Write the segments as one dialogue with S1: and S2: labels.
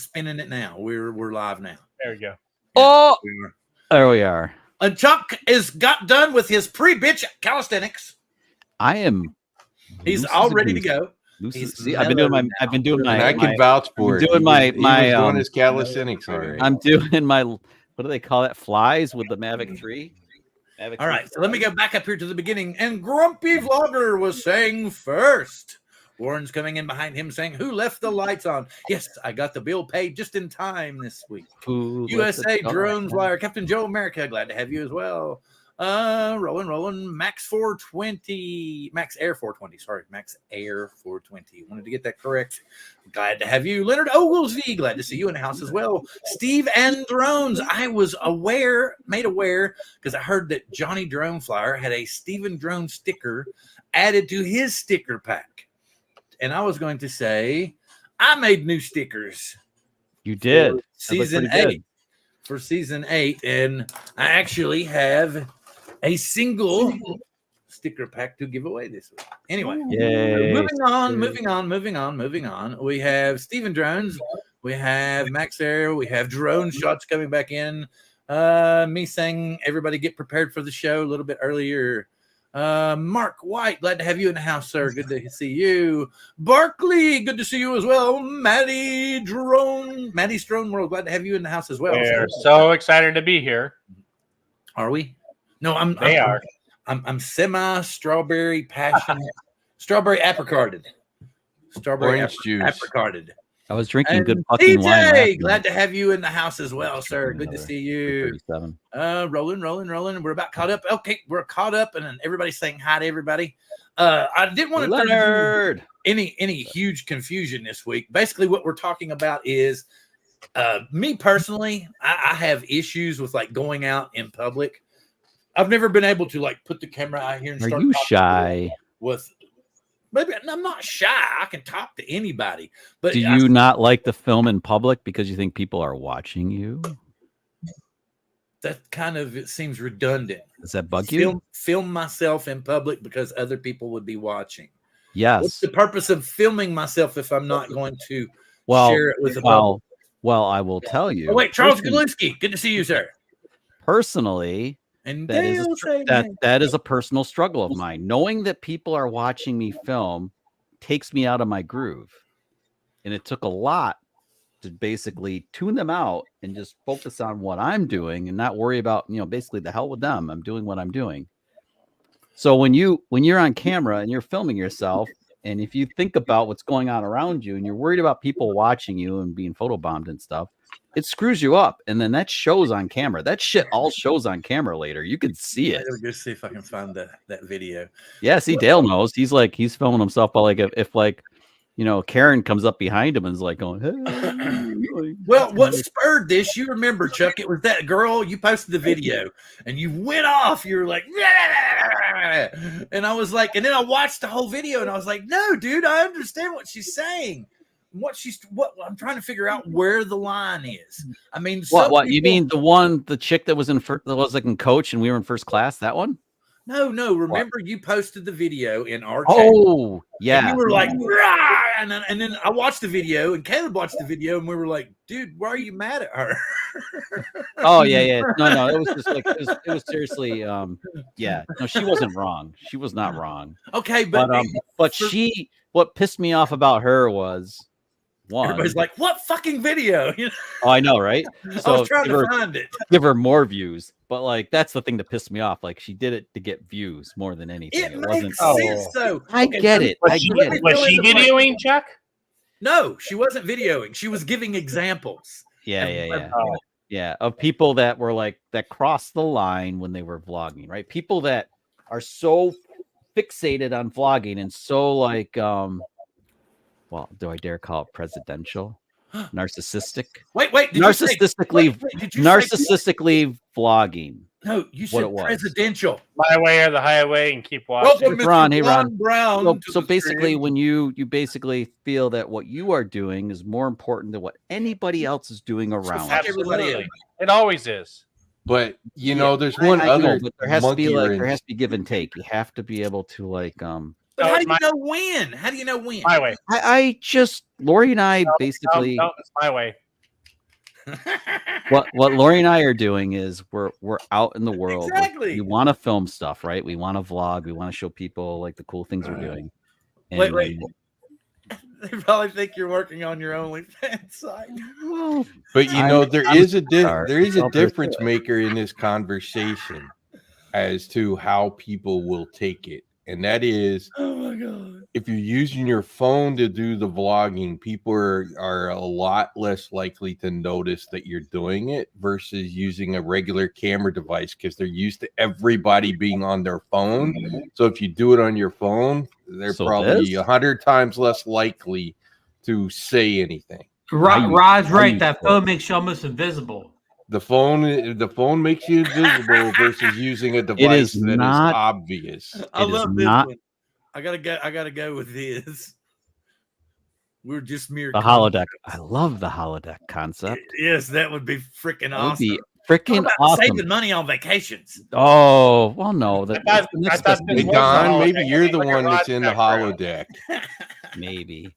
S1: spinning it now. We're live now.
S2: There we go.
S3: Oh, there we are.
S1: And Chuck got done with his pre-bitch calisthenics.
S3: I am.
S1: He's all ready to go.
S3: See, I've been doing my.
S4: And I can vouch for it.
S3: Doing my
S4: he was doing his calisthenics already.
S3: I'm doing my. What do they call that? Flies with the Mavic 3.
S1: All right, so let me go back up here to the beginning. And Grumpy Vlogger was saying first. Warren's coming in behind him saying, "Who left the lights on?" Yes, I got the bill paid just in time this week. USA Drones Wire, Captain Joe America, glad to have you as well. Rolling. Max Air 420. Sorry, Max Air 420. Wanted to get that correct. Glad to have you. Leonard Oglesby, glad to see you in the house as well. Steve and Drones. I was made aware, because I heard that Johnny Drone Flyer had a Steven Drone sticker added to his sticker pack. And I was going to say, I made new stickers.
S3: You did.
S1: Season 8. For season 8. And I actually have a single sticker pack to give away this week. Anyway, moving on. We have Steven Drones. We have Max Air. We have drone shots coming back in. Me saying everybody get prepared for the show a little bit earlier. Mark White, glad to have you in the house, sir. Good to see you. Barkley, good to see you as well. Maddie Strone World, glad to have you in the house as well.
S2: We're so excited to be here.
S1: Are we? No, I'm semi-strawberry passionate. Strawberry apricotted.
S4: Orange juice.
S1: Apricotted.
S3: I was drinking good fucking wine.
S1: Glad to have you in the house as well, sir. Good to see you. Rolling. We're about caught up. Okay, we're caught up, and everybody's saying hi to everybody. I didn't want to
S3: Leonard
S1: any huge confusion this week. Basically, what we're talking about is me personally. I have issues with like going out in public. I've never been able to like put the camera out here and start.
S3: Are you shy?
S1: Maybe I'm not shy. I can talk to anybody. But
S3: do you not like the film in public because you think people are watching you?
S1: That kind of it seems redundant.
S3: Does that bug you?
S1: Film myself in public because other people would be watching.
S3: Yes.
S1: What's the purpose of filming myself if I'm not going to share it with the public?
S3: Well, I will tell you.
S1: Oh, wait, Charles Galinsky. Good to see you, sir.
S3: Personally,
S1: and
S3: that is a personal struggle of mine. Knowing that people are watching me film takes me out of my groove. And it took a lot to basically tune them out and just focus on what I'm doing and not worry about, basically the hell with them. I'm doing what I'm doing. So when you're on camera and you're filming yourself, and if you think about what's going on around you and you're worried about people watching you and being photobombed and stuff, it screws you up, and then that shows on camera. That shit all shows on camera later. You can see it.
S1: Let me go see if I can find that video.
S3: Yeah, see, Dale knows. He's filming himself, but if Karen comes up behind him and is like going, hey.
S1: Well, what spurred this? You remember, Chuck? It was that girl. You posted the video, and you went off. You were like, and I was like, and then I watched the whole video, and I was like, no, dude, I understand what she's saying. What I'm trying to figure out where the line is. I mean,
S3: what you mean the chick that was in coach and we were in first class, that one?
S1: No. Remember you posted the video in our
S3: chat. Oh, yeah.
S1: And you were like, rah! And then I watched the video and Caleb watched the video and we were like, dude, why are you mad at her?
S3: Oh, yeah. No, it was just like it was seriously yeah. No, she wasn't wrong. She was not wrong.
S1: Okay,
S3: but what pissed me off about her was
S1: everybody's like, what fucking video?
S3: Oh, I know, right? So
S1: I was trying to find it.
S3: Give her more views. But that's the thing that pissed me off. Like she did it to get views more than anything.
S1: It makes sense, though.
S3: I get it.
S2: Was she videoing, Chuck?
S1: No, she wasn't videoing. She was giving examples.
S3: Yeah. Of people that were that crossed the line when they were vlogging, right? People that are so fixated on vlogging and so well, do I dare call it presidential? Narcissistic?
S1: Wait.
S3: Narcissistically vlogging.
S1: No, you said presidential.
S2: My way or the highway, and keep watching.
S3: Hey, Ron. Brown. So basically, when you basically feel that what you are doing is more important than what anybody else is doing around.
S2: Absolutely. It always is.
S4: But there's one other.
S3: But there has to be give and take. You have to be able to
S1: But how do you know when?
S2: My way.
S3: I just Lori and I basically.
S2: No, it's my way.
S3: what Lori and I are doing is we're out in the world.
S1: Exactly.
S3: We want to film stuff, right? We want to vlog. We want to show people like the cool things we're doing.
S1: And wait. They probably think you're working on your OnlyFans site.
S3: Well,
S4: but there is a difference maker in this conversation as to how people will take it, and that is,
S1: oh my god,
S4: if you're using your phone to do the vlogging, people are a lot less likely to notice that you're doing it versus using a regular camera device, because they're used to everybody being on their phone. So if you do it on your phone, they're probably 100 times less likely to say anything.
S5: Rod's right. That phone makes you almost invisible.
S4: The phone makes you invisible versus using a device that is obvious.
S1: I love this one. I gotta go with this. We're just mere
S3: holodeck. I love the holodeck concept.
S1: Yes, that would be freaking awesome.
S3: Would be freaking awesome.
S1: Saving money on vacations.
S3: Oh well, no.
S4: Hey, Don, maybe you're the one that's in the holodeck.
S3: Maybe.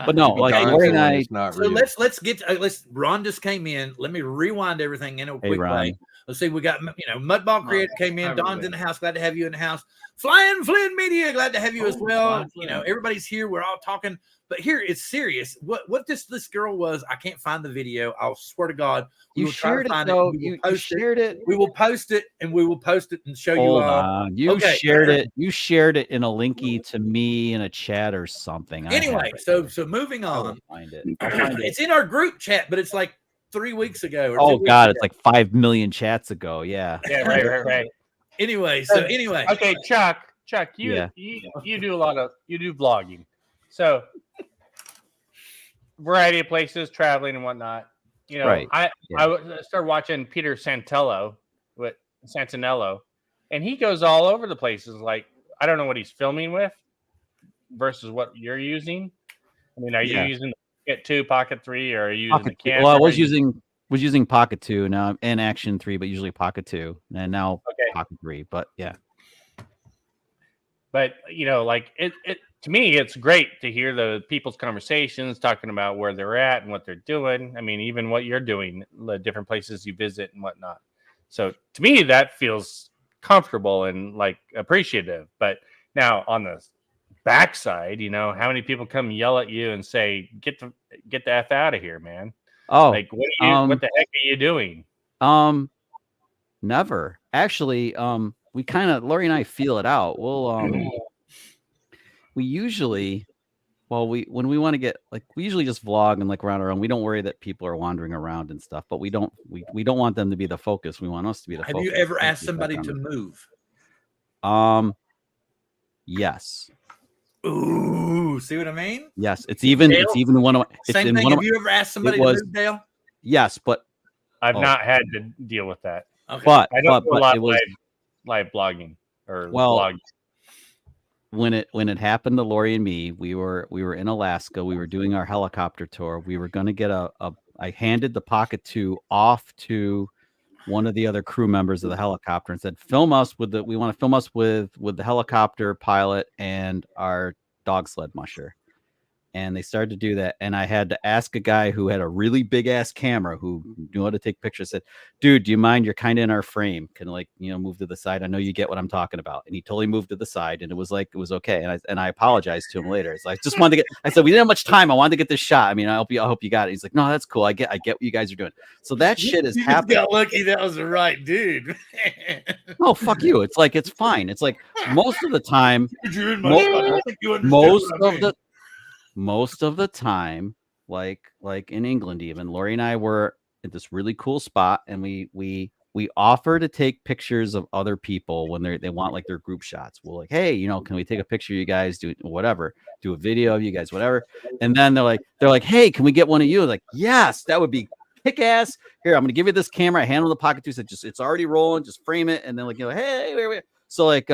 S3: But no, like Lori and I.
S1: So let's Ron just came in. Let me rewind everything in a quick way. Let's see. We got Mudball Creator came in. Don's in the house. Glad to have you in the house. Flying Flynn Media. Glad to have you as well. Everybody's here. We're all talking. But here it's serious. What this girl was, I can't find the video. I'll swear to God.
S3: You shared it though. You shared it.
S1: We will post it and show you.
S3: Hold on. You shared it. You shared it in a linky to me in a chat or something.
S1: Anyway, so moving on.
S3: I'll find it.
S1: It's in our group chat, but it's like 3 weeks ago.
S3: Oh God, it's like 5 million chats ago. Yeah.
S2: Yeah. Right.
S1: Anyway.
S2: Okay, Chuck, you do you do vlogging. So variety of places, traveling and whatnot.
S3: Right.
S2: I started watching Peter Santinello, and he goes all over the places. Like, I don't know what he's filming with versus what you're using. I mean, are you using the Pocket 2, Pocket 3, or are you using the camera?
S3: Well, I was using Pocket 2 now and Action 3, but usually Pocket 2, and now Pocket 3. But yeah.
S2: But like it to me, it's great to hear the people's conversations talking about where they're at and what they're doing. I mean, even what you're doing, the different places you visit and whatnot. So to me, that feels comfortable and like appreciative. But now on the backside, how many people come yell at you and say, "Get the F out of here, man"?
S3: Oh,
S2: like what the heck are you doing?
S3: Never. Actually, we kind of, Lori and I feel it out. We'll we usually, when we want to get, like, we usually just vlog and like around our own. We don't worry that people are wandering around and stuff, but we don't want them to be the focus. We want us to be the focus.
S1: Have you ever asked somebody to move?
S3: Yes.
S1: Ooh, see what I mean?
S3: Yes, it's even one of
S1: same thing. Have you ever asked somebody to move, Dale?
S3: Yes, but
S2: I've not had to deal with that.
S1: Okay.
S3: But
S2: I don't do a lot of live blogging or vlogging.
S3: When it happened to Lori and me, we were in Alaska. We were doing our helicopter tour. We were going to get I handed the Pocket 2 off to one of the other crew members of the helicopter and said, we want to film us with the helicopter pilot and our dog sled musher. And they started to do that. And I had to ask a guy who had a really big ass camera who knew how to take pictures. Said, "Dude, do you mind? You're kind of in our frame. Can move to the side? I know you get what I'm talking about." And he totally moved to the side, and it was okay. And I apologized to him later. It's like, just wanted to I said, we didn't have much time. I wanted to get this shot. I mean, I hope you got it. He's like, "No, that's cool. I get what you guys are doing." So that shit is happening.
S1: Got lucky that was the right dude.
S3: No, fuck you. It's like, it's fine. It's like most of the time, most of the time, like in England, even Lori and I were at this really cool spot, and we offer to take pictures of other people when they want like their group shots. We're like, "Hey, can we take a picture of you guys? Do a video of you guys, whatever." And then they're like, "Hey, can we get one of you?" Like, "Yes, that would be kick ass. Here, I'm gonna give you this camera." I hand them the Pocket 2, said, it's already rolling, just frame it, and then "Hey, wait." So like,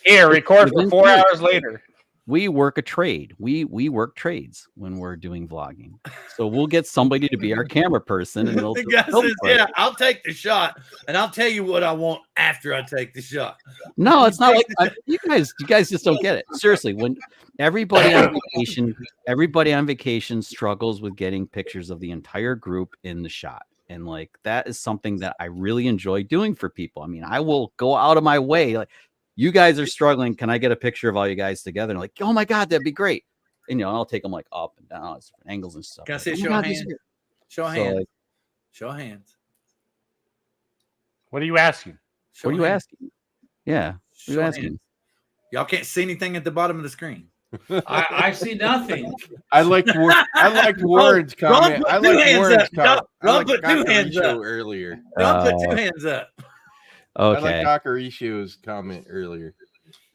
S2: here, record for 4 hours later.
S3: we work a trade. We work trades when we're doing vlogging. So we'll get somebody to be our camera person, and they'll
S1: The guy
S3: film
S1: says,
S3: for us.
S1: "Yeah, I'll take the shot, and I'll tell you what I want after I take the shot."
S3: No, it's not like you guys just don't get it. Seriously, when everybody on vacation struggles with getting pictures of the entire group in the shot. And like that is something that I really enjoy doing for people. I mean, I will go out of my way. Like, you guys are struggling. Can I get a picture of all you guys together? And like, oh my God, that'd be great. And I'll take them like up and down, different angles and stuff.
S1: Can I
S3: like,
S1: see a
S3: oh my
S1: show
S3: God,
S1: of
S3: this is
S1: hands?
S3: great.
S1: Show of
S3: So,
S1: hands.
S3: like,
S1: Show of hands.
S2: What are you asking?
S1: Show
S3: what are
S1: of
S3: you
S1: hands.
S3: asking? Yeah. What are
S1: Show
S3: you
S1: of
S3: asking?
S1: hands. Y'all can't see anything at the bottom of the screen.
S5: I see nothing.
S4: I liked Warren's comment. I
S1: put two
S4: like
S1: hands
S4: Warren's
S1: up.
S4: comment. I
S1: Ron
S4: like
S1: put two hands
S4: Kakarisho
S1: up.
S4: earlier.
S1: Don't put two hands up.
S4: I
S3: Okay.
S4: like Kakarisho's comment earlier.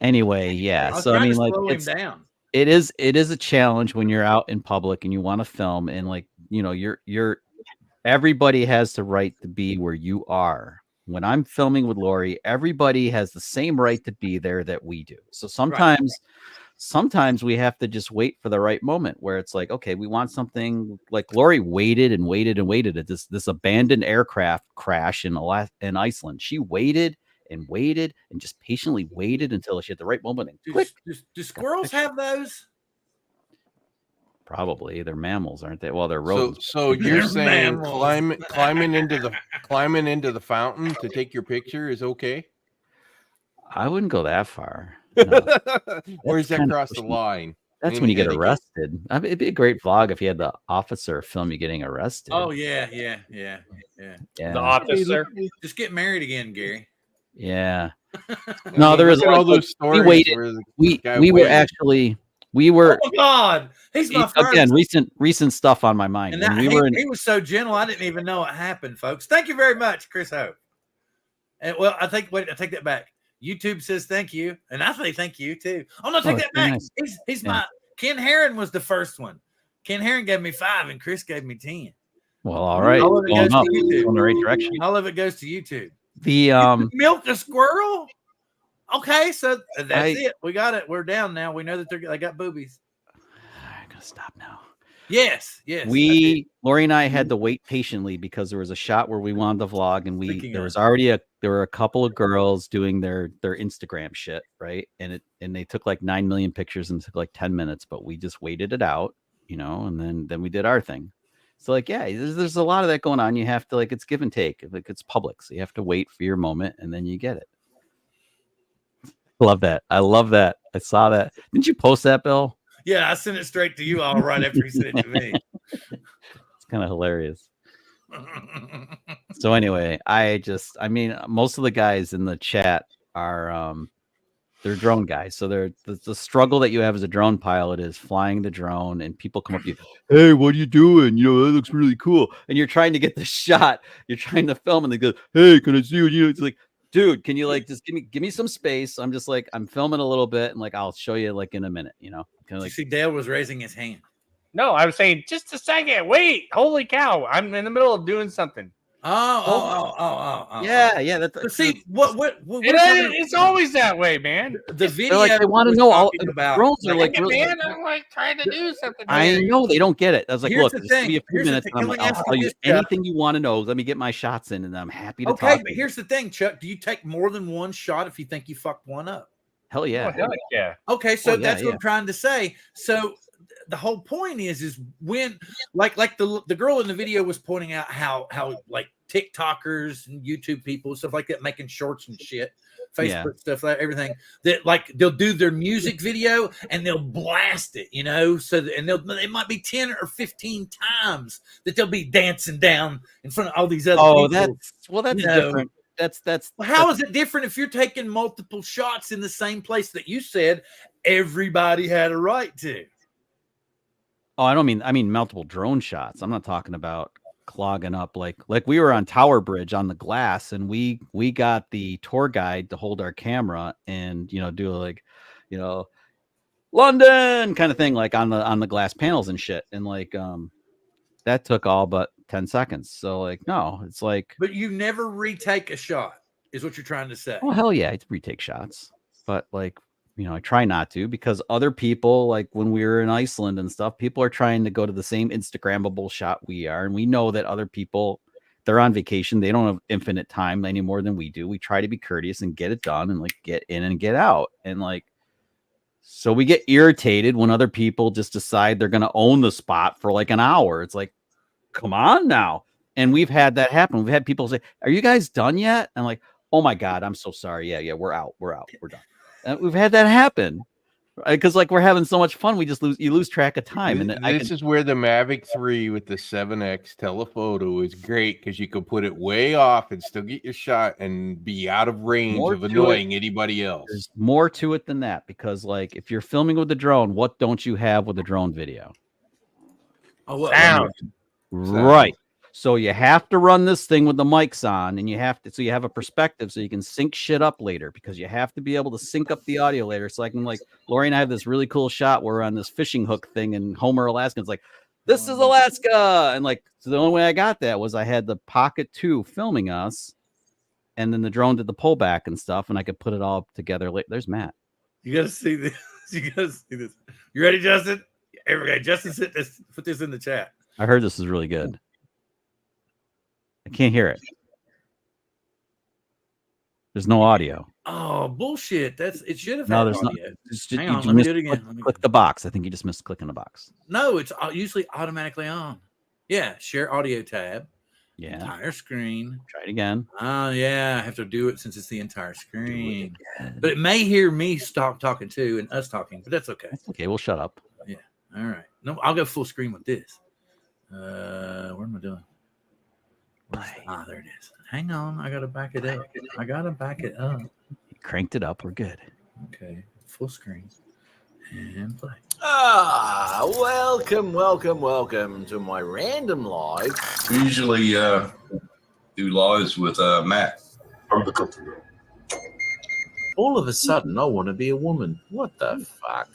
S3: Anyway, yeah.
S1: I was
S3: So I
S1: trying
S3: mean,
S1: to
S3: like,
S1: slow him
S3: it's
S1: down.
S3: it is a challenge when you're out in public and you want to film, and like, you're everybody has the right to be where you are. When I'm filming with Lori, everybody has the same right to be there that we do. So sometimes we have to just wait for the right moment where it's like, okay, we want something. Like Lori waited and waited and waited at this abandoned aircraft crash in Iceland. She waited and waited and just patiently waited until she had the right moment and click.
S1: Do squirrels have those?
S3: Probably they're mammals, aren't they? Well, they're rodents.
S4: So you're
S1: They're
S4: saying
S1: mammals.
S4: climbing into the fountain to take your picture is okay?
S3: I wouldn't go that far. No.
S4: Or is that
S3: kinda
S4: cross the
S3: pushy.
S4: line?
S3: That's
S4: in
S3: when you get
S4: etiquette?
S3: arrested. I mean, it'd be a great vlog if you had the officer film you getting arrested.
S1: Oh yeah.
S3: yeah.
S2: The officer.
S1: Just get married again, Gary.
S3: Yeah.
S4: I
S3: No,
S4: mean,
S3: there is
S4: look at all
S3: like,
S4: those stories.
S3: waited.
S4: Where the
S3: we
S4: guy
S3: we were
S4: waited.
S3: actually we were
S1: Oh God, he's my first.
S3: again recent stuff on my mind.
S1: And
S3: When
S1: that,
S3: we
S1: he,
S3: were in,
S1: he was so gentle, I didn't even know what happened, folks. Thank you very much, Chris Hope. And well, I take that back. YouTube says thank you, and I say thank you too. Oh no, take that
S3: very
S1: back.
S3: nice.
S1: He's
S3: Yeah.
S1: my Ken Herron was the first one. Ken Herron gave me 5, and Chris gave me 10.
S3: well, all right,
S1: All of it
S3: going
S1: goes
S3: up,
S1: to YouTube.
S3: going the right direction.
S1: All of it goes to YouTube.
S3: The
S1: Milk a squirrel. Okay, so that's
S3: I-
S1: it. We got it. We're down now. We know that they got boobies.
S3: I'm gonna stop now.
S1: Yes.
S3: Lori and I had to wait patiently because there was a shot where we wanted to vlog, and there were a couple of girls doing their Instagram shit, right? And they took like 9 million pictures and it took like 10 minutes, but we just waited it out, and then we did our thing. So like, yeah, there's a lot of that going on. You have to, like, it's give and take. Like, it's public, so you have to wait for your moment, and then you get it. Love that. I love that. I saw that. Didn't you post that, Bill?
S1: Yeah, I sent it straight to you all right after you sent it to me.
S3: It's kind of hilarious. So anyway, I mean, most of the guys in the chat are they're drone guys. So the struggle that you have as a drone pilot is flying the drone, and people come up to you, hey, what are you doing? That looks really cool. And you're trying to get the shot, you're trying to film, and they go, hey, can I see what it's like, dude, can you like just give me some space? I'm just like, I'm filming a little bit, and like I'll show you like in a minute, kind of
S1: You
S3: like.
S1: see, Dale was raising his hand.
S2: No, I was saying just a second. Wait, holy cow! I'm in the middle of doing something.
S1: Oh.
S3: Yeah.
S1: But see, what
S2: It's always that way, man.
S1: the video?
S3: Like, they want to
S1: was
S3: know all
S1: talking about.
S3: drones are like
S2: Hey,
S3: really.
S2: man, I'm like trying to do something.
S3: I
S2: here.
S3: know they don't get it. I was like,
S1: Here's
S3: look,
S1: the
S3: just give me a
S1: thing.
S3: few
S1: Here's the
S3: minutes.
S1: thing.
S3: And I'm
S1: Let
S3: like,
S1: me
S3: I'll
S1: ask
S3: tell
S1: you
S3: you
S1: this, Chuck.
S3: anything you want to know. Let me get my shots in, and I'm happy to
S1: Okay,
S3: talk.
S1: but
S3: to you.
S1: here's the thing, Chuck. Do you take more than one shot if you think you fucked one up?
S3: Hell yeah.
S2: Oh, hell yeah.
S1: Okay, so
S3: Oh, yeah,
S1: that's what
S3: yeah.
S1: I'm trying to say. So the whole point is when like the girl in the video was pointing out how like TikTokers and YouTube people, stuff like that, making shorts and shit, Facebook stuff, like everything, that like they'll do their music video and they'll blast it, so that, and it might be 10 or 15 times that they'll be dancing down in front of all these other people.
S3: That's different. That's
S1: Well, how is it different if you're taking multiple shots in the same place that you said everybody had a right to?
S3: Oh, I mean multiple drone shots. I'm not talking about clogging up like we were on Tower Bridge on the glass, and we got the tour guide to hold our camera and do like London kind of thing, like on the glass panels and shit, and like that took all but 10 seconds. So like, no, it's like,
S1: But you never retake a shot, is what you're trying to say.
S3: oh hell yeah, I retake shots, but like I try not to, because other people, like when we were in Iceland and stuff, people are trying to go to the same Instagrammable shot we are. And we know that other people, they're on vacation. They don't have infinite time any more than we do. We try to be courteous and get it done and like get in and get out. And like, so we get irritated when other people just decide they're going to own the spot for like an hour. It's like, come on now. And we've had that happen. We've had people say, are you guys done yet? I'm like, oh my God, I'm so sorry. Yeah, we're out. We're done. And we've had that happen because like we're having so much fun. You lose track of time. And
S4: this is where the Mavic 3 with the 7X telephoto is great, because you can put it way off and still get your shot and be out of range of annoying anybody else.
S3: There's more to it than that, because like if you're filming with the drone, what don't you have with the drone video?
S1: Oh,
S2: Sound.
S3: Right. So you have to run this thing with the mics on, and you have a perspective so you can sync shit up later, because you have to be able to sync up the audio later. So I can, like, Lori and I have this really cool shot where we're on this fishing hook thing in Homer, Alaska. It's like, this is Alaska. And like, so the only way I got that was I had the Pocket 2 filming us, and then the drone did the pullback and stuff, and I could put it all together later. There's Matt.
S1: You got to see this. You got to see this. You ready, Justin? Everybody, Justin, put this in the chat.
S3: I heard this is really good. I can't hear it. There's no audio.
S1: Oh, bullshit. It should have
S3: No,
S1: had
S3: there's
S1: audio.
S3: not.
S1: Hang on, let me do it again.
S3: Click the box. I think you just missed clicking the box.
S1: No, it's usually automatically on. Yeah, share audio tab.
S3: Yeah.
S1: Entire screen.
S3: Try it again.
S1: Oh, yeah. I have to do it since it's the entire screen. But it may hear me stop talking too and us talking, but that's okay.
S3: That's okay. We'll shut up.
S1: Yeah. All right. No, I'll go full screen with this. What am I doing? There it is. Hang on. I got to back it up. You
S3: cranked it up. We're good.
S1: Okay. Full screen. And play.
S6: Welcome to my random live.
S7: We usually do lives with Matt from the country.
S6: All of a sudden, I want to be a woman. What the fuck?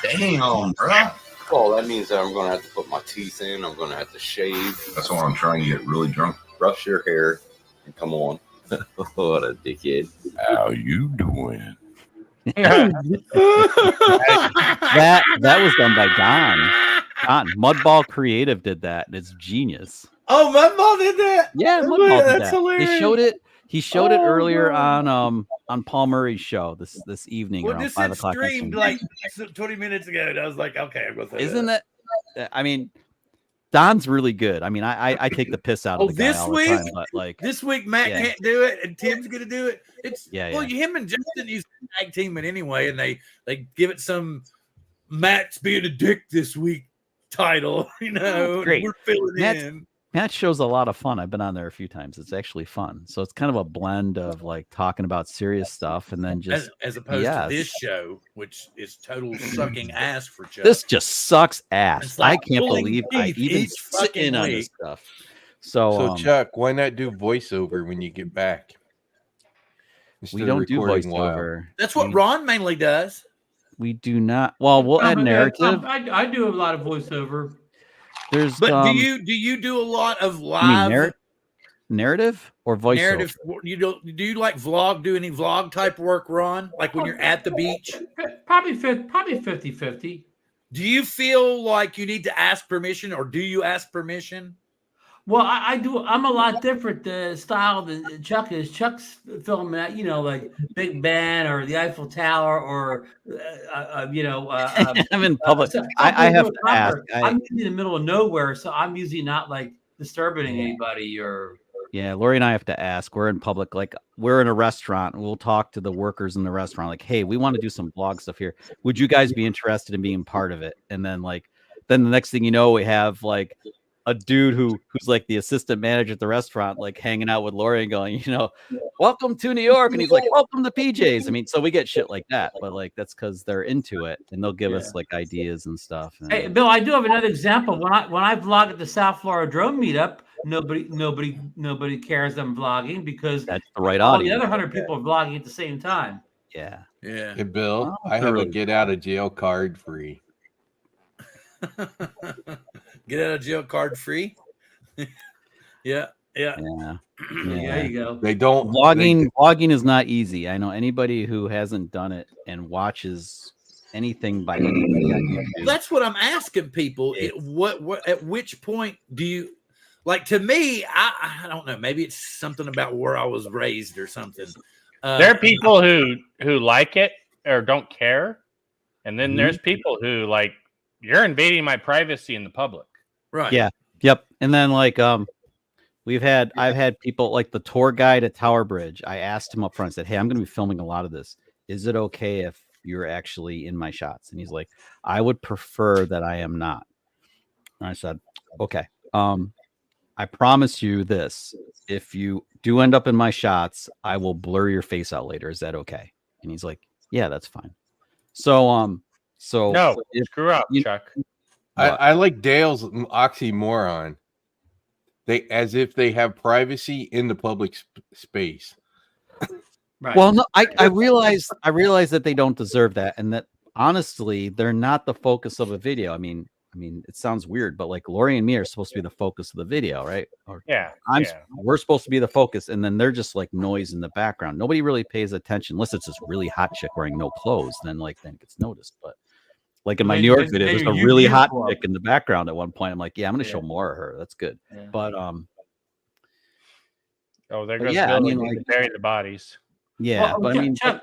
S7: Damn, bro.
S6: Well, that means that I'm going to have to put my teeth in. I'm going to have to shave.
S7: That's why I'm trying to get really drunk.
S6: Brush your hair and come on. What a dickhead.
S7: How you doing?
S3: that was done by Don. Mudball Creative did that, and it's genius.
S1: Oh, Mudball did that?
S3: Yeah, Mudball did
S1: that's
S3: that.
S1: Hilarious.
S3: He showed it earlier on Paul Murray's show this evening around 5 o'clock.
S1: Streamed like 20 minutes ago, and I was like, okay, I'm gonna say
S3: Isn't that? I mean, Don's really good. I mean, I take the piss out of the guy all the time, but like
S1: this week Matt can't do it, and Tim's gonna do it. Well,
S3: yeah.
S1: Him and Justin used to tag team it anyway, and they give it some Matt's being a dick this week title,
S3: Great.
S1: We're filling in.
S3: Matt show's a lot of fun. I've been on there a few times. It's actually fun. So it's kind of a blend of like talking about serious stuff and then just
S1: as opposed to this show, which is total sucking ass for Chuck.
S3: This just sucks ass.
S1: Like
S3: I can't believe I even sit in on this stuff. So
S4: Chuck, why not do voiceover when you get back?
S3: We don't do voiceover.
S1: That's what Ron mainly does.
S3: We do not. Well, we'll add narrative.
S5: I do a lot of voiceover.
S3: But
S1: do you do a lot of live
S3: narrative or voiceover?
S1: Narrative. Do you like vlog? Do any vlog type work, Ron? Like when you're at the beach?
S5: Probably 50-50.
S1: Do you feel like you need to ask permission, or do you ask permission?
S5: Well, I do. I'm a lot different style than Chuck is. Chuck's filming that, like Big Ben or the Eiffel Tower or,
S3: I'm in public. I have to ask.
S5: I'm usually in the middle of nowhere, so I'm usually not like disturbing anybody or.
S3: Yeah, Lori and I have to ask. We're in public, like we're in a restaurant, and we'll talk to the workers in the restaurant, like, "Hey, we want to do some vlog stuff here. Would you guys be interested in being part of it?" And then, then the next thing you know, we have like a dude who's like the assistant manager at the restaurant, like hanging out with Lori and going, welcome to New York. And he's like, welcome to PJ's. I mean, so we get shit like that, but like, that's because they're into it and they'll give us like ideas and stuff. And,
S5: hey, Bill, I do have another example. When I vlog at the South Florida Drone Meetup, nobody cares I'm vlogging because
S3: that's the right
S5: all
S3: audience.
S5: The other 100 people are vlogging at the same time.
S1: Yeah.
S4: Hey, Bill, I have a get out of jail card free.
S1: Get out of jail card free. Yeah. Yeah.
S3: Yeah.
S5: Yeah, there you go.
S4: They don't.
S3: Vlogging is not easy. I know anybody who hasn't done it and watches anything by anybody on YouTube.
S1: That's what I'm asking people. What at which point do you like? To me, I don't know. Maybe it's something about where I was raised or something.
S2: There are people who like it or don't care, and then there's people who like, you're invading my privacy in the public.
S1: Right.
S3: Yeah. Yep. And then like I've had people like the tour guide at Tower Bridge. I asked him up front, I said, "Hey, I'm going to be filming a lot of this. Is it okay if you're actually in my shots?" And he's like, "I would prefer that I am not." And I said, "Okay. I promise you this. If you do end up in my shots, I will blur your face out later. Is that okay?" And he's like, "Yeah, that's fine." So
S2: No, screw up, Chuck.
S4: I like Dale's oxymoron. They as if they have privacy in the public space.
S5: Right.
S3: Well, no, I realize that they don't deserve that, and that honestly, they're not the focus of a video. I mean, it sounds weird, but like Lori and me are supposed to be the focus of the video, right? Or we're supposed to be the focus, and then they're just like noise in the background. Nobody really pays attention unless it's this really hot chick wearing no clothes. Then it gets noticed. But like in my New York video, there's a really hot chick in the background at one point. I'm like, yeah, I'm going to show more of her. That's good.
S5: Yeah.
S3: But
S2: there goes
S3: yeah,
S2: Bill, to bury the bodies.
S3: Yeah,
S5: well,
S3: but I mean,
S5: Chuck,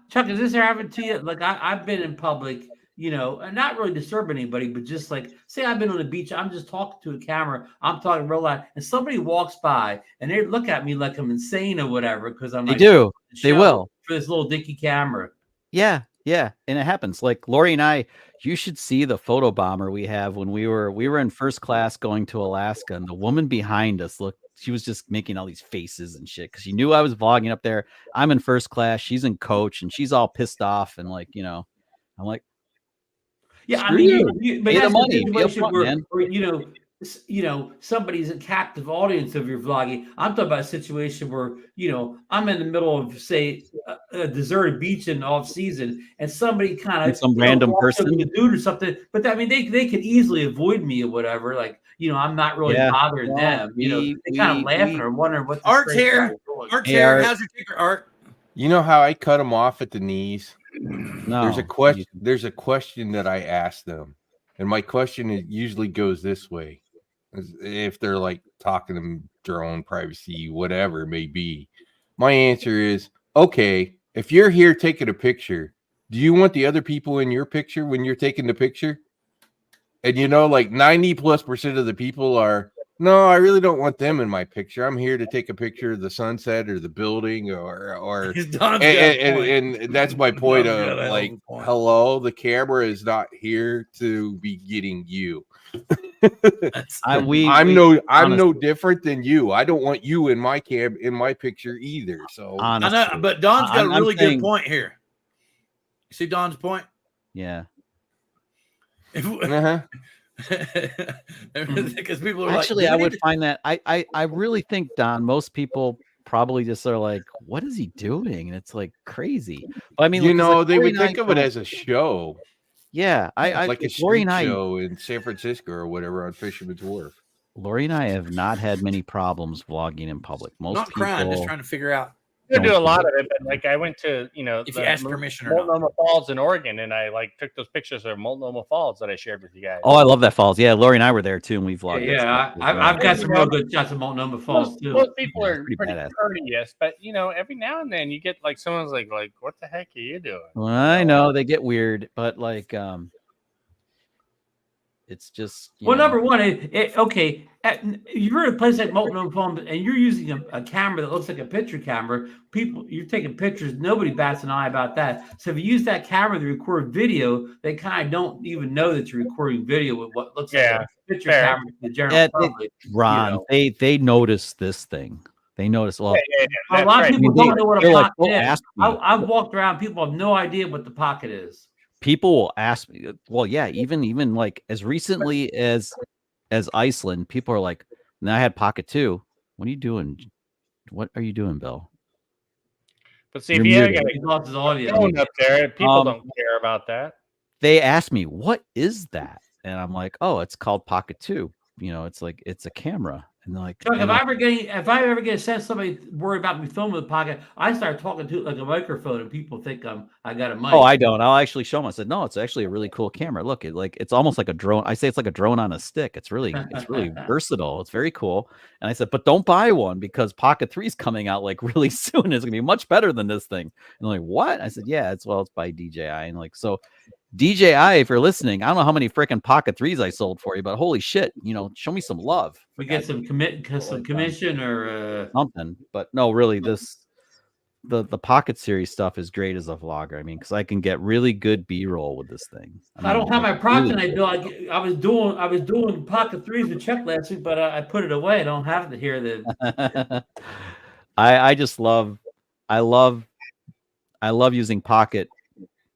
S5: Chuck, has this ever happened to you? Like I've been in public, and not really disturb anybody, but just like say I've been on the beach, I'm just talking to a camera, I'm talking real loud, and somebody walks by and they look at me like I'm insane or whatever because I'm like,
S3: they will
S5: for this little dinky camera.
S3: Yeah, and it happens. Like Lori and I, you should see the photo bomber we have when we were in first class going to Alaska, and the woman behind us she was just making all these faces and shit because she knew I was vlogging up there. I'm in first class, she's in coach, and she's all pissed off and like, I'm like,
S5: yeah, I mean, but
S3: pay
S5: that's
S3: the money,
S5: the situation where somebody's a captive audience of your vlogging. I'm talking about a situation where I'm in the middle of say a deserted beach in off season, and somebody kind of
S3: some random person,
S5: a dude or something. But I mean, they could easily avoid me or whatever. Like I'm not really bothering them. They kind of laughing or wondering what.
S1: Art's here. Art's here. How's your ticker, Art?
S4: You know how I cut them off at the knees?
S3: No.
S4: There's a question. There's a question that I ask them, and my question usually goes this way: if they're like talking to their own privacy, whatever it may be. My answer is, okay, if you're here taking a picture, do you want the other people in your picture when you're taking the picture? And like 90+% of the people are, no, I really don't want them in my picture. I'm here to take a picture of the sunset or the building or and that's my point of like, hello, the camera is not here to be getting you. I'm no different than you. I don't want you in my picture either. So
S3: honestly,
S1: I know, but Don's got a really good point here. You see Don's point?
S3: Yeah.
S1: Because people are
S3: actually,
S1: like,
S3: I would find that I really think, Don, most people probably just are like, what is he doing? And it's like crazy. But I mean,
S4: they would think of it as a show.
S3: Yeah,
S4: like a street show in San Francisco or whatever on Fisherman's Wharf.
S3: Lori and I have not had many problems vlogging in public. Most
S1: not
S3: people
S1: crying, just trying to figure out.
S2: I do a lot of it, but like I went to
S1: if you ask permission or
S2: Multnomah Falls in Oregon, and I like took those pictures of Multnomah Falls that I shared with you guys.
S3: Oh, I love that falls. Yeah, Lori and I were there too, and we vlogged.
S5: Yeah, I've got some real good shots of Multnomah Falls too.
S2: Most people are pretty courteous, but every now and then you get like someone's like, what the heck are you doing?
S3: Well, I know they get weird, but like, it's just
S5: number one, okay. You're in a place like Multnomah Falls, and you're using a camera that looks like a picture camera. You're taking pictures. Nobody bats an eye about that. So if you use that camera to record video, they kind of don't even know that you're recording video with what looks like a picture camera to the general public.
S3: Ron, they notice this thing. They notice. Well,
S5: a lot of people don't know what a pocket is. I've walked around. People have no idea what the pocket is.
S3: People will ask me, well, yeah, even like as recently as Iceland, people are like, and I had pocket too. What are you doing? What are you doing, Bill?
S2: But see, if you got his audio up there, people don't care about that.
S3: They ask me, what is that? And I'm like, oh, it's called Pocket 2. It's like, it's a camera. And like,
S5: Chuck, if I ever get sent somebody worried about me filming the pocket, I start talking to it like a microphone, and people think I got a mic.
S3: oh, I don't. I'll actually show them. I said, no, it's actually a really cool camera. Look, it's almost like a drone. I say it's like a drone on a stick. It's really versatile. It's very cool. And I said, but don't buy one because Pocket 3 is coming out like really soon. It's gonna be much better than this thing. And they're like, what? I said, yeah, it's by DJI. And like, so DJI, if you're listening, I don't know how many freaking Pocket 3s I sold for you, but holy shit, show me some love.
S5: We get some commission or
S3: something. But no, really, the Pocket series stuff is great as a vlogger. I mean, because I can get really good B-roll with this thing.
S5: I don't have my Proctonite bill. I was doing Pocket 3s with Chuck last week, but I put it away. I don't have it here.
S3: I love using Pocket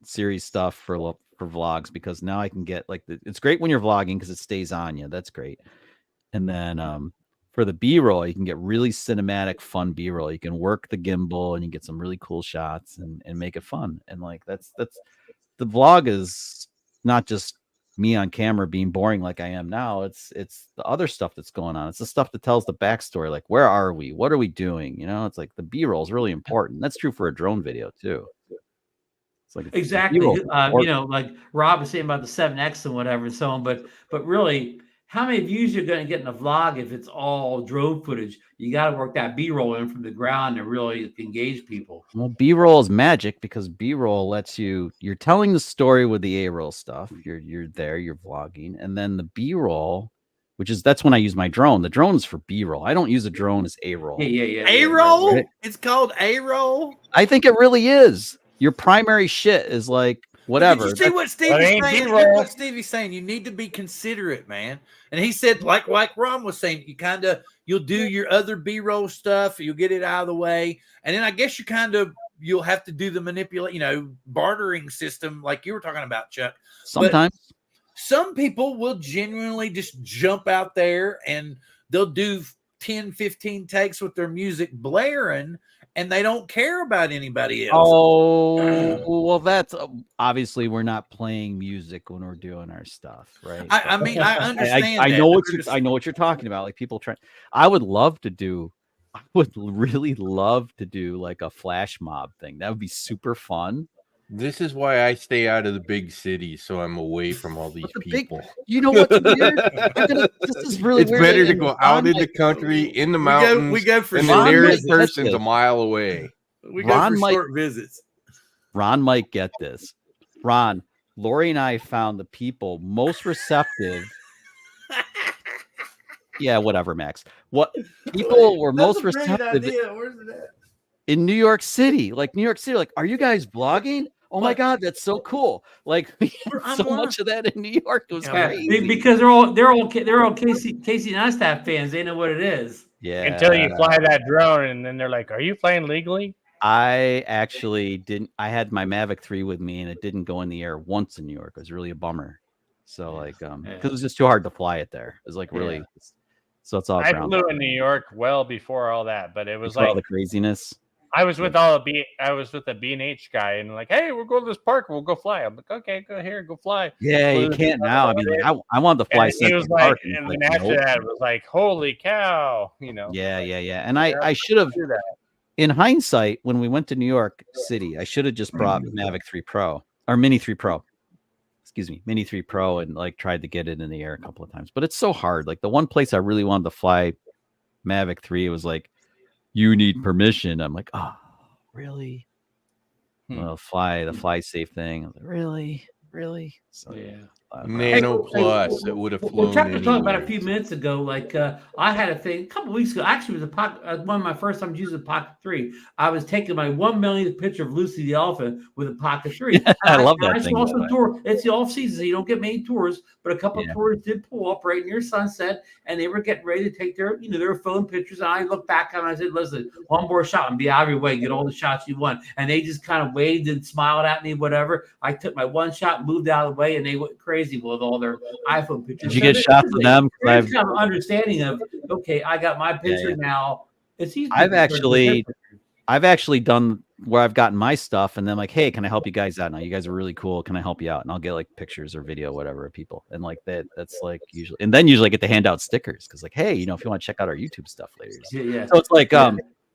S3: series stuff for vlogs because now I can get like it's great when you're vlogging because it stays on you. That's great. And then for the B-roll, you can get really cinematic, fun B-roll. You can work the gimbal and you get some really cool shots and make it fun. And like that's the vlog is not just me on camera being boring like I am now. It's the other stuff that's going on. It's the stuff that tells the backstory, like where are we? What are we doing? It's like the B-roll is really important. That's true for a drone video too. It's like
S5: exactly. Like Rob was saying about the 7X and whatever and so on, but really, how many views you're going to get in a vlog if it's all drone footage? You got to work that B-roll in from the ground and really engage people.
S3: Well, B-roll is magic because B-roll lets you're telling the story with the A-roll stuff. You're there, you're vlogging, and then the B-roll, that's when I use my drone. The drone's for B-roll. I don't use a drone as A-roll.
S5: Yeah.
S1: A-roll?
S3: Right.
S1: It's called A-roll?
S3: I think it really is. Your primary shit is like whatever.
S1: Did you see what Stevie's saying? What Stevie's saying? You need to be considerate, man. And he said, like Ron was saying, you'll do your other B-roll stuff, you'll get it out of the way, and then I guess you'll have to do the bartering system like you were talking about, Chuck.
S3: Sometimes.
S1: But some people will genuinely just jump out there and they'll do 10, 15 takes with their music blaring, and they don't care about anybody else.
S3: Oh, well, that's obviously we're not playing music when we're doing our stuff, right?
S1: I mean, I understand.
S3: I know what you're talking about. Like people trying. I would really love to do like a flash mob thing. That would be super fun.
S4: This is why I stay out of the big cities, so I'm away from all these people.
S3: You know what's weird? This is really
S4: it's
S3: weird.
S4: Better to go out in the country, in the mountains,
S1: we go for
S4: and the nearest person's a mile away.
S1: We go for short visits.
S3: Ron might get this. Ron, Lori and I found the people most receptive. Yeah, whatever, Max. What people were most receptive in New York City? Like New York City, like, are you guys vlogging? Oh my God, that's so cool! Like so much of that in New York. It was crazy
S5: because they're all Casey Neistat fans. They know what it is.
S3: Yeah.
S2: Until you fly that drone, and then they're like, "Are you flying legally?"
S3: I actually didn't. I had my Mavic 3 with me, and it didn't go in the air once in New York. It was really a bummer. So because it was just too hard to fly it there. It was like really. So it's all.
S2: I flew in New York well before all that, but it was
S3: like all the craziness.
S2: I was with the B&H guy, and like, hey, we'll go to this park, we'll go fly. I'm like, okay, go fly.
S3: Yeah, you can't now. I mean, like, I wanted to fly.
S2: And he was like, and then after that, it was like, holy cow,
S3: Yeah. And I should have. In hindsight, when we went to New York City, I should have just brought Mavic 3 Pro or Mini 3 Pro. Excuse me, Mini 3 Pro, and like tried to get it in the air a couple of times. But it's so hard. Like the one place I really wanted to fly Mavic 3, it was like, you need permission. I'm like, oh, really? Well, the fly safe thing. I was like, really? So
S4: Nano Plus, it would have flown.
S5: Well, Chuck was talking about a few minutes ago. Like I had a thing a couple weeks ago. Actually, it was one of my first times using the Pocket 3. I was taking my 1 millionth picture of Lucy the elephant with a Pocket 3.
S3: I love that thing.
S5: Also tour. It's the off season, so you don't get many tours. But a couple of tours did pull up right near sunset, and they were getting ready to take their phone pictures. And I looked back and I said, "Listen, one more shot and be out of your way. Get all the shots you want." And they just kind of waved and smiled at me, whatever. I took my one shot, moved out of the way, and they went crazy with all their iPhone pictures.
S3: Did you get shots of them?
S5: There's kind of understanding of, okay, I got my picture now. It's easy.
S3: I've actually done where I've gotten my stuff, and then like, hey, can I help you guys out? Now you guys are really cool. Can I help you out? And I'll get like pictures or video, whatever, of people. And like that's like usually, and then usually I get to hand out stickers because like, hey, if you want to check out our YouTube stuff later.
S5: Yeah.
S3: So it's like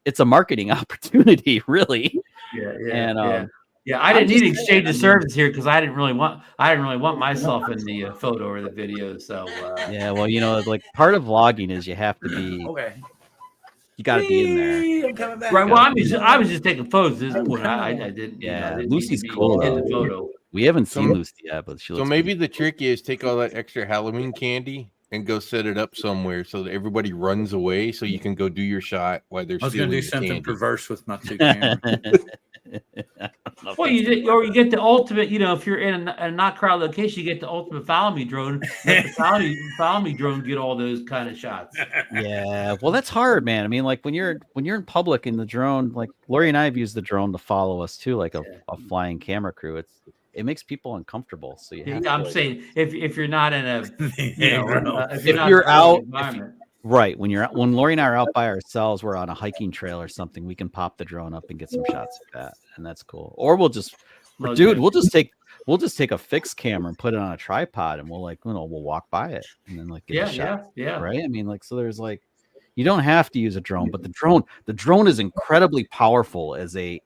S3: it's a marketing opportunity, really.
S5: Yeah. I didn't need to exchange the service here because I didn't really want myself in the photo or the video. So
S3: yeah, well, like part of vlogging is you have to be you got to be in there.
S1: I'm coming back.
S5: Right. Well, I was just taking photos. This point, I didn't.
S3: Yeah,
S5: I didn't
S3: Lucy's
S5: need to be
S3: cool,
S5: in
S3: though.
S5: the photo.
S3: We haven't seen Lucy yet, but she looks
S4: So maybe
S3: good.
S4: the trick is take all that extra Halloween candy and go set it up somewhere so that everybody runs away so you can go do your shot while they're
S1: I was going
S4: stealing
S1: to do
S4: the
S1: something
S4: candy.
S1: perverse with my 2 cameras.
S5: Well, you get the ultimate. If you're in a not crowd location, you get the ultimate follow me drone. Let the follow me drone get all those kind of shots.
S3: Yeah, well, that's hard, man. I mean, like when you're in public in the drone, like Lori and I have used the drone to follow us too, like a flying camera crew. It makes people uncomfortable. So
S5: I'm saying if you're not in a if
S3: you're out
S5: environment.
S3: Right. When Lori and I are out by ourselves, we're on a hiking trail or something, we can pop the drone up and get some shots of that. And that's cool. Or we'll just we'll just take a fixed camera and put it on a tripod and we'll walk by it and then like get a shot.
S5: Yeah.
S3: Right. I mean, like, so there's like, you don't have to use a drone, but the drone is incredibly powerful as a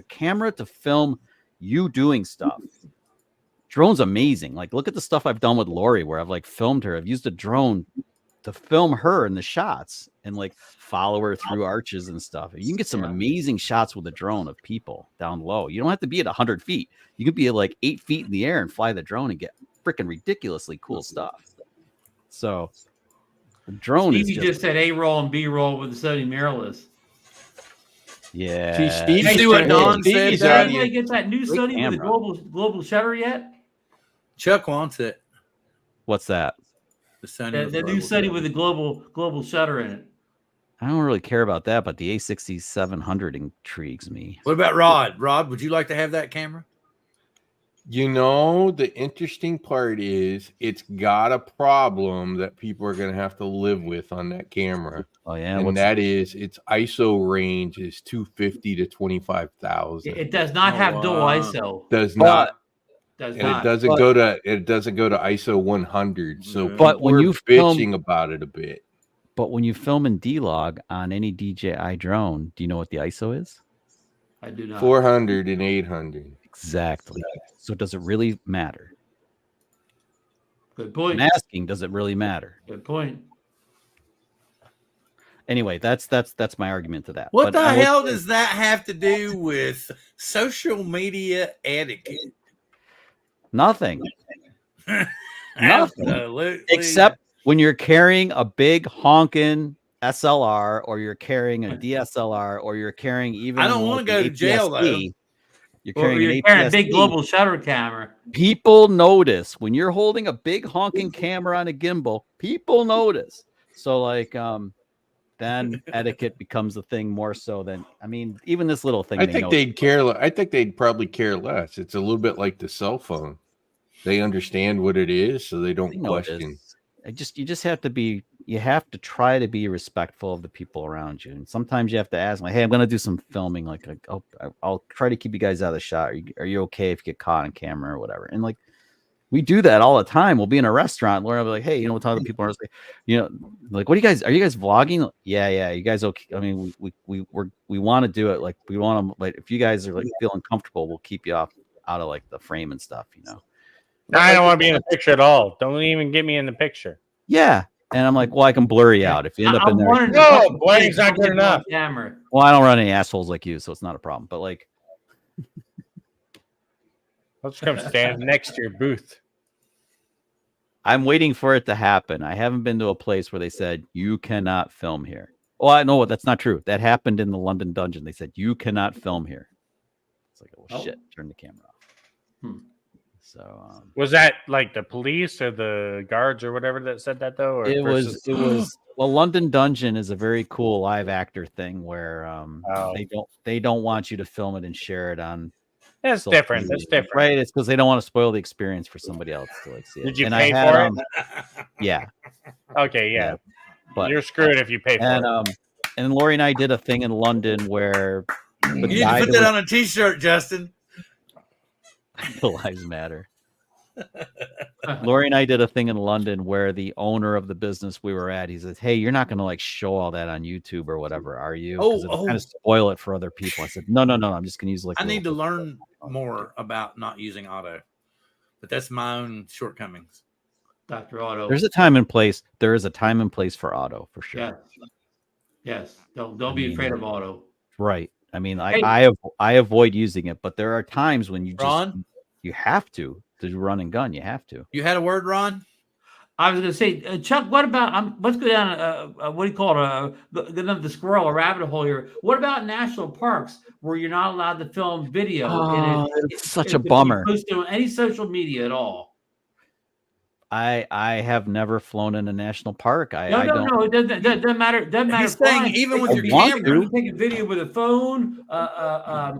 S3: camera to film you doing stuff. Drone's amazing. Like, look at the stuff I've done with Lori where I've like filmed her. I've used a drone to film her in the shots and like follow her through arches and stuff. You can get some amazing shots with a drone of people down low. You don't have to be at 100 feet. You could be at like 8 feet in the air and fly the drone and get freaking ridiculously cool stuff. So the drone
S5: Stevie just said A-roll and B-roll with the Sony mirrorless.
S3: Yeah.
S1: See what Don said?
S5: Did anybody get that new Sony with the global shutter yet?
S1: Chuck wants it.
S3: What's that?
S1: The Sony,
S5: the new Sony with the global shutter in it.
S3: I don't really care about that, but the A6700 intrigues me.
S1: What about Rod? Rod, would you like to have that camera?
S4: The interesting part is it's got a problem that people are going to have to live with on that camera.
S3: Oh yeah,
S4: and that is its ISO range is 250 to 25,000.
S5: It does not have dual ISO.
S4: Does not.
S5: It
S4: doesn't go to ISO 100. So
S3: but when you
S4: bitching about it a bit.
S3: But when you film in D-Log on any DJI drone, do you know what the ISO is?
S5: I do not.
S4: 400 and 800.
S3: Exactly. So does it really matter?
S5: Good point.
S3: I'm asking, does it really matter?
S5: Good point.
S3: Anyway, that's my argument to that.
S1: What the hell does that have to do with social media etiquette?
S3: Nothing. Nothing.
S1: Absolutely.
S3: Except when you're carrying a big honking SLR or you're carrying a DSLR or you're carrying even
S1: I don't want to go to jail though.
S3: You're carrying
S5: a big global shutter camera.
S3: People notice when you're holding a big honking camera on a gimbal. People notice. So like then etiquette becomes a thing more so than even this little thing.
S4: I think they'd care. I think they'd probably care less. It's a little bit like the cell phone. They understand what it is, so they don't question.
S3: You just have to be. You have to try to be respectful of the people around you, and sometimes you have to ask, like, "Hey, I'm going to do some filming. Like, I'll try to keep you guys out of the shot. Are you okay if you get caught on camera or whatever?" And like, we do that all the time. We'll be in a restaurant. Lauren will be like, "Hey, we'll talk to people." Like, like, what are you guys vlogging? Yeah. You guys okay? I mean, we want to do it. Like, we want to. Like, if you guys are like feeling comfortable, we'll keep you out of like the frame and stuff.
S2: I don't want to be in the picture at all. Don't even get me in the picture.
S3: Yeah. And I'm like, well, I can blur you out if you end up in there.
S2: No, blurring's not good enough.
S5: Camera.
S3: Well, I don't run any assholes like you, so it's not a problem. But like,
S2: I'll just come stand next to your booth.
S3: I'm waiting for it to happen. I haven't been to a place where they said you cannot film here. Well, I know that's not true. That happened in the London dungeon. They said you cannot film here. It's like, oh shit, turn the camera off. So
S2: was that like the police or the guards or whatever that said that though? Or
S3: it was. Well, London Dungeon is a very cool live actor thing where they don't want you to film it and share it on.
S2: That's different. That's different,
S3: right? It's because they don't want to spoil the experience for somebody else to like see it.
S2: Did you pay for it?
S3: Yeah.
S2: Okay, yeah.
S3: But
S2: you're screwed if you pay for it.
S3: And Lori and I did a thing in London where
S1: You need to put that on a T-shirt, Justin.
S3: Lives matter. Lori and I did a thing in London where the owner of the business we were at, he says, "Hey, you're not going to like show all that on YouTube or whatever, are you? Because it'll kind of spoil it for other people." I said, "No. I'm just going to use like."
S1: I need to learn more about not using auto, but that's my own shortcomings.
S5: Dr. Auto.
S3: There's a time and place. There is a time and place for auto for sure.
S5: Yes. Yes. Don't be afraid of auto.
S3: Right. I mean, I avoid using it, but there are times when you just you have to run and gun. You have to.
S1: You had a word, Ron?
S5: I was going to say, Chuck, what about, let's go down, what do you call it, the squirrel, a rabbit hole here. What about national parks where you're not allowed to film video?
S3: Oh, it's such a bummer.
S5: Posted on any social media at all.
S3: I have never flown in a national park.
S5: No, it doesn't matter. Doesn't matter.
S1: He's saying even with your camera,
S5: you take a video with a phone,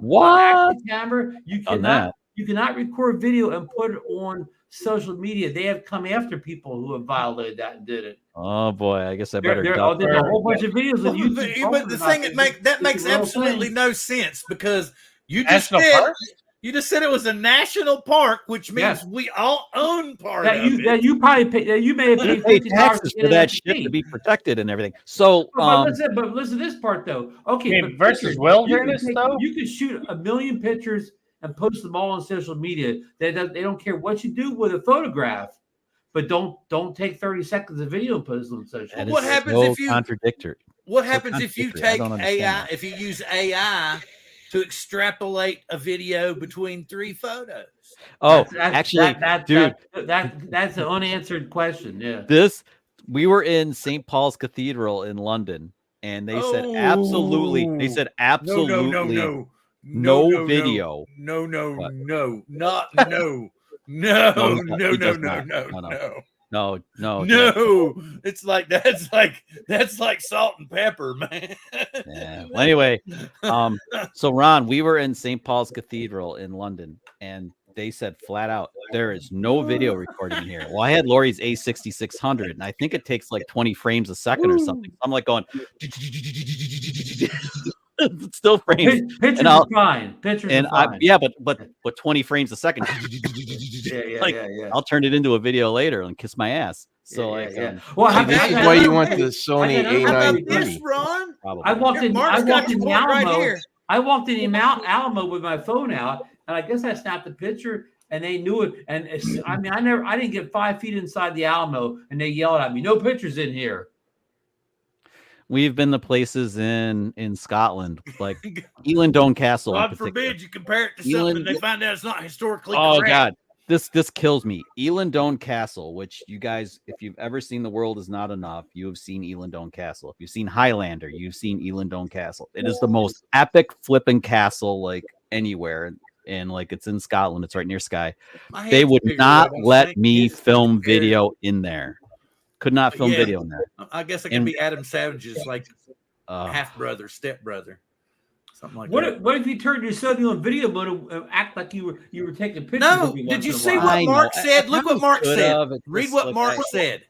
S3: what
S5: camera, you cannot record video and put it on social media. They have come after people who have violated that and did it.
S3: Oh boy, I guess I better.
S5: There's a whole bunch of videos on YouTube.
S1: But the thing that makes absolutely no sense because you just said it was a national park, which means we all own part of it.
S5: That you probably pay, you may have paid
S3: taxes for that shit to be protected and everything. So,
S5: but listen to this part though. Okay, but
S2: versus wilderness though,
S5: you can shoot 1 million pictures and post them all on social media. They don't care what you do with a photograph, but don't take 30 seconds of video and post them on social media.
S1: What happens if you
S3: contradictory?
S1: What happens if you take AI? If you use AI to extrapolate a video between 3 photos?
S3: Oh,
S5: that's an unanswered question. Yeah.
S3: We were in St. Paul's Cathedral in London, and they said absolutely. They said absolutely. No video. No.
S1: It's like that's like salt and pepper, man.
S3: Yeah. Well, anyway, so Ron, we were in St. Paul's Cathedral in London, and they said flat out there is no video recording here. Well, I had Lori's A6600, and I think it takes like 20 frames a second or something. I'm like going. It's still frames.
S5: Pictures are fine. Pictures are fine.
S3: But 20 frames a second. I'll turn it into a video later and kiss my ass. So
S4: this is why you want the Sony A9
S1: Ron?
S5: I walked in the Alamo. I walked in the Alamo with my phone out, and I guess I snapped a picture, and they knew it. And I didn't get 5 feet inside the Alamo, and they yelled at me, "No pictures in here."
S3: We've been to places in Scotland, like Elandone Castle.
S1: God forbid you compare it to something and they find out it's not historically
S3: correct.
S1: Oh
S3: God, this kills me. Elandone Castle, which you guys, if you've ever seen The World Is Not Enough, you have seen Elandone Castle. If you've seen Highlander, you've seen Elandone Castle. It is the most epic flipping castle like anywhere, and like it's in Scotland. It's right near Skye. They would not let me film video in there. Could not film video in there.
S1: I guess I can be Adam Savage's like half brother, step brother, something like that.
S5: What if you turned your cellular on video mode and act like you were taking pictures?
S1: No, did you see what Mark said? Look what Mark said. Read what Mark said.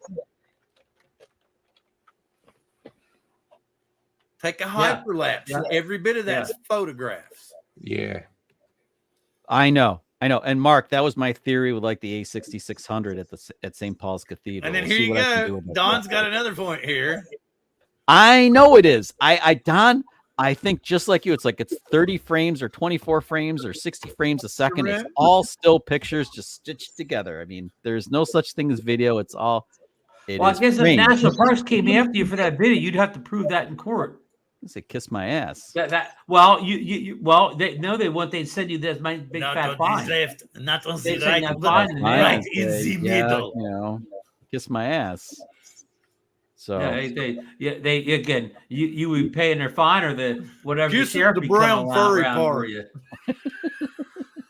S1: Take a hyperlapse. Yeah. Every bit of that's photographs.
S4: Yeah,
S3: I know. And Mark, that was my theory with like the A6600 at St. Paul's Cathedral.
S1: And then here you go. Don's got another point here.
S3: I know it is. Don, I think just like you, it's 30 frames or 24 frames or 60 frames a second. Correct. It's all still pictures just stitched together. I mean, there's no such thing as video. It's all.
S5: I guess if National Parks came after you for that video, you'd have to prove that in court.
S3: Say kiss my ass.
S5: They send you this big fat fine.
S1: Not on the right in the middle.
S3: You know, kiss my ass. So
S5: you would be paying their fine or the whatever.
S1: Kiss the brown furry part.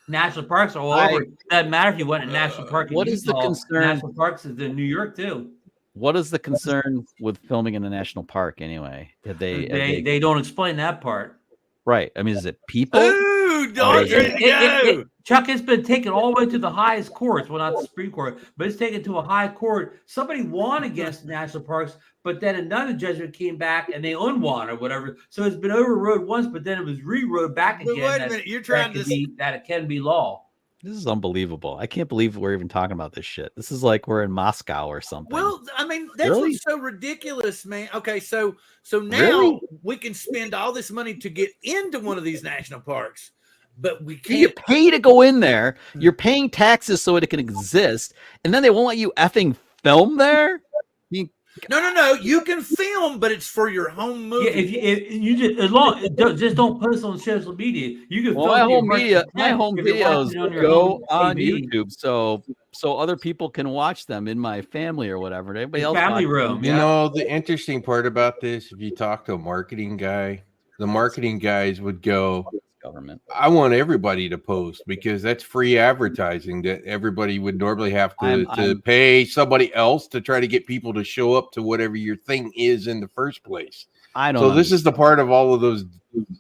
S5: National parks are all over. It doesn't matter if you went to national park.
S3: What is the concern?
S5: National parks is in New York too.
S3: What is the concern with filming in a national park anyway?
S5: They don't explain that part.
S3: Right. I mean, is it people?
S1: Ooh, dog's ready to go.
S5: Chuck, it's been taken all the way to the highest courts. Well, not the Supreme Court, but it's taken to a high court. Somebody won against national parks, but then another judgment came back and they unwon or whatever. So it's been overrode once, but then it was rerode back again.
S1: But wait a minute, you're trying to
S5: that it can be law.
S3: This is unbelievable. I can't believe we're even talking about this shit. This is like we're in Moscow or something.
S1: Well, I mean, that's
S3: Really?
S1: what's so ridiculous, man. Okay, so now
S3: Really?
S1: we can spend all this money to get into one of these national parks, but we
S3: You
S1: can't.
S3: pay to go in there. You're paying taxes so it can exist, and then they won't let you effing film there.
S1: No. You can film, but it's for your home movie.
S5: Yeah, if you just as long just don't post on social media. You can.
S3: Well,
S5: film
S3: my
S5: your
S3: home
S5: if you're
S3: videos
S5: watching on your
S3: go
S5: home
S3: on
S5: TV.
S3: YouTube, so other people can watch them in my family or whatever. Anybody else?
S5: Family
S3: watch them?
S5: room.
S4: You
S5: Yeah.
S4: know, the interesting part about this, if you talk to a marketing guy, the marketing guys would go,
S3: Government.
S4: I want everybody to post because that's free advertising that everybody would normally have to
S3: I'm-
S4: pay somebody else to try to get people to show up to whatever your thing is in the first place.
S3: I don't.
S4: So this is the part of all of those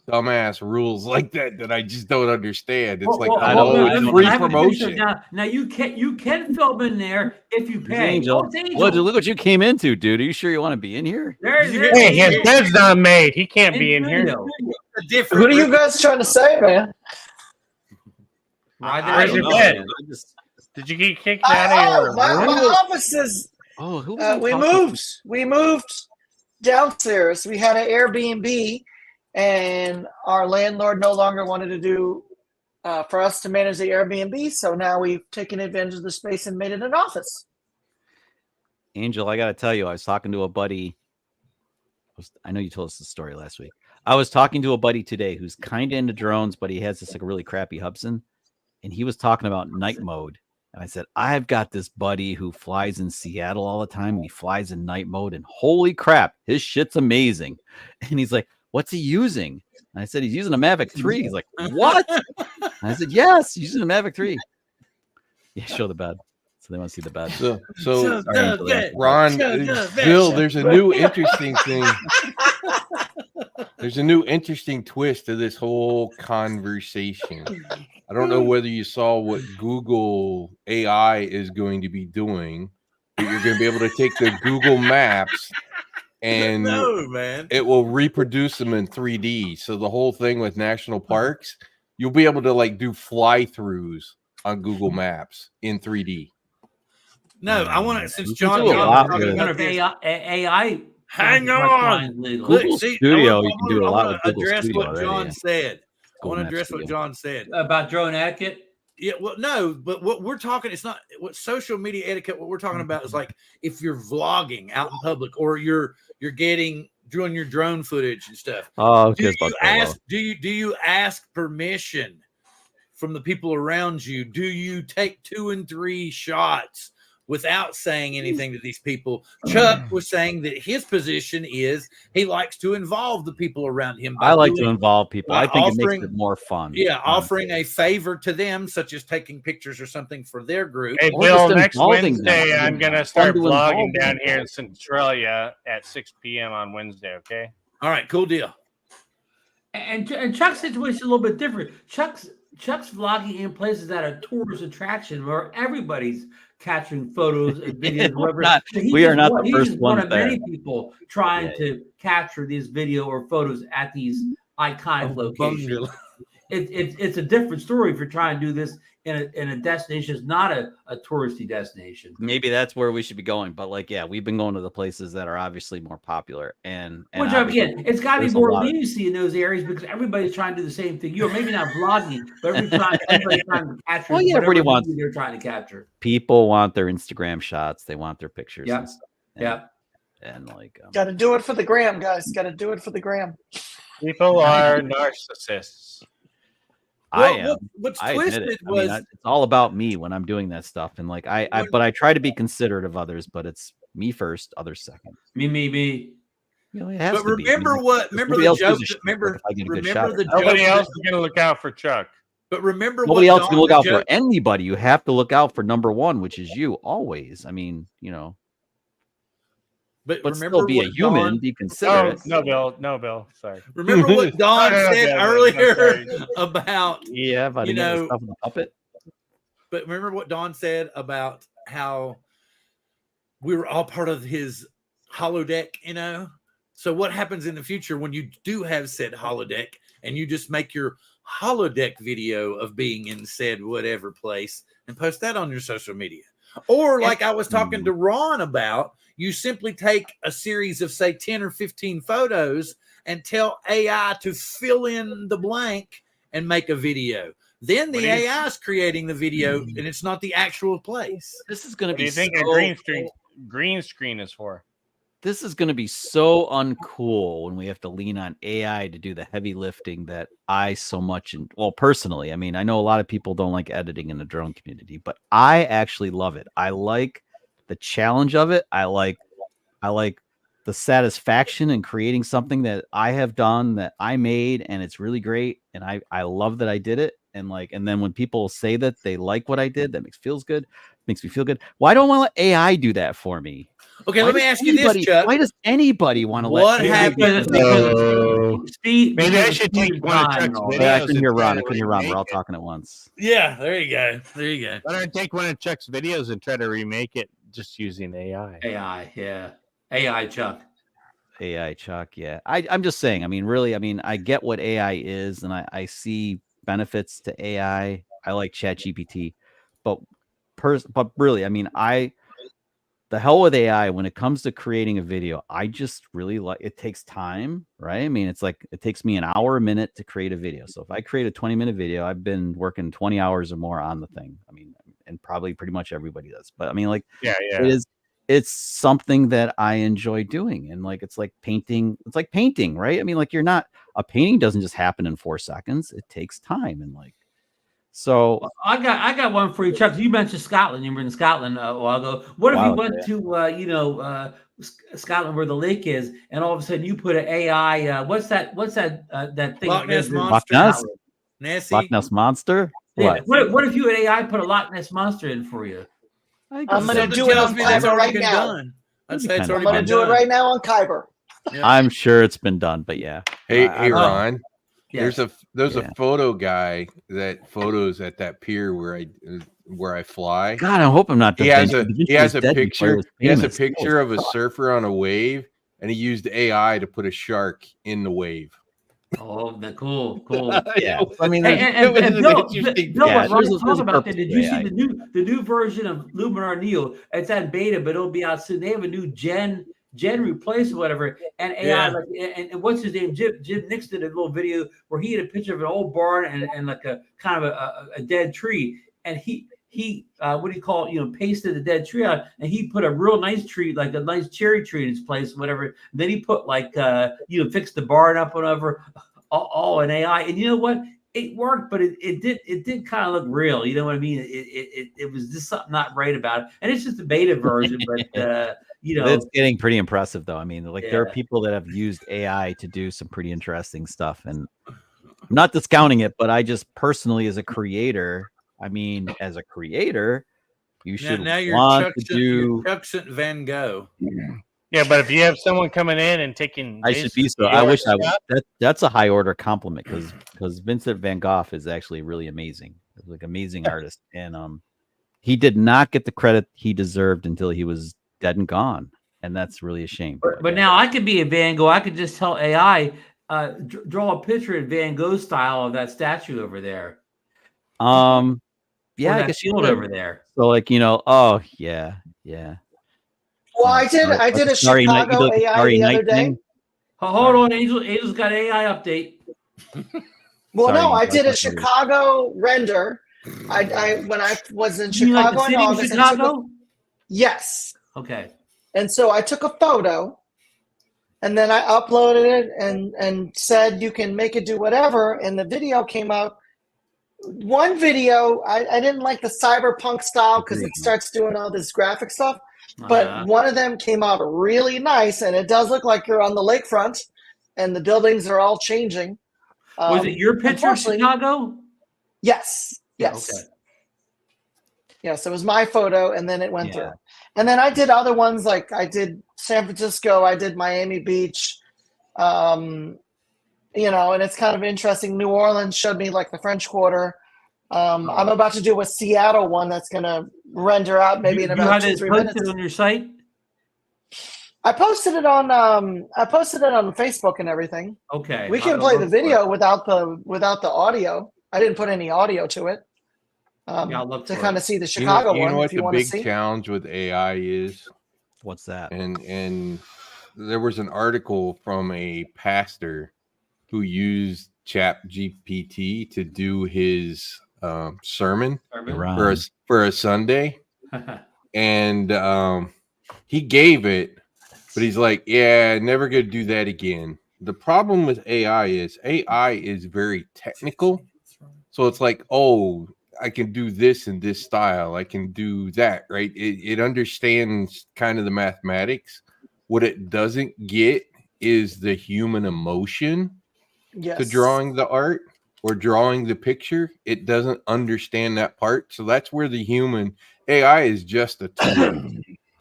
S4: dumbass rules like that I just don't understand. It's like, hello, it's free promotion.
S5: Now you can film in there if you pay.
S3: Angel.
S5: Oh, it's Angel.
S3: Look what you came into, dude. Are you sure you want to be in here?
S2: Hey, his bed's not made. He can't be in here.
S8: What are you guys trying to say, man?
S2: Where's your bed? Did you get kicked out of your
S8: My
S2: room?
S8: office is.
S3: Oh, who was
S8: We moved. We moved downstairs. We had an Airbnb, and our landlord no longer wanted to do for us to manage the Airbnb. So now we've taken advantage of the space and made it an office.
S3: Angel, I got to tell you, I was talking to a buddy. I know you told us the story last week. I was talking to a buddy today who's kind of into drones, but he has this like a really crappy Hubsan, and he was talking about night mode. And I said, I've got this buddy who flies in Seattle all the time. And he flies in night mode, and holy crap, his shit's amazing. And he's like, what's he using? And I said, he's using a Mavic 3. He's like, what? And I said, yes, he's using a Mavic 3. Yeah, show the bed. So they want to see the bed.
S4: So Ron, Bill, there's a new interesting thing. There's a new interesting twist to this whole conversation. I don't know whether you saw what Google AI is going to be doing. But you're going to be able to take the Google Maps and it will reproduce them in 3D. So the whole thing with national parks, you'll be able to like do fly-throughs on Google Maps in 3D.
S1: No, I want to. Since
S3: You
S1: John,
S3: can do a lot
S1: talking
S3: with
S1: about this,
S5: AI.
S1: hang on.
S3: Google Studio, you can do a lot with Google
S1: address
S3: Studio
S1: what
S3: already,
S1: John
S3: yeah.
S1: said. I want to
S3: Google
S1: address
S3: Maps
S1: what
S3: Studio.
S1: John said
S5: About drone etiquette.
S1: Yeah, well, no, but what we're talking, it's not what social media etiquette. What we're talking about is like if you're vlogging out in public or you're doing your drone footage and stuff.
S3: Oh,
S1: do you ask permission from the people around you? Do you take 2 and 3 shots without saying anything to these people? Chuck was saying that his position is he likes to involve the people around him.
S3: I like to involve people. I think it
S1: offering-
S3: makes it more fun.
S1: Yeah, offering a favor to them, such as taking pictures or something for their group.
S2: Hey,
S3: Or
S2: Bill,
S3: just
S2: next
S3: involving
S2: Wednesday,
S3: them.
S2: I'm going to
S3: Fun
S2: start
S3: to involve
S2: vlogging down
S3: them.
S2: here in Centralia at 6 p.m. on Wednesday, okay?
S1: All right, cool deal.
S5: And Chuck's situation is a little bit different. Chuck's vlogging in places that are tourist attraction where everybody's capturing photos and videos.
S3: We are not the
S5: He's
S3: first
S5: just one
S3: ones
S5: of
S3: there.
S5: many people trying
S3: Yeah.
S5: to capture these video or photos at these iconic locations. It's a different story if you're trying to do this in a destination that's not a touristy destination.
S3: Maybe that's where we should be going. But like, yeah, we've been going to the places that are obviously more popular. And
S5: Which again, it's got to be
S3: there's a
S5: more
S3: lot of-
S5: leniency in those areas because everybody's trying to do the same thing. You're maybe not vlogging, but everybody's trying to capture.
S3: Well, yeah,
S5: whatever
S3: everybody wants-
S5: movie they're trying to capture.
S3: people want their Instagram shots. They want their pictures.
S5: Yeah.
S3: And stuff.
S5: Yeah.
S3: And like,
S8: Got to do it for the gram, guys. Got to do it for the gram.
S2: People are narcissists.
S3: I am.
S1: What's
S3: I admit
S1: twisted
S3: it. I
S1: was
S3: mean, it's all about me when I'm doing that stuff. And like, but I try to be considerate of others, but it's me first, others second.
S5: Me.
S3: You know, it has
S1: but
S3: to be. I mean,
S1: remember
S3: nobody
S1: the
S3: else gives
S1: joke.
S3: a shit
S1: Remember
S3: if I get a good
S1: remember
S3: shot.
S1: the
S2: Nobody
S1: joke.
S2: else is going to look out for Chuck.
S1: But remember,
S3: Nobody
S1: what
S3: else can
S1: Don-
S3: look
S1: the
S3: out
S1: joke-
S3: for anybody. You have to look out for number one, which is you always. I mean, you know. but
S1: remember
S3: still be a
S1: what
S3: human,
S1: Dawn-
S3: be considerate.
S2: No, Bill. Sorry.
S1: Remember what Dawn
S2: No,
S1: said
S2: no,
S1: earlier
S2: sorry.
S1: about
S3: Yeah, about
S1: you
S3: him getting
S1: know,
S3: stuff in the puppet.
S1: but remember what Dawn said about how we were all part of his holodeck, you know? So what happens in the future when you do have said holodeck and you just make your holodeck video of being in said whatever place and post that on your social media? Or like I was talking to Ron about, you simply take a series of say 10 or 15 photos and tell AI to fill in the blank and make a video. Then the AI is creating the video and it's not the actual place.
S3: This is going to
S2: What do
S3: be
S2: you think
S3: so,
S2: a green screen is for?
S3: this is going to be so uncool when we have to lean on AI to do the heavy lifting that I so much, well, personally, I mean, I know a lot of people don't like editing in the drone community, but I actually love it. I like the challenge of it. I like the satisfaction in creating something that I have done, that I made, and it's really great. And I love that I did it. And then when people say that they like what I did, that makes me feel good. Why don't I let AI do that for me?
S1: Okay,
S3: Why
S1: let me
S3: does
S1: ask you this,
S3: anybody-
S1: Chuck.
S3: Why does anybody want to
S1: What
S3: let AI do
S1: happened-
S3: this?
S2: Maybe I should take one of Chuck's videos.
S3: I couldn't hear
S2: and try
S3: Ron.
S2: to
S3: I couldn't hear Ron. We're
S2: remake
S3: all
S2: it.
S3: talking at once.
S1: Yeah, there you go. There you go.
S2: Why don't I take one of Chuck's videos and try to remake it just using AI?
S5: AI, yeah. AI, Chuck.
S3: AI, Chuck. Yeah. I'm just saying, I mean, really, I mean, I get what AI is and I see benefits to AI. I like ChatGPT, but really, I mean, the hell with AI when it comes to creating a video. I just really like, it takes time, right? I mean, it's like, it takes me an hour, a minute to create a video. So if I create a 20-minute video, I've been working 20 hours or more on the thing. I mean, and probably pretty much everybody does, but I mean, like,
S2: Yeah.
S3: it's something that I enjoy doing. And like, it's like painting, right? I mean, like, a painting doesn't just happen in 4 seconds. It takes time. And like, so
S5: Well, I got one for you, Chuck. You mentioned Scotland. You were in Scotland a while ago. What if you went to Scotland where the lake is, and all of a sudden you put an AI? What's that that thing?
S1: Loch Ness
S3: Loch
S1: Monster.
S3: Ness?
S1: Nessie.
S3: Loch Ness Monster?
S5: Yeah.
S3: What?
S5: What if you had AI put a Loch Ness Monster in for you?
S8: I'm going to
S1: Something
S8: do it
S1: tells
S8: on
S1: me that's
S8: Kyber
S1: already
S8: right
S1: been
S8: now.
S1: done. I'd say it's
S3: I'm
S1: already
S8: I'm going
S1: been
S8: to do it
S1: done.
S8: right now on Kyber.
S1: Yeah.
S3: I'm sure it's been done, but yeah.
S4: Hey,
S3: I-
S4: Ron.
S5: Yes.
S4: There's a photo guy that photos at that pier where I fly.
S3: God, I hope I'm not.
S4: He
S3: Da
S4: has
S3: Vinci.
S4: he has a
S3: Dead before
S4: picture.
S3: was
S4: He has a
S3: famous. That
S4: picture of a
S3: was-
S4: surfer on a wave, and he used AI to put a shark in the wave.
S5: Oh, cool.
S3: Yeah. I mean,
S5: And
S3: it was an
S5: Bill,
S3: interesting-
S5: Bill,
S3: yeah,
S5: what Ron's
S3: there's a
S5: talking about
S3: purpose
S5: that? Did
S3: to
S5: you
S3: AI.
S5: see the new version of Luminar Neo? It's at beta, but it'll be out soon. They have a new gen replace or whatever, and AI.
S1: Yeah.
S5: And what's his name? Jim Nix did a little video where he had a picture of an old barn and like a kind of a dead tree, and he what do you call it? Pasted the dead tree out, and he put a real nice tree, like a nice cherry tree in its place, whatever. Then he put fixed the barn up and over. All in AI, and you know what? It worked, but it did kind of look real. You know what I mean? It was just something not right about it, and it's just a beta version. But
S3: it's getting pretty impressive, though. I mean, like there are
S5: Yeah.
S3: people that have used AI to do some pretty interesting stuff, and I'm not discounting it, but I just personally, as a creator, you should
S1: Now you're
S3: want
S1: Chuck,
S3: to do.
S1: Chuck Van Gogh.
S2: Yeah, but if you have someone coming in and taking,
S3: I should be so. I wish I would. That's a high order compliment because Vincent Van Gogh is actually really amazing. He's like amazing artist, and he did not get the credit he deserved until he was dead and gone, and that's really a shame.
S5: But now I could be a Van Gogh. I could just tell AI draw a picture in Van Gogh style of that statue over there.
S3: Yeah,
S5: Or
S3: I
S5: that
S3: guess you
S5: field
S3: could.
S5: over there.
S3: So like oh yeah.
S8: Well, I did a Chicago AI the other day.
S5: Hold on, Angel. Angel's got AI update.
S8: Well,
S3: Sorry,
S8: no, I
S3: Angel,
S8: did
S3: I
S8: a
S3: thought you were-
S8: Chicago render. When I was in
S5: You mean like
S8: Chicago
S5: the
S8: in
S5: city of
S8: August. and took
S5: Chicago?
S8: yes.
S5: Okay.
S8: And so I took a photo and then I uploaded it and said you can make it do whatever. And the video came out. One video, I didn't like the cyberpunk style because it starts doing all this graphic stuff. But one of them came out really nice, and it does look like you're on the lakefront, and the buildings are all changing.
S5: Was it your picture of
S8: unfortunately-
S5: Chicago?
S8: Yes. Yes.
S5: Okay.
S8: Yes, it was my photo, and then it went through. And then I did other ones, like I did San Francisco, I did Miami Beach, and it's kind of interesting. New Orleans showed me like the French Quarter. I'm about to do a Seattle one that's going to render out maybe in about 2-3 minutes.
S5: On your site?
S8: I posted it on Facebook and everything.
S5: Okay.
S8: We can play the video without the audio. I didn't put any audio to it. To kind of see the Chicago one.
S4: You know what
S8: if you
S4: the
S8: want
S4: big
S8: to see.
S4: challenge with AI is?
S3: What's that?
S4: And there was an article from a pastor who used ChatGPT to do his sermon for a Sunday, and he gave it, but he's like, "Yeah, never gonna do that again." The problem with AI is very technical, so it's like, oh, I can do this in this style. I can do that, right? It understands kind of the mathematics. What it doesn't get is the human emotion to drawing the art or drawing the picture. It doesn't understand that part. So that's where the human AI is just a tool.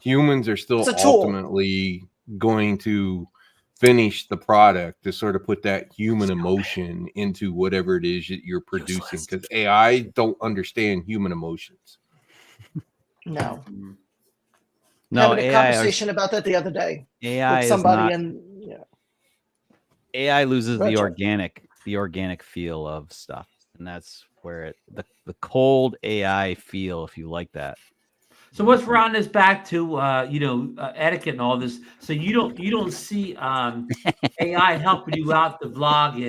S4: Humans are still ultimately going to finish the product to sort of put that human emotion into whatever it is that you're producing, because AI don't understand human emotions.
S8: No,
S3: having
S8: a conversation about that the other day.
S3: AI
S8: with somebody
S3: is not, AI loses the organic feel of stuff, and that's where the cold AI feel, if you like that.
S5: So what's rounding us back to etiquette and all this? So you don't see AI helping you out the vlog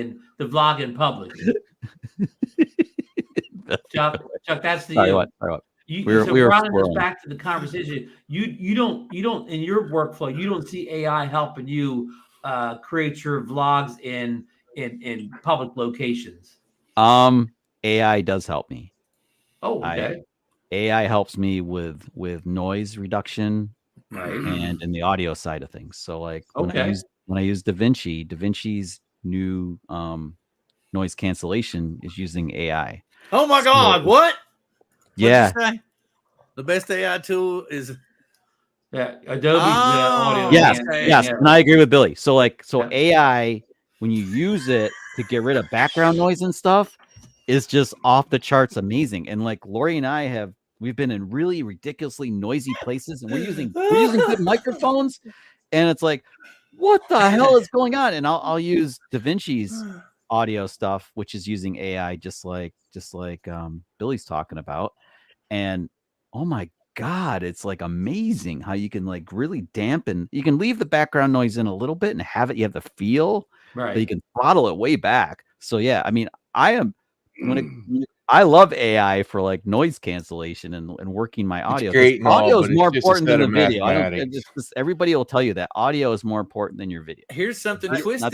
S5: in public. Chuck, that's the
S3: Sorry, what?
S5: We're rounding us back to the conversation. You don't in your workflow, you don't see AI helping you create your vlogs in public locations.
S3: AI does help me.
S5: Oh, okay.
S3: AI helps me with noise reduction,
S5: right,
S3: and in the audio side of things. So like when I use DaVinci's new noise cancellation is using AI.
S1: Oh my God! What?
S3: Yeah.
S1: The best AI tool is
S5: Adobe's audio.
S3: Yes, and I agree with Billy. So AI, when you use it to get rid of background noise and stuff, is just off the charts amazing. And like Lori and we've been in really ridiculously noisy places, and we're using good microphones, and it's like, what the hell is going on? And I'll use DaVinci's audio stuff, which is using AI, just like Billy's talking about, and oh my God, it's like amazing how you can like really dampen. You can leave the background noise in a little bit and you have the feel, but you can throttle it way back. So yeah, I mean, I love AI for like noise cancellation and working my audio. Audio is more important than the video. Everybody will tell you that audio is more important than your video.
S1: Here's something twisted.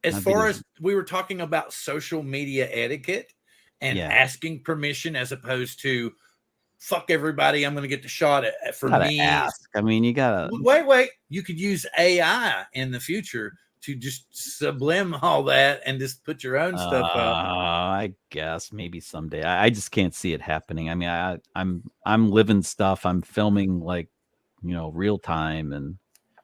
S1: As far as we were talking about social media etiquette and asking permission as opposed to fuck everybody, I'm going to get the shot for me.
S3: Ask. I mean, you gotta
S1: wait. You could use AI in the future to just sublime all that and just put your own stuff up.
S3: I guess maybe someday. I just can't see it happening. I mean, I'm living stuff. I'm filming like, real time. And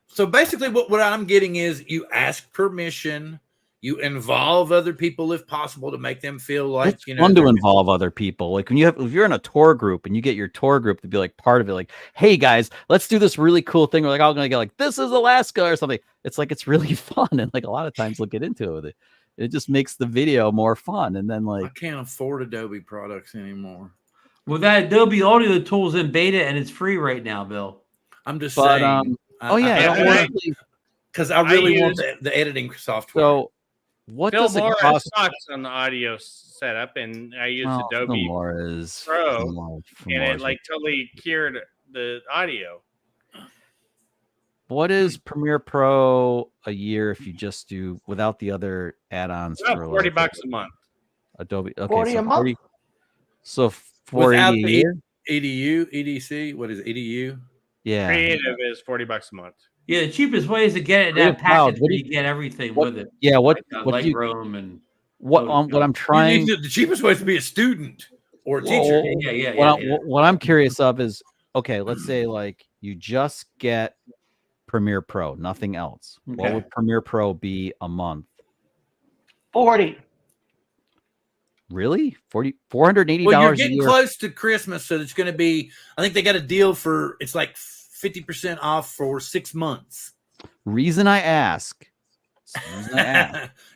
S1: so basically what I'm getting is you ask permission, you involve other people if possible to make them feel like,
S3: it's fun to involve other people. Like if you're in a tour group and you get your tour group to be like part of it, like, hey guys, let's do this really cool thing. We're like, all going to get like, this is Alaska or something. It's like, it's really fun. And like a lot of times we'll get into it with it. It just makes the video more fun. And then like,
S1: I can't afford Adobe products anymore.
S5: Well, that Adobe audio tool's in beta and it's free right now, Bill.
S1: I'm just saying. Because I really want the editing software.
S3: So what does it cost?
S2: Sucks on the audio setup, and I use Adobe Pro, and it like totally cured the audio.
S3: What is Premiere Pro a year if you just do without the other add-ons?
S2: For $40 a month.
S3: Adobe. Okay,
S8: 40 a month.
S3: So $40 a year.
S1: EDC. What is it? EDU?
S3: Yeah.
S2: Creative is $40 a month.
S5: Yeah, the cheapest way is to get it in that package where you get everything with it.
S3: Yeah, what
S5: Lightroom and
S3: what I'm trying.
S1: The cheapest way is to be a student. or a teacher.
S3: What I'm curious of is, okay, let's say like you just get Premiere Pro, nothing else.
S5: Okay.
S3: What would Premiere Pro be a month?
S8: 40.
S3: Really? $480
S1: Well, you're
S3: a
S1: getting
S3: year?
S1: close to Christmas, so it's going to be. I think they got a deal for it's like 50% off for 6 months.
S3: Reason I ask.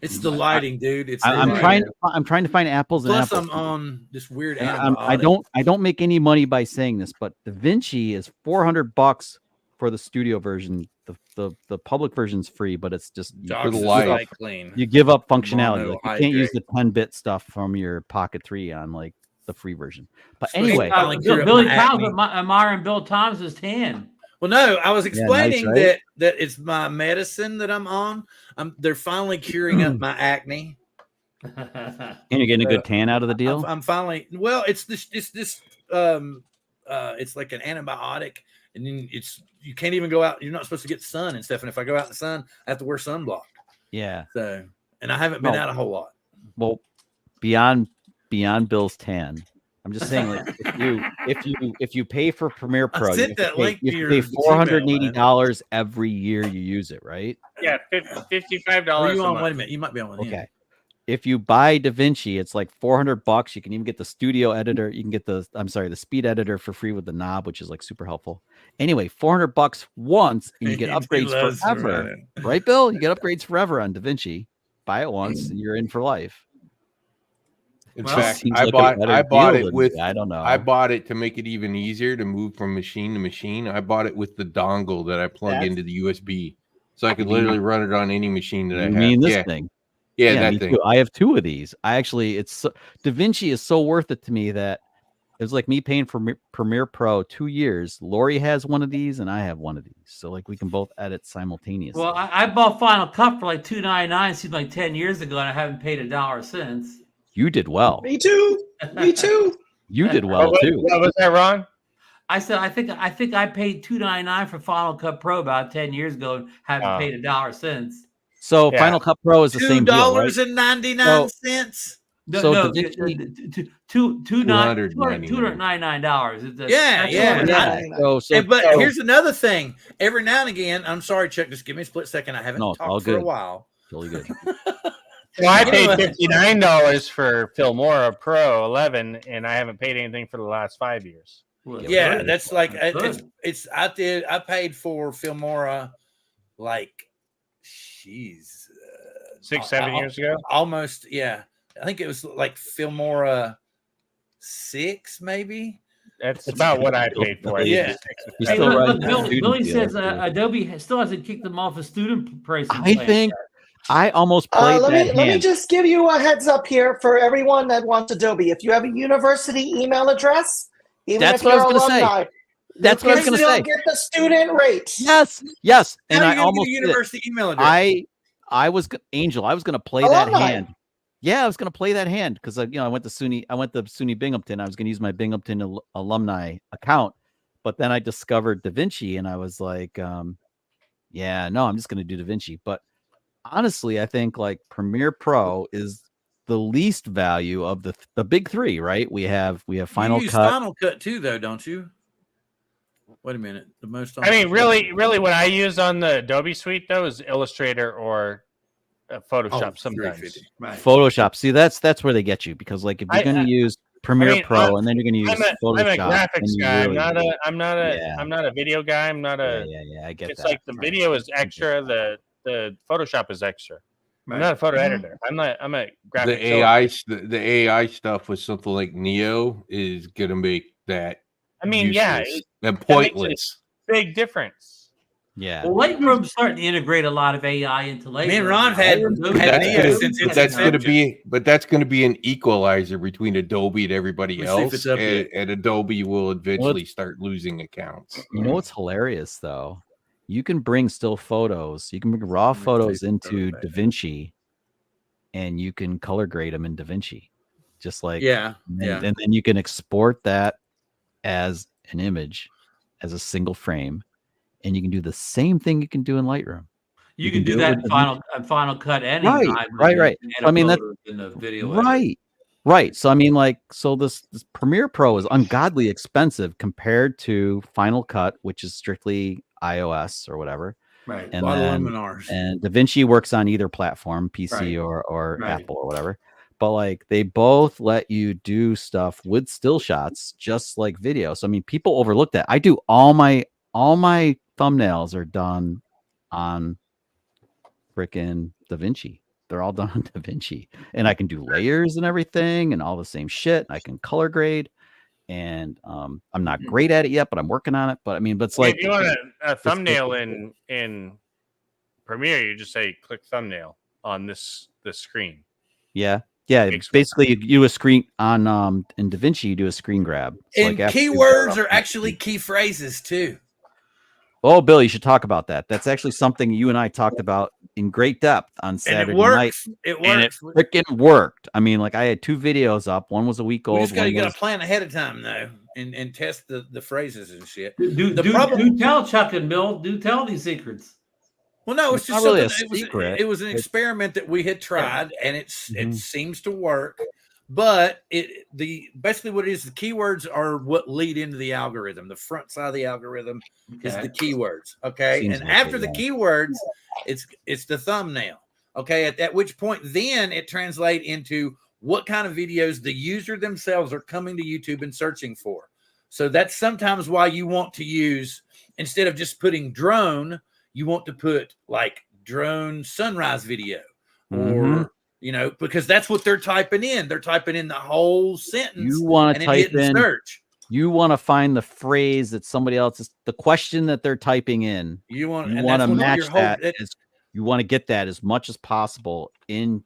S1: It's the lighting, dude. It's
S3: I'm
S1: lighting.
S3: trying to find apples and
S1: Plus,
S3: apples.
S1: I'm on this weird.
S3: And I don't make any money by saying this, but DaVinci is $400 for the studio version. The public version's free, but it's just
S4: For the light.
S3: you give up functionality.
S1: Mono
S3: Like you can't use
S1: hydrate.
S3: the 10-bit stuff from your Pocket 3 on like the free version. But
S1: Especially
S3: anyway,
S1: I like your
S5: Billy
S1: acne.
S5: Cows admiring Bill Thomas is tan.
S1: Well, no, I was explaining
S3: nice, right?
S1: that it's my medicine that I'm on. They're finally curing up my acne.
S3: and you're getting a good tan out of the deal.
S1: I'm finally. Well, it's this. It's like an antibiotic, and then you can't even go out. You're not supposed to get sun and stuff. And if I go out in the sun, I have to wear sunblock.
S3: Yeah.
S1: So, and I haven't been out a whole lot.
S3: Well, beyond Bill's tan, I'm just saying, like, if you pay for Premiere Pro, you have to pay, you pay $480 every year you use it, right?
S2: Yeah, $55.
S1: Are you
S2: a
S1: on?
S2: month.
S1: Wait a minute, you might be on one.
S3: Okay. If you buy DaVinci, it's like $400. You can even get the studio editor. You can get the speed editor for free with the knob, which is like super helpful. Anyway, $400 once, and you get upgrades forever. Right, Bill? You get upgrades forever on DaVinci. Buy it once, and you're in for life.
S4: In fact, I bought it with.
S3: I don't know.
S4: I bought it to make it even easier to move from machine to machine. I bought it with the dongle that I plug into the USB, so I could literally run it on any machine that I have.
S3: You mean this thing?
S4: Yeah, that thing.
S3: Too. I have 2 of these. DaVinci is so worth it to me that it was like me paying for Premiere Pro 2 years. Lori has one of these, and I have one of these, so like we can both edit simultaneously.
S5: Well, I bought Final Cut for like $2.99. Seemed like 10 years ago, and I haven't paid $1 since.
S3: You did well.
S8: Me too. Me too.
S3: You did well too.
S2: Was that wrong?
S5: I said I think I paid $2.99 for Final Cut Pro about 10 years ago, and haven't paid $1 since.
S3: So Final Cut Pro is the same deal, right?
S1: $2.99.
S5: No,
S4: $299.
S5: $299.
S1: Yeah.
S3: So,
S1: but here's another thing. Every now and again, I'm sorry, Chuck. Just give me a split second. I haven't talked for a while.
S3: Totally good.
S2: Well, I paid $59 for Filmora Pro 11, and I haven't paid anything for the last 5 years.
S1: Yeah, that's like it's. I paid for Filmora like,
S2: 6-7 years ago.
S1: Almost, yeah. I think it was like Filmora 6, maybe.
S2: That's about what I paid for it.
S1: Yeah.
S5: Billy says Adobe still hasn't kicked them off a student pricing.
S3: I think I almost played that hand.
S8: Let me just give you a heads up here for everyone that wants Adobe. If you have a university email address, even
S3: That's
S8: if
S3: what I
S8: you're
S3: was going to
S8: alumni,
S3: say. That's what I was going to say.
S8: Get the student rate.
S3: Yes. And
S1: How
S3: I almost
S1: get a university email address.
S3: I was Angel. I was going to play
S8: Alumni.
S3: that hand. Yeah, I was going to play that hand because I went to SUNY Binghamton. I was going to use my Binghamton alumni account, but then I discovered DaVinci, and I was like, I'm just going to do DaVinci. But honestly, I think like Premiere Pro is the least value of the big 3, right? We have Final
S1: You use
S3: Cut.
S1: Final Cut too, though, don't you? Wait a minute. The most.
S2: I mean, really, what I use on the Adobe suite though is Illustrator or Photoshop sometimes.
S5: Right.
S3: Photoshop. See, that's where they get you because like if you're going to use Premiere Pro and then you're going to use Photoshop.
S2: I'm a graphics guy.
S3: Really
S2: I'm not a video guy. I'm not a.
S3: I get
S2: it's
S3: that.
S2: like the video is extra. The Photoshop is extra. I'm not a photo editor. I'm a graphic.
S4: The AI stuff with something like Neo is gonna make that.
S2: I mean,
S4: and pointless.
S2: Big difference.
S3: Yeah.
S5: Well, Lightroom's starting to integrate a lot of AI into Lightroom.
S1: Me and Ron had Neo since its inception.
S4: That's going to be an equalizer between Adobe and everybody else, and Adobe will eventually start losing accounts.
S3: You know what's hilarious though? You can bring still photos. You can bring raw photos into DaVinci, and you can color grade them in DaVinci, just like
S1: and
S3: then you can export that as an image, as a single frame. And you can do the same thing you can do in Lightroom.
S5: You can do that in Final Cut anytime.
S3: Right. I mean, that's
S5: in the video.
S3: Right. Right. So I mean, like, so this Premiere Pro is ungodly expensive compared to Final Cut, which is strictly iOS or whatever.
S5: Right.
S3: And
S1: A lot of
S3: then
S1: luminars.
S3: and DaVinci works on either platform, PC
S5: Right.
S3: or
S5: Right.
S3: Apple or whatever. But like they both let you do stuff with still shots, just like video. So I mean, people overlook that. I do all my thumbnails are done on freaking DaVinci. They're all done on DaVinci, and I can do layers and everything, and all the same shit. I can color grade, and I'm not great at it yet, but I'm working on it. But I mean, but it's like
S2: if you want a thumbnail in Premiere, you just say click thumbnail on this screen.
S3: yeah.
S2: Makes
S3: Basically, you do a screen on in DaVinci. You do a screen grab. So,
S1: And
S3: like, after you
S1: keywords
S3: go
S1: are
S3: up-
S1: actually key phrases too.
S3: Oh, Bill, you should talk about that. That's actually something you and I talked about in great depth on
S1: And
S3: Saturday
S1: it
S3: night.
S1: works. It
S3: And it
S1: works.
S3: freaking worked. I mean, like I had 2 videos up. One was a week
S1: We
S3: old.
S1: just got
S3: one
S1: to
S3: was-
S1: plan ahead of time though, and test the phrases and shit.
S5: Do tell Chuck and Bill. Do tell these secrets.
S1: Well, no, it's
S3: It's
S1: just
S3: not really
S1: something.
S3: a secret.
S1: It was an
S3: It's-
S1: experiment that we had tried, and it
S3: Mhm.
S1: seems to work. But basically what it is, the keywords are what lead into the algorithm. The front side of the algorithm is the keywords. Okay,
S3: Seems
S1: and
S3: like
S1: after
S3: it,
S1: the
S3: yeah.
S1: keywords, it's the thumbnail. Okay, at which point then it translates into what kind of videos the user themselves are coming to YouTube and searching for. So that's sometimes why you want to use, instead of just putting drone, you want to put like drone sunrise video, or
S3: Mhm.
S1: you know, because that's what they're typing in. They're typing in the whole sentence.
S3: You want
S1: and
S3: to
S1: then
S3: type
S1: hitting
S3: in
S1: search.
S3: You want to find the phrase that somebody else is, the question that they're typing in.
S1: You want
S3: You
S1: and
S3: want
S1: that's
S3: to
S1: what
S3: match
S1: your whole-
S3: that. You want to get that as much as possible in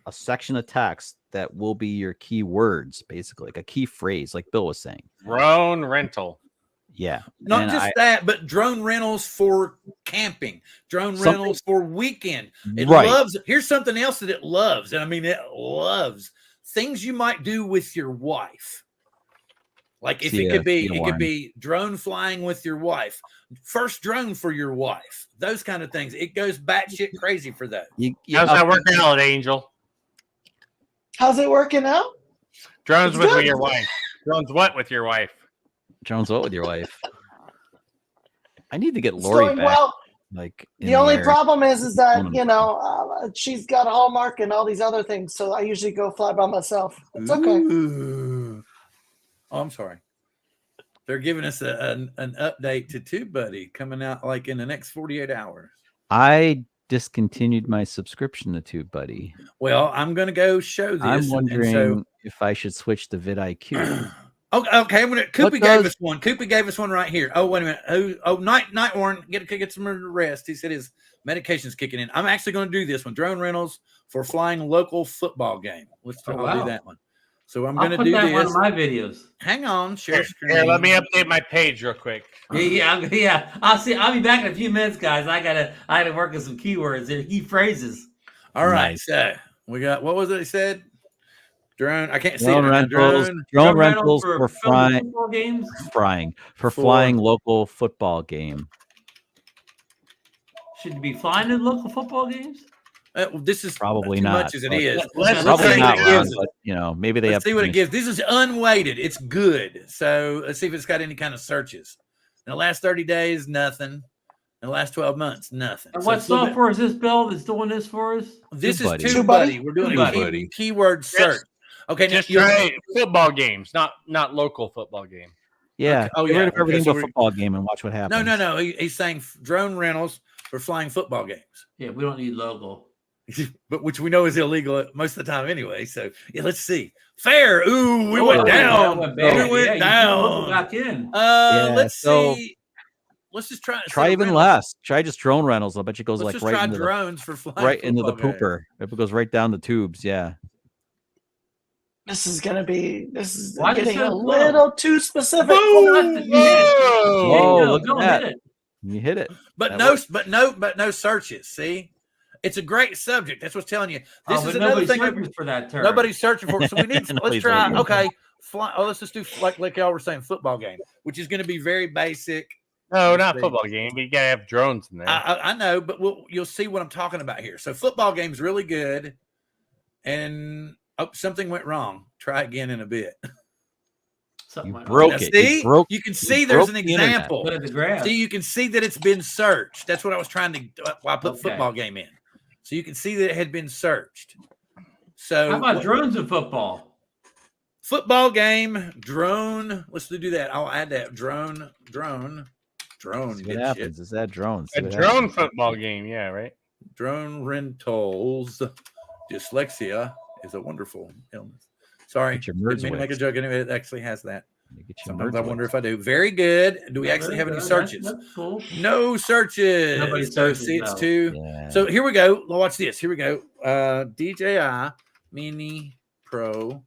S3: a section of text that will be your keywords, basically, like a key phrase, like Bill was saying.
S2: Drone rental.
S3: Yeah.
S1: Not
S3: And
S1: just that, but drone rentals for camping, drone
S3: Something-
S1: rentals for weekend. It
S3: Right.
S1: loves. Here's something else that it loves, and I mean it loves things you might do with your wife. Like if
S3: See,
S1: it could be,
S3: see,
S1: it
S3: Warren.
S1: could be drone flying with your wife, first drone for your wife, those kind of things. It goes batshit crazy for those.
S2: How's that working out, Angel?
S8: How's it working out?
S2: Drones
S8: It's
S2: with
S8: good.
S2: your wife. Drones what with your wife?
S3: Jones, what with your wife? I need to get
S8: It's
S3: Lori
S8: going
S3: back.
S8: well.
S3: Like in
S8: The only
S3: air.
S8: problem is that
S3: Mm.
S8: you know she's got a Hallmark and all these other things, so I usually go fly by myself. It's okay.
S1: Ooh. Oh, I'm sorry. They're giving us an update to TubeBuddy coming out like in the next 48 hours.
S3: I discontinued my subscription to TubeBuddy.
S1: Well, I'm going to go show this.
S3: I'm
S1: and
S3: wondering
S1: so,
S3: if I should switch to vidIQ.
S1: okay. Koopy
S3: What
S1: gave
S3: does-
S1: us one. Koopy gave us one right here. Oh, wait a minute. Night Warren, get some rest. He said his medication's kicking in. I'm actually going to do this one. Drone rentals for flying local football game. I'll
S5: wow.
S1: do that one. So I'm
S5: I'll
S1: going to
S5: put
S1: do
S5: that in one
S1: this.
S5: of my videos.
S1: Hang on, share screen.
S2: Here, let me update my page real quick.
S5: Yeah. I'll be back in a few minutes, guys. I gotta work on some keywords there, key phrases.
S1: All right,
S3: Nice.
S1: so we got, what was it he said? Drone. I can't see
S3: Drone
S1: it. Right now.
S3: rentals, drone rentals for flying,
S5: football games.
S3: for flying local football game.
S5: Should you be flying in local football games?
S1: This is
S3: Probably
S1: too
S3: not,
S1: much as it
S3: but-
S1: is.
S2: Let's
S3: Probably
S1: see
S3: not
S1: what it
S3: wrong,
S1: gives.
S3: but you know, maybe they
S1: Let's
S3: have
S1: see what it
S3: to-
S1: gives. This is unweighted. It's good. So let's see if it's got any kind of searches. In the last 30 days, nothing. In the last 12 months, nothing.
S5: And
S1: So
S5: what
S1: it's a little bit-
S5: software is this, Bill, that's doing this for us?
S1: This is
S3: TubeBuddy.
S1: TubeBuddy. We're doing a
S4: TubeBuddy.
S1: keyword search. Okay, now
S2: Just try football games, not local football game.
S3: Yeah.
S1: Okay. Oh,
S3: Get
S1: yeah.
S3: rid of everything
S1: Okay, so
S3: but football game and watch what happens.
S1: No. He's saying drone rentals for flying football games.
S5: Yeah, we don't need logo.
S1: But which we know is illegal most of the time anyway. So yeah, let's see. Fair. Ooh, we
S5: Oh,
S1: went
S5: yeah,
S1: down.
S5: that went bad.
S1: We went
S5: Yeah, you
S1: down.
S5: put back in.
S3: Yeah,
S1: Let's
S3: so-
S1: see. Let's just try.
S3: Try
S1: so
S3: even
S1: rentals.
S3: less. Try just drone rentals. I bet you it goes
S1: Let's
S3: like
S1: just
S3: right
S1: try
S3: into the,
S1: drones for flying
S3: right into the
S1: football games.
S3: pooper. If it goes right down the tubes, yeah.
S8: This is getting
S5: Why is it
S8: a
S5: so low?
S8: little too specific.
S5: Oh, that's- you hit it.
S2: Whoa!
S3: Whoa,
S5: There you go.
S3: look at
S5: Bill
S3: that.
S5: hit it.
S3: You hit it.
S1: But
S3: That
S1: no searches. See, it's a great subject. That's what's telling you. This
S5: Oh,
S1: is
S5: but
S1: another
S5: nobody's
S1: thing.
S5: searching for that term.
S1: Nobody's searching for it. So we need. let's
S3: Nobody's
S1: try.
S3: looking.
S1: Okay, fly. Oh, let's just do like y'all were saying, football game, which is going to be very basic.
S2: No, not football game. But you gotta have drones in there.
S1: I know, but you'll see what I'm talking about here. So football game's really good, and Oh, something went wrong. Try again in a bit.
S5: Something
S3: You
S5: like
S3: broke
S1: Now,
S3: it.
S1: see,
S3: broke-
S1: you can see
S3: you
S1: there's
S3: broke
S1: an
S3: the internet.
S1: example.
S5: Look at the graph.
S1: See, you can see that it's been searched. That's what I was trying to. Well, I put
S5: Okay.
S1: football game in, so you can see that it had been searched. So
S5: How about drones in football?
S1: football game, drone. Let's do that. I'll add that drone.
S3: See what
S1: Good
S3: happens?
S1: shit.
S3: Is that drone? See
S2: A
S3: what
S2: drone
S3: happens.
S2: football game, yeah, right.
S1: Drone rentals. Dyslexia is a wonderful illness. Sorry,
S3: Get your
S1: didn't mean to make a
S3: Merzwitz.
S1: joke. Anyway, it actually has that.
S3: You get your
S1: Sometimes I wonder
S3: Merzwitz.
S1: if I do. Very good. Do we actually have any searches?
S5: That's cool.
S1: No searches.
S5: Nobody
S1: So
S5: searches,
S1: see, it's
S5: no.
S1: two.
S3: Yeah.
S1: So here we go. Watch this. Here we go. DJI Mini Pro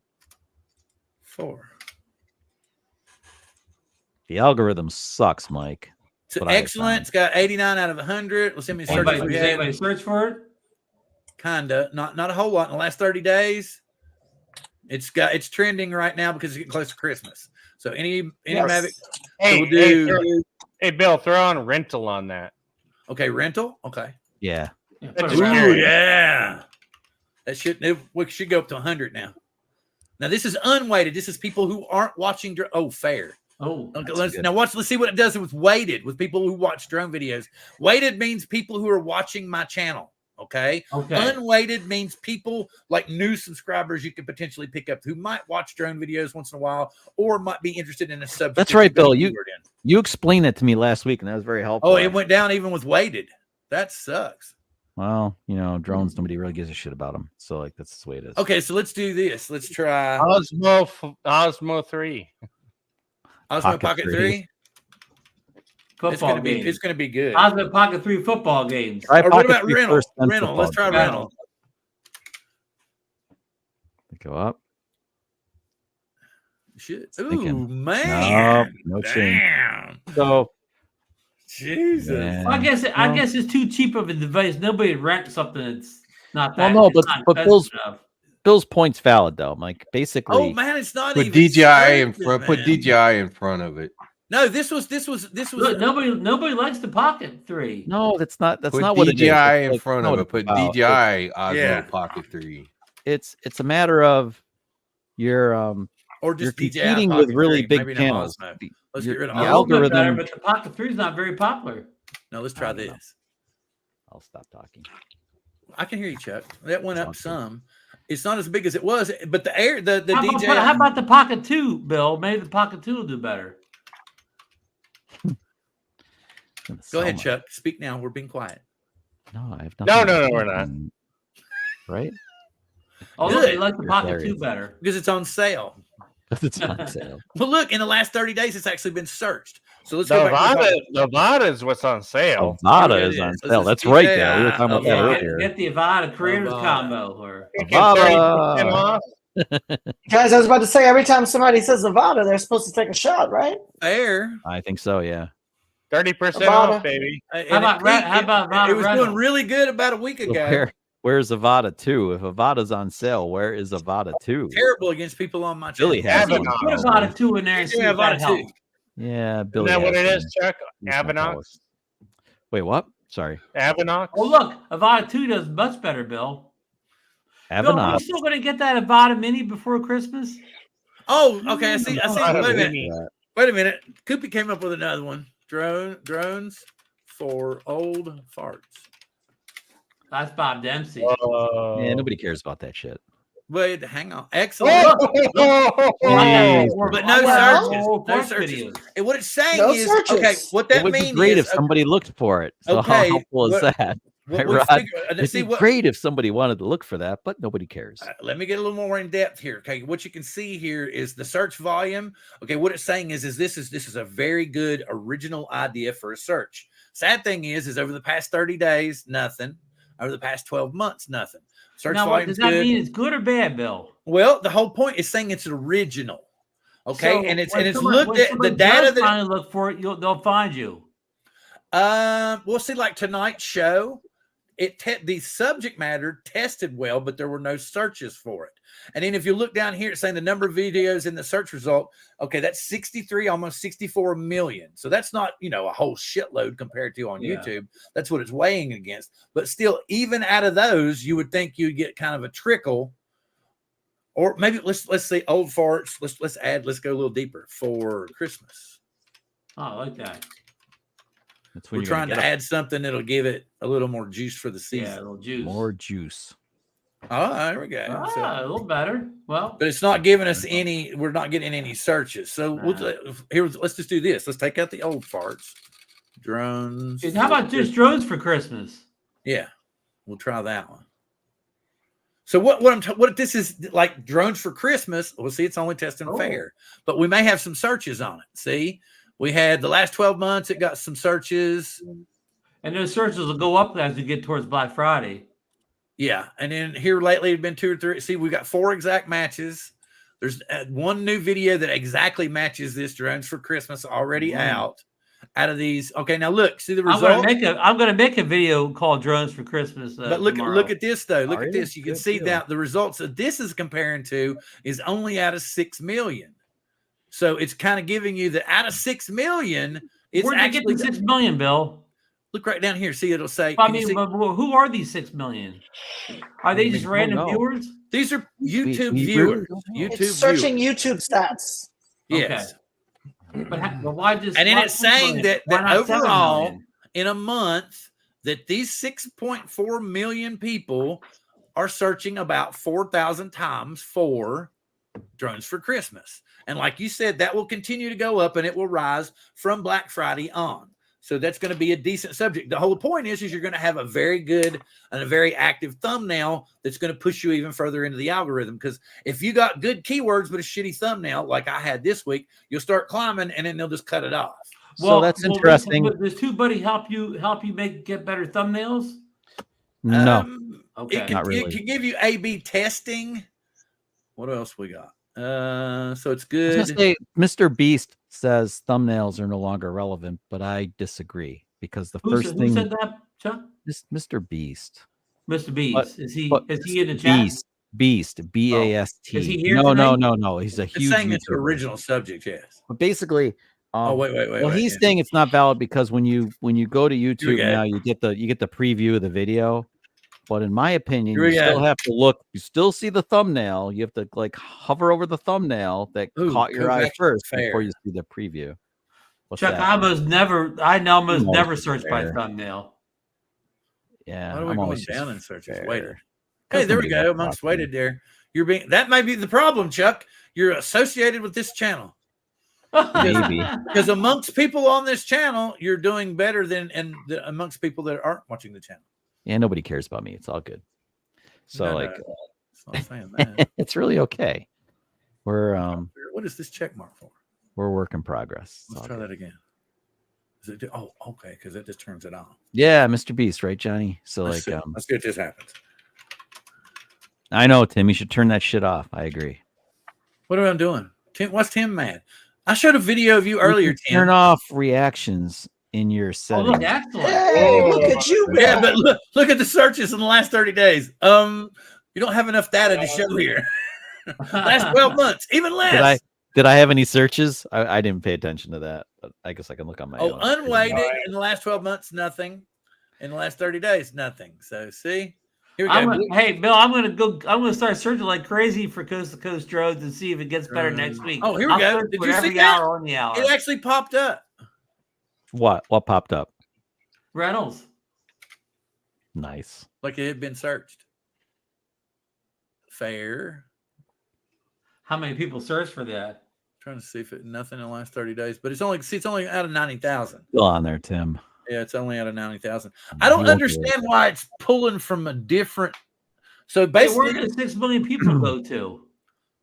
S1: 4.
S3: The algorithm sucks, Mike.
S1: So
S3: what I have
S1: excellent.
S3: found.
S1: It's got 89 out of 100. Let's see how many
S5: Anybody,
S1: searches we
S5: does
S1: had.
S5: anybody search for it?
S1: Kinda. Not a whole lot in the last 30 days. It's trending right now because it's getting close to Christmas. So any
S8: Yes.
S1: Mavic.
S2: Hey,
S1: we'll do-
S2: hey, Bill, throw on rental on that.
S1: Okay, rental. Okay.
S3: Yeah.
S5: Yeah, put
S2: That's
S5: it around.
S2: scary.
S1: Yeah. We should go up to 100 now. Now this is unweighted. This is people who aren't watching. Fair.
S5: Oh,
S1: Okay,
S3: That's good.
S1: let's see what it does with weighted, with people who watch drone videos. Weighted means people who are watching my channel. Okay.
S5: okay.
S1: Unweighted means people like new subscribers you could potentially pick up who might watch drone videos once in a while or might be interested in a subject.
S3: That's
S1: that
S3: right,
S1: you've been
S3: Bill. You-
S1: keyword in.
S3: You explained it to me last week, and that was very helpful.
S1: Oh, it went down even with weighted. That sucks.
S3: Well, drones, nobody really gives a shit about them. So, like, that's the way it is.
S1: Okay, so let's do this. Let's try
S2: Osmo 3.
S1: Osmo
S3: Pocket
S1: Pocket
S3: 3.
S1: 3.
S5: Football game.
S1: It's gonna be good.
S5: Osmo Pocket 3 football games.
S3: Try
S1: Or what
S3: Pocket
S1: about
S3: 3
S1: rental?
S3: first, then
S1: Rental. Let's try
S3: football.
S1: rental.
S3: Go up.
S1: Shit.
S3: Thinking.
S1: Ooh, man.
S3: No change.
S1: Damn.
S3: So,
S1: Jesus.
S3: yeah.
S5: I guess
S3: Well-
S5: it's too cheap of a device. Nobody would rent something that's not
S3: Well,
S5: that.
S3: no,
S5: it's
S3: but-
S5: not
S3: but
S5: expensive
S3: Bill's-
S5: enough.
S3: Bill's point's valid, though. Like, basically,
S1: Oh man, it's not
S4: Put
S1: even
S4: DJI in
S1: expensive,
S4: front. Put
S1: man.
S4: DJI in front of it.
S1: No, this was
S5: Look, nobody likes the Pocket 3.
S3: no, that's not
S4: Put
S3: what it is.
S4: DJI
S3: It's
S4: in
S3: like,
S4: front
S3: no,
S4: of it.
S3: it's
S4: Put
S3: about-
S4: DJI Osmo
S1: Yeah.
S4: Pocket 3.
S3: It's a matter of your
S1: or
S3: you're
S1: just DJI
S3: competing
S1: Pocket
S3: with really
S1: 3,
S3: big
S1: maybe no
S3: channels.
S1: Osmo.
S3: The-
S1: Let's
S3: your-
S1: get rid of
S3: the
S1: Osmo.
S5: A little bit better,
S3: algorithm.
S5: but the Pocket 3 is not very popular.
S1: No, let's
S3: I
S1: try
S3: don't know.
S1: this.
S3: I'll stop talking.
S1: I can hear you, Chuck. That went up
S3: Okay.
S1: some. It's not as big as it was, but the
S5: How
S1: DJI.
S5: about the Pocket 2, Bill? Maybe the Pocket 2 will do better.
S1: Go ahead, Chuck. Speak now. We're being quiet.
S3: No, I have
S2: No,
S3: nothing.
S2: no, we're not.
S3: Right?
S5: Oh,
S1: Good.
S5: look, they like the
S3: You're
S5: Pocket
S3: hilarious.
S5: 2 better.
S1: Because it's on sale.
S3: Because it's on sale.
S1: Well, look, in the last 30 days, it's actually been searched. So let's go back to the
S2: Nevada is what's on sale.
S3: Avada
S1: Here it
S3: is on
S1: is. This
S3: sale.
S1: is
S3: That's right there. We were
S1: DJI
S3: talking about that
S1: Avada.
S3: earlier.
S5: Get the Avada Creators
S1: Avada.
S5: combo. Or
S2: Get 30% off.
S8: Guys, I was about to say, every time somebody says Nevada, they're supposed to take a shot, right?
S1: fair.
S3: I think so, yeah.
S2: 30%
S8: Avada.
S2: off, baby.
S1: And
S5: How about
S1: it
S5: Red-
S1: peaked-
S5: how about Avada
S1: it was
S5: Rental?
S1: doing really good about a week
S3: So
S1: ago.
S3: where's Avada 2? If Avada's on sale, where is Avada 2?
S1: Terrible against people on my channel.
S3: Billy has
S2: Avada.
S3: one.
S5: put Avada 2 in there and see
S1: Yeah,
S5: if that
S1: Avada
S5: helps.
S1: 2.
S3: Yeah,
S2: Isn't
S3: Billy.
S2: that what
S3: has
S2: it
S3: one.
S2: is, Chuck?
S3: He's not
S2: Avanox?
S3: jealous. Wait, what? Sorry.
S2: Avanox?
S5: Oh, look, Avada 2 does much better, Bill. Bill, are
S3: Avanox.
S5: you still going to get that Avada Mini before Christmas?
S1: Oh, okay. I see.
S2: Avada
S1: Wait a minute.
S2: Mini.
S1: Wait a minute. Koopy came up with another one. Drones for old farts.
S5: That's Bob Dempsey.
S3: Yeah, nobody cares about that shit.
S1: Wait, hang on. Excellent.
S3: Jeez.
S1: But no
S8: Well,
S1: searches.
S5: Old
S1: No
S5: farts
S1: searches.
S5: videos.
S1: And what it's saying
S8: No
S1: is,
S8: searches.
S1: okay, what
S3: It
S1: that
S3: would be
S1: means
S3: great
S1: is,
S3: if somebody looked for it. So how
S1: okay,
S3: helpful is
S1: what-
S3: that?
S1: what
S3: Right,
S1: we
S3: Rod?
S1: figure-
S3: It'd
S1: see
S3: be
S1: what,
S3: great if somebody wanted to look for that, but nobody cares.
S1: let me get a little more in depth here. Okay, what you can see here is the search volume. Okay, what it's saying is this is a very good original idea for a search. Sad thing is over the past 30 days, nothing. Over the past 12 months, nothing. Search
S5: Now, what
S1: volume's
S5: does that
S1: good.
S5: mean? It's good or bad, Bill?
S1: Well, the whole point is saying it's original. Okay,
S5: So
S1: and it's
S5: when somebody-
S1: looked
S5: when
S1: at the
S5: somebody
S1: data
S5: does
S1: that
S5: finally look for it, they'll find you.
S1: we'll see, like tonight's show, the subject matter tested well, but there were no searches for it. And then if you look down here, it's saying the number of videos in the search result. Okay, that's 63, almost 64 million. So that's not, a whole shitload compared to on
S5: Yeah.
S1: YouTube. That's what it's weighing against. But still, even out of those, you would think you'd get kind of a trickle Or maybe let's say old farts. Let's go a little deeper for Christmas.
S5: Oh, I like that.
S3: That's when
S1: We're
S3: you're
S1: trying
S3: gonna
S1: to
S3: get
S1: add something that'll give it a little more juice for the
S5: Yeah, a
S1: season.
S5: little juice.
S3: more juice.
S1: Oh, there we go.
S5: Ah,
S1: So-
S5: a little better. Well,
S1: but it's not giving us any. We're not getting any searches. So let's just do this. Let's take out the old farts. Drones.
S5: dude, how about just drones for Christmas?
S1: Yeah, we'll try that one. So what this is like drones for Christmas. Well, see, it's only testing fair, but we may have some searches on it. See, we had the last 12 months. It got some searches,
S5: and those searches will go up as we get towards Black Friday.
S1: Yeah, and then here lately, it's been 2 or 3. See, we got 4 exact matches. There's one new video that exactly matches this drones for Christmas already out of these. Okay, now look, see the result.
S5: I'm gonna make a video called "Drones for Christmas."
S1: But look at this though. Look at this. You can see
S3: deal.
S1: that the results that this is comparing to is only out of 6 million. So it's kind of giving you that out of 6 million, it's
S5: where'd they get the 6 million, Bill?
S1: Look right down here. See, it'll say.
S5: I mean, but who are these 6 million? Are they just random viewers?
S1: These are YouTube
S3: we
S1: viewers.
S3: really
S1: YouTube
S8: It's searching
S1: viewers.
S8: YouTube stats.
S1: Yes.
S5: But why just?
S1: And then
S5: why
S1: it's
S5: 6
S1: saying
S5: million?
S1: that
S5: Why not 7
S1: overall,
S5: million?
S1: in a month, that these 6.4 million people are searching about 4,000 times for drones for Christmas. And like you said, that will continue to go up and it will rise from Black Friday on. So that's going to be a decent subject. The whole point is you're going to have a very good and a very active thumbnail that's going to push you even further into the algorithm. Because if you got good keywords but a shitty thumbnail, like I had this week, you'll start climbing and then they'll just cut it off.
S3: So that's interesting.
S5: Does TubeBuddy help you get better thumbnails?
S3: No,
S5: Okay.
S1: It can,
S3: Not really.
S1: it can give you A/B testing. What else we got? So it's
S3: I
S1: good.
S3: was gonna say, Mr. Beast says thumbnails are no longer relevant, but I disagree because the
S5: Who
S3: first
S5: said,
S3: thing
S5: who said that, Chuck?
S3: Mr. Beast.
S5: Mr. Beast. Is he
S3: but
S5: in the chat?
S3: Beast, B-A-S-T.
S5: Is he here
S3: No,
S5: tonight?
S3: no. He's a
S1: It's
S3: huge
S1: saying it's
S3: YouTuber.
S1: original subject, yes.
S3: But basically,
S1: Wait.
S3: well, he's saying it's not valid because when you go to YouTube
S1: go.
S3: now, you get the preview of the video. But in my opinion,
S1: Here we
S3: you still
S1: go.
S3: have to look. You still see the thumbnail. You have to like hover over the thumbnail that
S1: Ooh,
S3: caught your eye
S1: correct,
S3: first
S1: fair.
S3: before you see the preview. What's
S5: Chuck,
S3: that?
S5: I almost
S3: almost
S5: never search by
S3: fair.
S5: thumbnail.
S3: Yeah,
S1: Why are we
S3: I'm
S1: going
S3: always
S1: down
S3: just
S1: in searches?
S3: fair.
S1: Waited.
S3: 'Cause
S1: Hey, there we
S3: nobody
S1: go.
S3: wants to
S1: Amongst
S3: watch
S1: waited there. That might be the problem, Chuck. You're associated with this channel.
S3: Maybe.
S1: Because amongst people on this channel, you're doing better than amongst people that aren't watching the channel.
S3: Yeah, nobody cares about me. It's all good. So
S1: No,
S3: like,
S1: it's not saying that.
S3: it's really okay. We're
S1: What is this check mark for?
S3: we're work in progress. It's
S1: Let's
S3: all
S1: try
S3: good.
S1: that again. Is it? Oh, okay. Because that just turns it on.
S3: Yeah, Mr. Beast, right, Johnny? So
S1: Let's
S3: like,
S1: see. Let's see if this happens.
S3: I know, Tim. You should turn that shit off. I agree.
S1: What am I doing? Tim, what's Tim mad? I showed a video of you earlier,
S3: You can turn
S1: Tim.
S3: off reactions in your
S5: Oh,
S3: settings.
S5: look, excellent.
S8: Hey, look at you,
S1: Yeah,
S8: man.
S1: but look at the searches in the last 30 days. You don't have enough data to show here. Last 12 months, even less.
S3: Did I have any searches? I didn't pay attention to that, but I guess I can look on my own.
S1: Unweighted in the last 12 months, nothing. In the last 30 days, nothing. So see, here we go.
S5: Hey, Bill, I'm gonna start searching like crazy for coast to coast drones and see if it gets better next week.
S1: Oh, here we
S5: I'll
S1: go.
S5: search
S1: Did
S5: for
S1: you see
S5: every
S1: that?
S5: hour on the hour?
S1: It actually popped up.
S3: What popped up?
S5: Reynolds.
S3: Nice.
S1: Like it had been searched. Fair.
S5: How many people search for that?
S1: Trying to see if nothing in the last 30 days, but it's only out of 90,000.
S3: Still on there, Tim.
S1: Yeah, it's only out of 90,000. I don't understand why it's pulling from a different. So
S5: Hey,
S1: basically,
S5: where did 6 million people go to?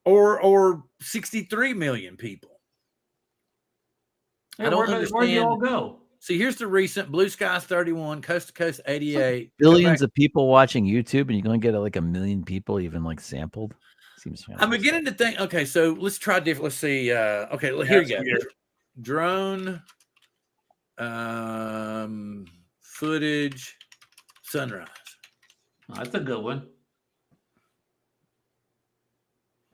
S1: or 63 million people.
S5: Hey,
S1: I don't
S5: where do you all
S1: understand.
S5: go?
S1: See, here's the recent Blue Skies 31, Coast to Coast 88.
S3: Billions of people watching YouTube, and you're going to get like 1 million people even like sampled. Seems.
S1: I'm beginning to think. Okay, so let's try different. Let's see. Okay, here you go. Drone footage sunrise.
S5: Oh, that's a good one.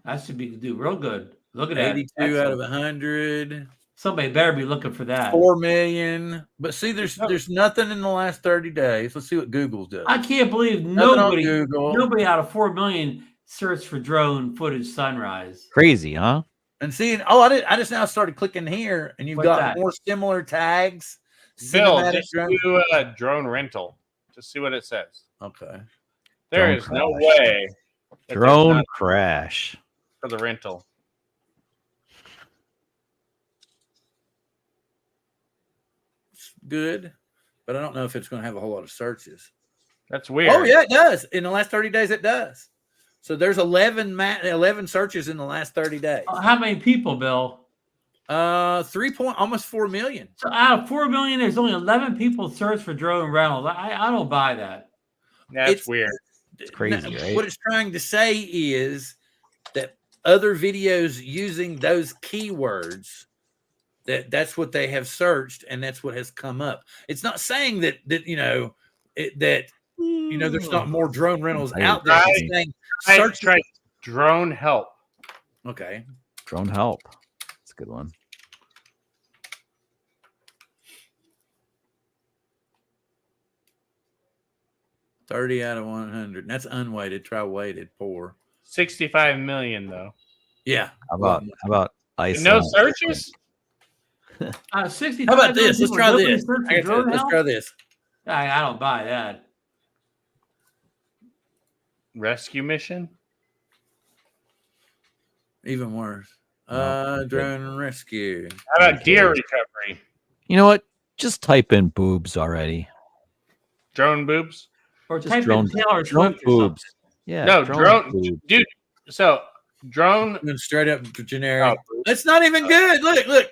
S5: That should do real good. Look at that.
S1: 82 out of 100.
S5: Somebody better be looking for that.
S1: 4 million. But see, there's nothing in the last 30 days. Let's see what Google's doing.
S5: I can't believe
S1: Nothing on
S5: nobody
S1: Google.
S5: out of 4 million search for drone footage sunrise.
S3: Crazy, huh?
S1: And seeing, I just now started clicking here, and you've
S5: What's
S1: got
S5: that?
S1: more similar tags.
S2: Bill,
S1: Cinematic
S2: just
S1: drone.
S2: do a drone rental. Just see what it says.
S1: Okay.
S2: There
S3: Drone
S2: is no
S3: crash.
S2: way that there's
S3: Drone
S2: not
S3: crash.
S2: for the rental.
S1: It's good, but I don't know if it's going to have a whole lot of searches.
S2: That's weird.
S1: Oh, yeah, it does. In the last 30 days, it does. So there's 11 searches in the last 30 days.
S5: How many people, Bill?
S1: Almost 4 million.
S5: So out of 4 million, there's only 11 people search for drone rentals. I don't buy that.
S2: That's weird.
S3: It's crazy, right?
S1: What it's trying to say is that other videos using those keywords, that's what they have searched, and that's what has come up. It's not saying that there's not more drone rentals out there. It's saying
S2: Try drone help.
S1: Okay.
S3: Drone help. That's a good one.
S1: $30 out of 100. That's unweighted. Try weighted. Poor.
S2: 65 million though.
S1: Yeah.
S3: How about ice?
S2: No searches?
S5: 65
S1: How about this?
S5: million
S1: Let's try
S5: people, nobody
S1: this.
S5: searched for drone
S1: Let's
S5: help?
S1: try this.
S5: I don't buy that.
S2: Rescue mission?
S1: Even worse.
S3: No.
S1: Drone rescue.
S2: How about deer recovery?
S3: You know what? Just type in boobs already.
S2: Drone boobs?
S5: Or
S3: Just
S5: type
S3: drone,
S5: in Taylor
S3: drone
S5: Swift or
S3: boobs. Yeah.
S2: No, drone
S3: boobs.
S2: dude. So drone
S1: Going straight up generic. It's not even good. Look.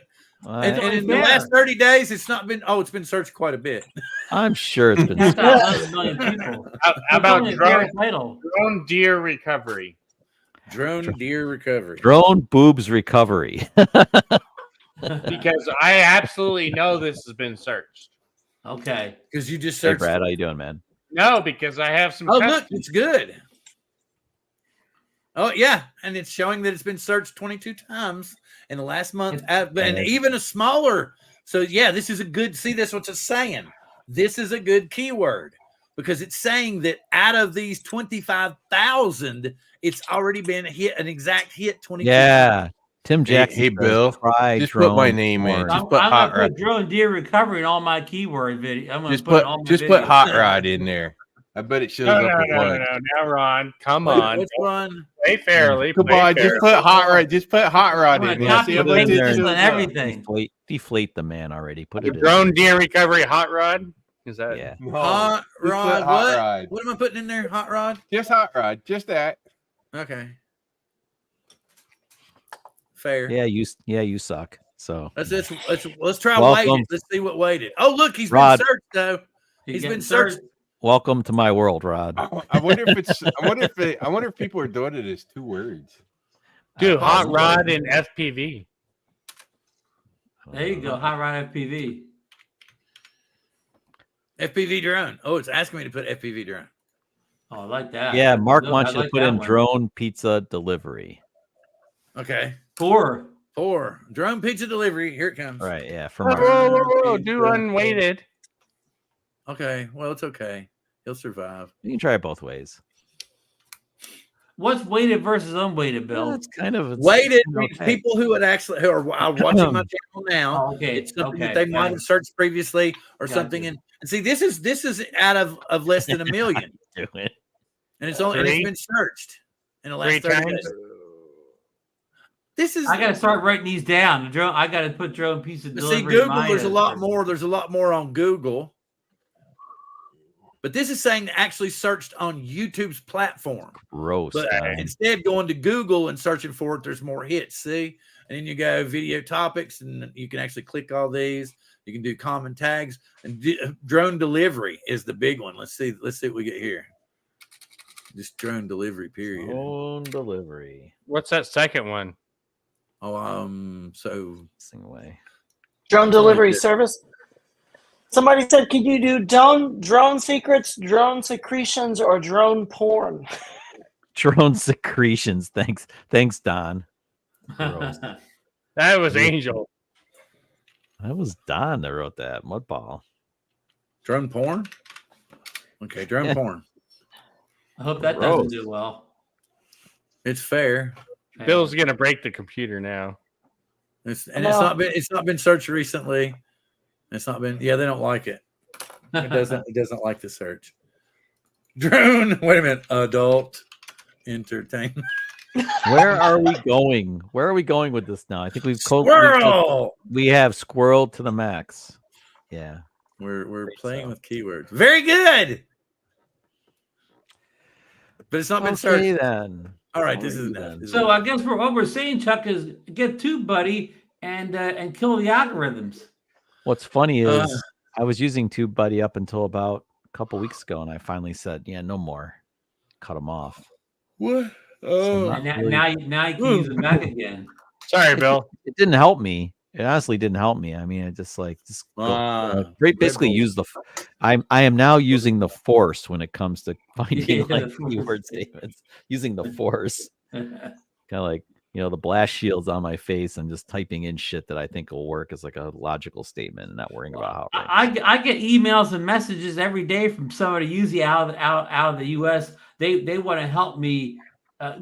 S1: And in the
S5: Yeah.
S1: last 30 days, it's not been. Oh, it's been searched quite a bit.
S3: I'm sure it's been.
S5: That's not 11 million people.
S2: How about
S5: It's only a
S2: drone
S5: title.
S2: deer recovery?
S1: Drone deer recovery.
S3: Drone boobs recovery.
S2: Because I absolutely know this has been searched.
S5: Okay.
S1: Because you just
S3: Hey,
S1: searched.
S3: Brad, how you doing, man?
S2: No, because I have some
S1: Oh,
S2: customers.
S1: look, it's good. Oh, yeah. And it's showing that it's been searched 22 times in the last month. And even a smaller. So, yeah, this is a good. See, that's what it's saying. This is a good keyword because it's saying that out of these 25,000, it's already been an exact hit 22
S3: Yeah.
S1: times.
S3: Tim Jackson.
S4: Hey,
S3: says,
S4: Bill,
S3: try
S4: just put my
S3: drone
S4: name in.
S3: porn.
S4: Just
S5: I'm
S4: put hot
S5: gonna
S4: rod.
S5: put drone deer recovery in all my keyword video. I'm gonna
S4: Just
S5: put it
S4: put
S5: on my
S4: just
S5: video.
S4: put hot rod in there. I bet it shows
S2: No,
S4: up a bunch.
S2: Now, Ron, come
S1: Wait,
S2: on.
S1: which one?
S2: Play fairly.
S4: Come
S2: play
S4: on, just
S2: fairly.
S4: put hot rod. Just put hot rod
S5: I'm
S4: in
S5: gonna
S4: there.
S5: copy
S4: See how
S5: and
S3: Put it
S4: much
S3: in
S5: paste
S4: it
S3: there.
S5: this
S4: shows
S5: on
S4: up.
S5: everything.
S3: Deflate the man already. Put
S2: The
S3: it in.
S2: drone deer recovery hot rod. Is that?
S3: Yeah.
S4: No,
S1: Hot
S4: just put
S1: rod.
S4: hot
S1: What?
S4: rod.
S1: What am I putting in there? Hot rod?
S4: Just hot rod. Just that.
S1: Okay. Fair.
S3: Yeah, you suck. So
S1: Let's try
S3: Welcome.
S1: weighted. Let's see what weighted. Oh, look, he's
S3: Rod.
S1: been searched though.
S5: You
S1: He's
S5: get
S1: been searched.
S3: welcome to my world, Rod.
S4: I wonder if it's. I wonder if people are doing it as 2 words.
S2: Dude,
S3: I
S2: hot
S3: don't know.
S2: rod and FPV.
S5: There you go. Hot rod FPV.
S1: FPV drone. Oh, it's asking me to put FPV drone.
S5: Oh, I like that.
S3: Yeah, Mark
S5: Look,
S3: wants
S5: I
S3: you to
S5: like
S3: put
S5: that
S3: in
S5: one.
S3: drone pizza delivery.
S1: Okay.
S5: 4.
S1: 4 drone pizza delivery. Here it comes.
S3: All right, yeah, for
S2: Whoa,
S3: Mark.
S2: whoa, do unweighted.
S1: Okay. Well, it's okay. He'll survive.
S3: You can try it both ways.
S5: What's weighted versus unweighted, Bill?
S3: Well, it's kind of
S1: Weighted
S3: okay.
S1: people who are watching my channel now.
S5: Oh, okay.
S1: It's something
S5: Okay.
S1: that they might have searched previously or
S5: Got
S1: something.
S5: you.
S1: And see, this is out of less than a million,
S3: Do it.
S1: and it's been searched in the last
S2: 3
S1: 30
S2: times.
S1: days. This is.
S5: I gotta start writing these down. The drone. I gotta put drone pizza
S1: But
S5: delivery.
S1: see,
S5: in
S1: Google,
S5: my,
S1: there's a lot more. There's a lot more on Google. But this is saying actually searched on YouTube's platform.
S3: Gross.
S1: But
S3: man.
S1: instead going to Google and searching for it, there's more hits. See? And then you go video topics, and you can actually click all these. You can do common tags. And drone delivery is the big one. Let's see what we get here. Just drone delivery, period.
S3: Drone delivery.
S2: What's that second one?
S1: Oh, so
S3: Sing away.
S8: Drone delivery service. Somebody said, "Can you do drone secrets, drone secretions, or drone porn?"
S3: Drone secretions. Thanks, Don.
S2: That was Angel.
S3: That was Don that wrote that. Mudball.
S1: drone porn? Okay, drone porn.
S5: I hope that
S3: Gross.
S5: doesn't do well.
S1: It's fair.
S2: Bill's gonna break the computer now.
S1: It's not been searched recently. It's not been. Yeah, they don't like it. It doesn't like the search. Drone. Wait a minute. Adult entertainment.
S3: Where are we going? Where are we going with this now? I think
S1: Squirrel.
S3: we have Squirrel to the max. Yeah.
S1: We're playing with keywords. Very good. But it's not been searched.
S3: Then.
S1: All right, this is enough.
S5: So I guess what we're saying, Chuck, is get TubeBuddy and kill the algorithms.
S3: What's funny is I was using TubeBuddy up until about a couple weeks ago, and I finally said, "Yeah, no more." Cut them off.
S1: What?
S5: So now you can use them back again.
S2: Sorry, Bill.
S3: It didn't help me. It honestly didn't help me. I mean, it just basically use the. I am now using the force when it comes to finding keyword statements. Using the force, kind of like the blast shields on my face and just typing in shit that I think will work as like a logical statement and not worrying about how.
S5: I get emails and messages every day from somebody usually out of the U.S. They want to help me,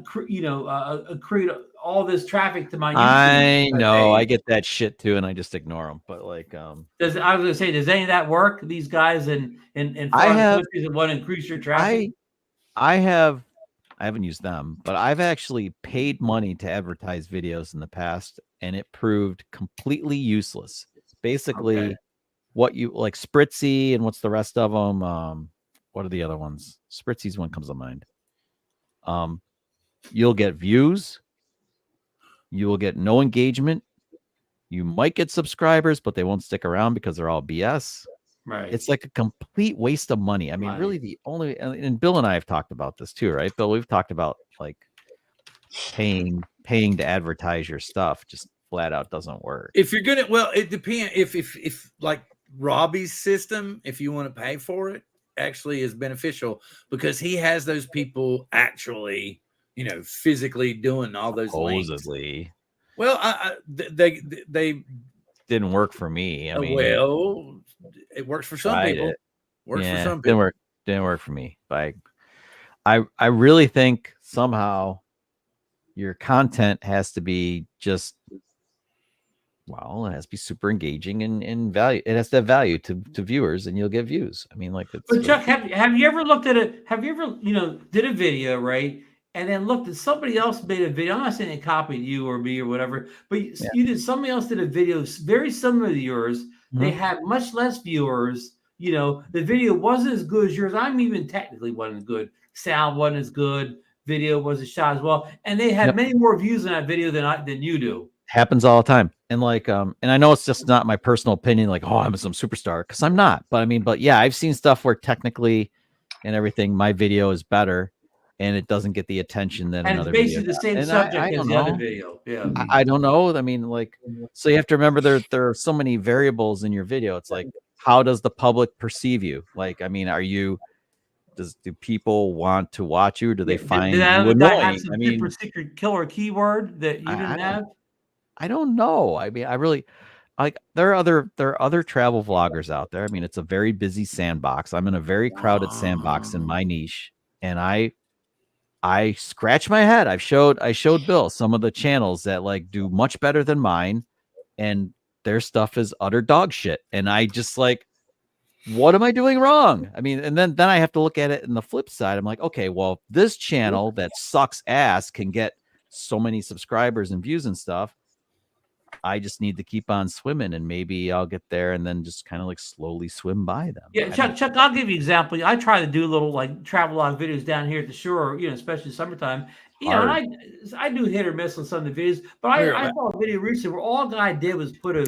S5: create all this traffic to my YouTube.
S3: I know, I get that shit too, and I just ignore them. But like,
S5: I was gonna say, does any of that work? These guys in foreign countries that want to increase your traffic.
S3: I haven't used them, but I've actually paid money to advertise videos in the past, and it proved completely useless. Basically, what you like Spritzy and what's the rest of them? What are the other ones? Spritzy's one comes to mind. You'll get views. You will get no engagement. You might get subscribers, but they won't stick around because they're all BS.
S5: Right.
S3: It's like a complete waste of money. I mean, really the only, and Bill and I have talked about this too, right? Bill, we've talked about like paying to advertise your stuff just flat out doesn't work.
S1: If you're gonna, well, it depends. If like Robbie's system, if you want to pay for it, actually is beneficial because he has those people actually, physically doing all those
S3: supposedly.
S1: Links. Well, they
S3: didn't work for me. I mean,
S1: well, it works for some people. For some people.
S3: Didn't work for me. But I really think somehow your content has to be just, well, it has to be super engaging and value. It has to have value to viewers, and you'll get views. I mean, like,
S5: but Chuck, have you ever looked at it? Have you ever, did a video, right? And then looked at somebody else made a video. I'm not saying it copied you or me or whatever, but somebody else did a video very similar to yours. Mm-hmm. They had much less viewers. The video wasn't as good as yours. I'm even technically wasn't good. Sound wasn't as good. Video wasn't shot as well. And they had many more views on that video than you do.
S3: Happens all the time. And like, and I know it's just not my personal opinion, like, oh, I'm some superstar, because I'm not. But yeah, I've seen stuff where technically and everything, my video is better. And it doesn't get the attention that another video.
S5: And it's basically the same subject as the other video. Yeah.
S3: I don't know. I mean, like, so you have to remember there are so many variables in your video. It's like, how does the public perceive you? Like, I mean, do people want to watch you? Do they find you annoying?
S5: I mean, super secret killer keyword that you didn't have?
S3: I don't know. I mean, I really like there are other travel vloggers out there. I mean, it's a very busy sandbox. I'm in a very crowded sandbox in my niche, and I scratch my head. I showed Bill some of the channels that like do much better than mine, and their stuff is utter dog shit. And I just like, what am I doing wrong? I mean, and then I have to look at it in the flip side. I'm like, okay, well, this channel that sucks ass can get so many subscribers and views and stuff. I just need to keep on swimming, and maybe I'll get there and then just kind of like slowly swim by them.
S5: Yeah, Chuck, I'll give you an example. I try to do little like travel log videos down here at the shore, especially summertime. And I do hit or miss on some of the videos, but I saw a video recently where all the guy did was put a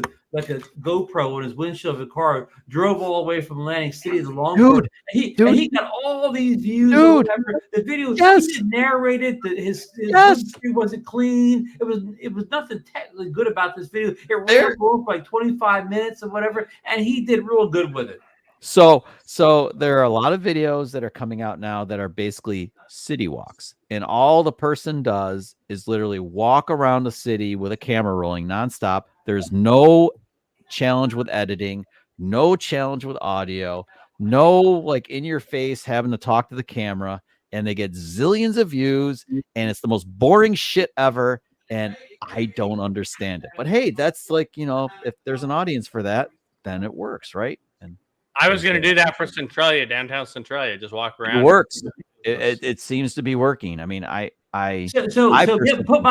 S5: GoPro on his windshield of the car, drove all the way from Atlantic City to Longport. And he got all these views.
S3: Dude,
S5: the video he narrated that his history wasn't clean. It was nothing technically good about this video. It ran for like 25 minutes or whatever, and he did real good with it.
S3: So there are a lot of videos that are coming out now that are basically city walks, and all the person does is literally walk around the city with a camera rolling nonstop. There's no challenge with editing, no challenge with audio, no like in your face having to talk to the camera. and they get zillions of views, and it's the most boring shit ever, and I don't understand it. But hey, that's like, you know, if there's an audience for that, then it works, right? And
S2: I was going to do that for Centralia, downtown Centralia. Just walk around.
S3: it works. It seems to be working. I mean,
S5: put my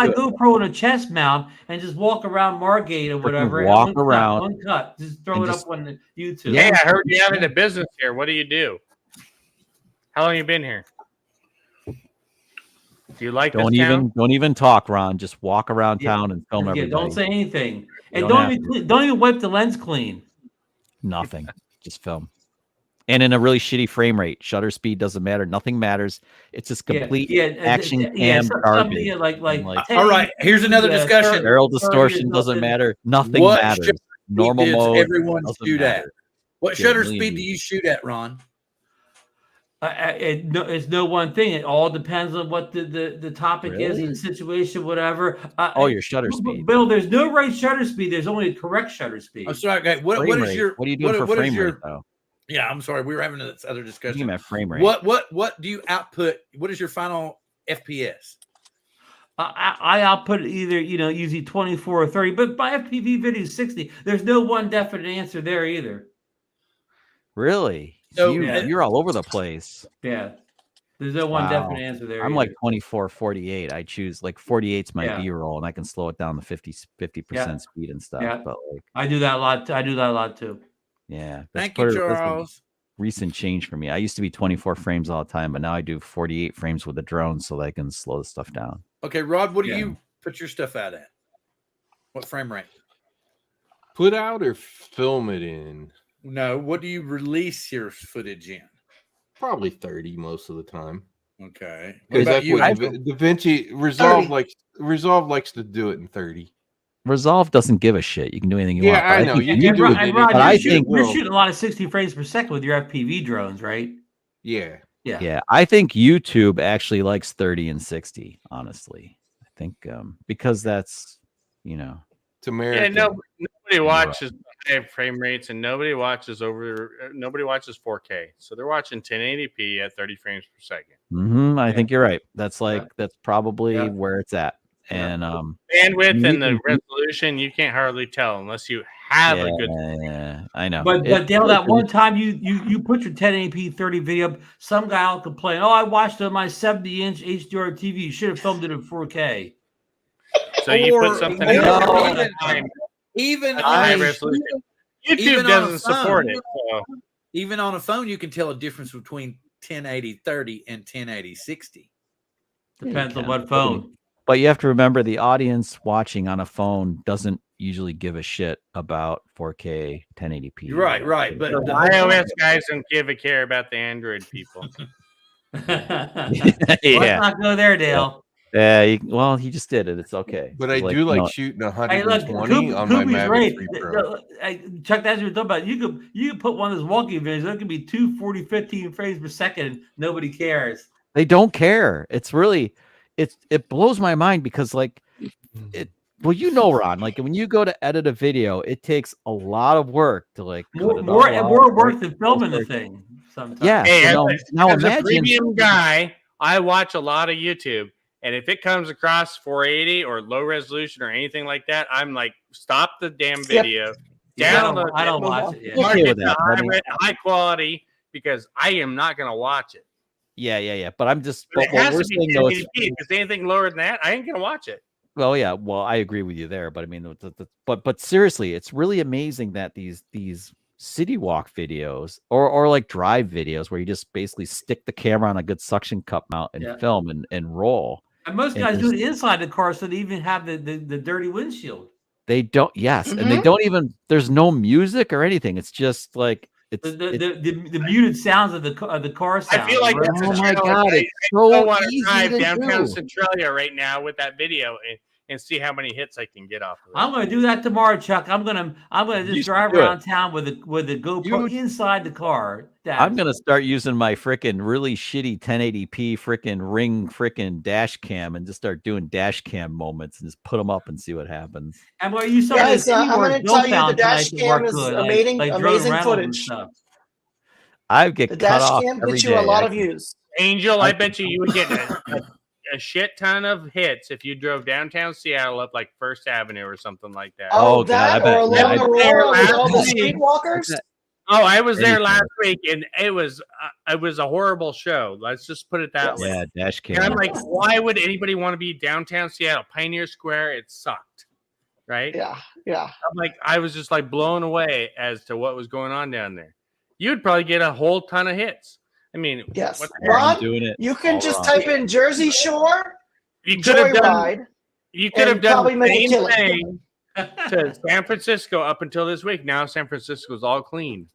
S5: GoPro in a chest mount and just walk around Margate or whatever.
S3: Walk around,
S5: one cut. Just throw it up on the YouTube.
S2: Yeah, I heard you having a business here. What do you do? How long you been here? Do you like
S3: don't
S2: this town?
S3: Don't even talk, Ron. Just walk around town and film everybody.
S5: Don't say anything, and
S3: don't
S5: even wipe the lens clean.
S3: Nothing. Just film. And in a really shitty frame rate. Shutter speed doesn't matter. Nothing matters. It's just complete action cam garbage.
S1: All right, here's another discussion.
S3: Barrel distortion doesn't matter. Nothing matters. Normal mode.
S1: Everyone shoot
S3: matter.
S1: at. What shutter speed do you shoot at, Ron?
S5: It's no one thing. It all depends on what the topic is and the situation, whatever.
S3: Your shutter speed.
S5: Bill, there's no right shutter speed. There's only a correct shutter speed.
S1: I'm sorry, guys. What are you doing for frame rate, though? Yeah, I'm sorry. We were having this other discussion.
S3: You frame rate.
S1: What do you output? What is your final FPS?
S5: I output either, usually 24 or 30, but by FPV video 60. There's no one definite answer there either.
S3: Really? So you're all over the place.
S5: Yeah. There's no one definite answer there.
S3: I'm like 24, 48. I choose like 48's my B-roll, and I can slow it down to 50% speed and stuff.
S5: Yeah.
S3: But like,
S5: I do that a lot too.
S3: Yeah.
S1: Thank you, Charles.
S3: Recent change for me. I used to be 24 frames all the time, but now I do 48 frames with the drone so that I can slow the stuff down.
S1: Okay, Rod, what do you put your stuff out at? What frame rate?
S4: Put out or film it in?
S1: No, what do you release your footage in?
S4: Probably 30 most of the time.
S1: Okay.
S4: Because that's what DaVinci Resolve likes to do it in 30.
S3: Resolve doesn't give a shit. You can do anything you want.
S4: Yeah, I know. You can do it.
S5: Rod, you're shooting a lot of 60 frames per second with your FPV drones, right?
S4: Yeah.
S3: Yeah. I think YouTube actually likes 30 and 60, honestly. I think because that's,
S4: it's American.
S2: Yeah, nobody watches high frame rates, and nobody watches 4K. So they're watching 1080p at 30 frames per second.
S3: I think you're right. That's that's probably where it's at. And
S2: bandwidth and the resolution, you can't hardly tell unless you have a good.
S3: Yeah, I know.
S5: But Dale, that one time you put your 1080p 30 video up, some guy will complain, "Oh, I watched it on my 70-inch HDR TV. You should have filmed it in 4K."
S2: So you put something
S1: even
S2: high resolution. YouTube doesn't support it. So.
S1: Even on a phone, you can tell a difference between 1080 30 and 1080 60.
S5: Depends on what phone.
S3: But you have to remember the audience watching on a phone doesn't usually give a shit about 4K 1080p.
S1: Right. But
S2: the iOS guys don't give a care about the Android people.
S5: Let's not go there, Dale.
S3: Yeah, he just did it. It's okay.
S4: But I do like shooting 120 on my Mavic 3 Pro.
S5: Chuck, that's what you're talking about. You could put one of those wonky videos. That could be 240, 15 frames per second. Nobody cares.
S3: They don't care. It's really... It blows my mind because Ron, like when you go to edit a video, it takes a lot of work to
S5: more work than filming the thing sometimes.
S3: Yeah.
S2: Hey,
S3: now
S2: as
S3: imagine,
S2: a premium guy, I watch a lot of YouTube, and if it comes across 480 or low resolution or anything like that, I'm like, stop the damn video. Download
S5: I don't watch it.
S2: High quality, because I am not going to watch it.
S3: Yeah. But I'm just.
S2: It has to be 1080p, because anything lower than that, I ain't gonna watch it.
S3: Well, yeah. Well, I agree with you there, but I mean, but seriously, it's really amazing that these city walk videos or like drive videos where you just basically stick the camera on a good suction cup mount and film and roll.
S5: And most guys do it inside the car, so they even have the dirty windshield.
S3: They don't. Yes, and they don't even. There's no music or anything. It's just like.
S5: The muted sounds of the car sound.
S2: I feel like that's
S3: my God!
S2: I so want to drive downtown Centralia right now with that video and see how many hits I can get off of it.
S5: I'm going to do that tomorrow, Chuck. I'm gonna just drive around town with the GoPro inside the car.
S3: I'm gonna start using my freaking really shitty 1080p freaking Ring freaking dash cam and just start doing dash cam moments and just put them up and see what happens.
S5: And what you saw,
S8: guys, I'm going to tell you the dash cam is amazing footage.
S3: I get
S8: the
S3: cut
S8: dash
S3: off
S8: cam
S3: every
S8: gets you
S3: day.
S8: a lot of views.
S2: Angel, I bet you would get a shit ton of hits if you drove downtown Seattle up like First Avenue or something like that.
S3: Oh, God,
S8: that
S3: I bet.
S8: or along
S3: Yeah,
S8: Aurora with
S2: last
S8: all the
S2: week.
S8: streetwalkers.
S2: Oh, I was there
S3: Anything.
S2: last week, and it was a horrible show. Let's just put it that way.
S3: Yeah, dash cam.
S2: And I'm like, why would anybody want to be downtown Seattle, Pioneer Square? It sucked, right?
S8: Yeah.
S2: I'm like, I was just like blown away as to what was going on down there. You'd probably get a whole ton of hits. I mean,
S8: Yes.
S2: what the heck?
S8: Ron,
S3: doing it
S8: you can
S3: all
S8: just
S3: wrong.
S8: type in Jersey Shore
S2: You could have done.
S8: Joyride.
S2: You could have
S8: and
S2: done
S8: probably
S2: the
S8: make a
S2: same
S8: killing.
S2: thing to San Francisco up until this week. Now San Francisco's all clean.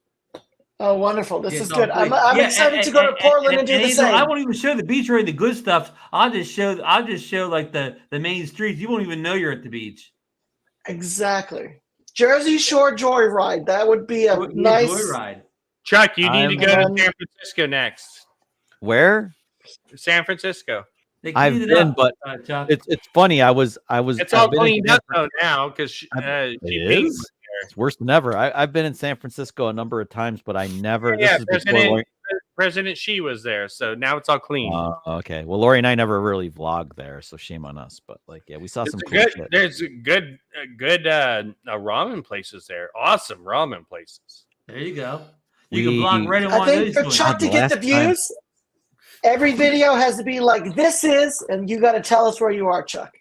S8: Oh, wonderful! This
S5: Yeah,
S8: is
S5: no,
S8: good. I'm
S5: yeah,
S8: excited to go to Portland and do the
S5: Angel,
S8: same.
S5: I won't even show the beach or any of the good stuff. I'll just show like the main streets. You won't even know you're at the beach.
S8: Exactly. Jersey Shore Joyride. That would be a nice
S5: joyride.
S2: Chuck, you need to go to
S8: I'm-
S2: San Francisco next.
S3: Where?
S2: San Francisco.
S5: They
S3: I've
S5: cleaned it
S3: been,
S5: up,
S3: but
S5: Chuck.
S3: it's funny. I was.
S2: It's
S3: I've
S2: all
S3: been in
S2: cleaned
S3: San
S2: up though now because
S3: It is? It's worse than ever. I've been in San Francisco a number of times, but I never.
S2: Yeah,
S3: this is before Lori,
S2: President Xi was there, so now it's all clean.
S3: okay. Well, Lori and I never really vlogged there, so shame on us. But like, yeah, we saw
S2: It's
S3: some
S2: a
S3: cool
S2: good.
S3: shit.
S2: There's good ramen places there. Awesome ramen places.
S5: There you go. You can vlog right in
S8: I
S5: one of
S8: think
S5: those
S8: for
S5: joints.
S8: Chuck to
S3: The
S8: get the
S3: last time-
S8: views, every video has to be like this is, and you got to tell us where you are, Chuck.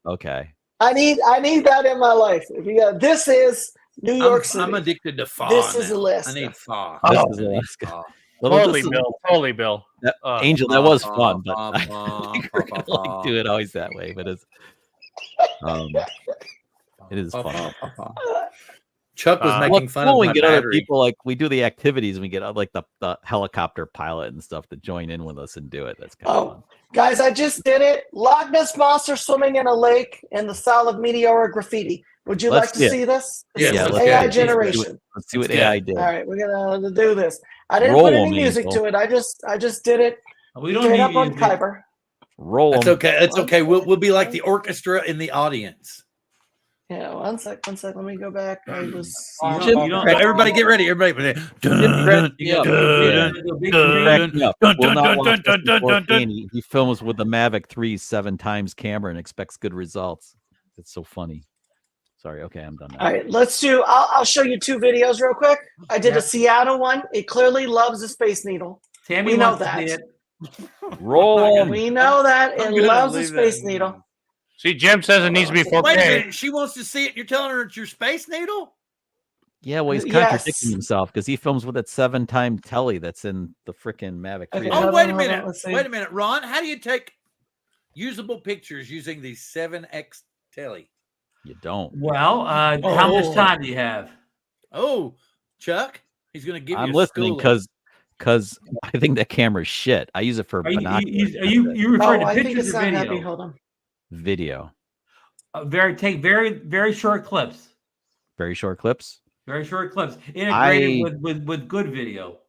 S3: Okay.
S8: I need that in my life. If you got this is New York City.
S1: I'm addicted to pho.
S8: This is
S1: now.
S8: Alaska.
S1: I need pho.
S3: This
S1: I
S3: is
S1: need
S3: Alaska.
S1: pho.
S3: Little
S2: Totally,
S3: dis-
S2: Bill. Totally, Bill.
S3: Angel, that was fun, but
S1: Pho,
S3: I
S1: pho,
S3: don't think
S1: pho,
S3: we're
S1: pho,
S3: gonna like
S1: pho.
S3: do it always that way. But it's it is fun.
S1: Chuck was
S2: Well,
S1: making
S3: Well,
S1: fun
S3: cool
S1: of
S3: we
S1: my
S3: get other
S1: battery.
S3: people, like we do the activities and we get like the helicopter pilot and stuff to join in with us and do it. That's kind of fun.
S8: Guys, I just did it. Loch Ness monster swimming in a lake in the style of meteoric graffiti. Would you
S3: Let's
S8: like to
S3: see it.
S8: see this? This
S1: Yeah,
S8: is
S1: let's
S8: AI
S1: get it.
S8: generation.
S3: Let's see what
S1: Let's
S3: AI did.
S8: All right, we're gonna do this. I didn't
S3: Roll
S8: put any
S3: 'em,
S8: music
S3: Angel.
S8: to it. I just did it
S5: We don't
S8: straight
S5: need
S8: up on
S5: music.
S8: Kyber.
S3: Roll
S1: That's
S3: 'em.
S1: okay. It's okay. We'll be like the orchestra in the audience.
S8: Yeah, one sec. Let me go back. I was.
S5: You don't-
S1: Everybody get ready. Everybody.
S5: You got big
S3: Crack me up.
S1: Dun,
S3: Will
S1: dun,
S3: not
S1: dun,
S3: watch
S1: dun,
S3: this
S1: dun,
S3: in
S1: dun,
S3: 4K,
S1: dun.
S3: and he films with the Mavic 3 7 times camera and expects good results. It's so funny. Sorry. Okay, I'm done now.
S8: All right, let's do. I'll show you two videos real quick. I did
S5: Yeah.
S8: a Seattle one. It clearly loves the Space Needle.
S5: Tammy
S8: We know
S5: wants to
S8: that.
S5: see it.
S3: Roll 'em.
S8: We know that
S1: I'm
S8: it
S1: gonna
S8: loves the
S1: leave
S8: Space
S1: that.
S8: Needle.
S2: See, Jim says it needs to be 4K.
S1: Wait a minute. She wants to see it. You're telling her it's your Space Needle?
S3: Yeah, well, he's
S8: Yes.
S3: contradicting himself because he films with that 7-time telly that's in the freaking Mavic 3.
S8: Okay,
S1: Oh,
S8: hold
S1: wait
S8: on,
S1: a
S8: hold on,
S1: minute.
S8: let's see.
S1: Wait a minute, Ron. How do you take usable pictures using the 7X telly?
S3: You don't.
S5: Well, how much time do you have?
S1: Oh, Chuck, he's going to give you
S3: I'm
S1: a
S3: listening
S1: schooling.
S3: because I think that camera's shit. I use it for
S5: Are you
S3: binoculars.
S5: you referring
S8: Oh,
S5: to
S8: I think
S5: pictures
S8: it's
S5: or
S8: not happy.
S5: video?
S8: Hold on.
S3: Video.
S5: Take very short clips.
S3: Very short clips.
S5: Very short clips integrated
S3: I-
S5: with good video.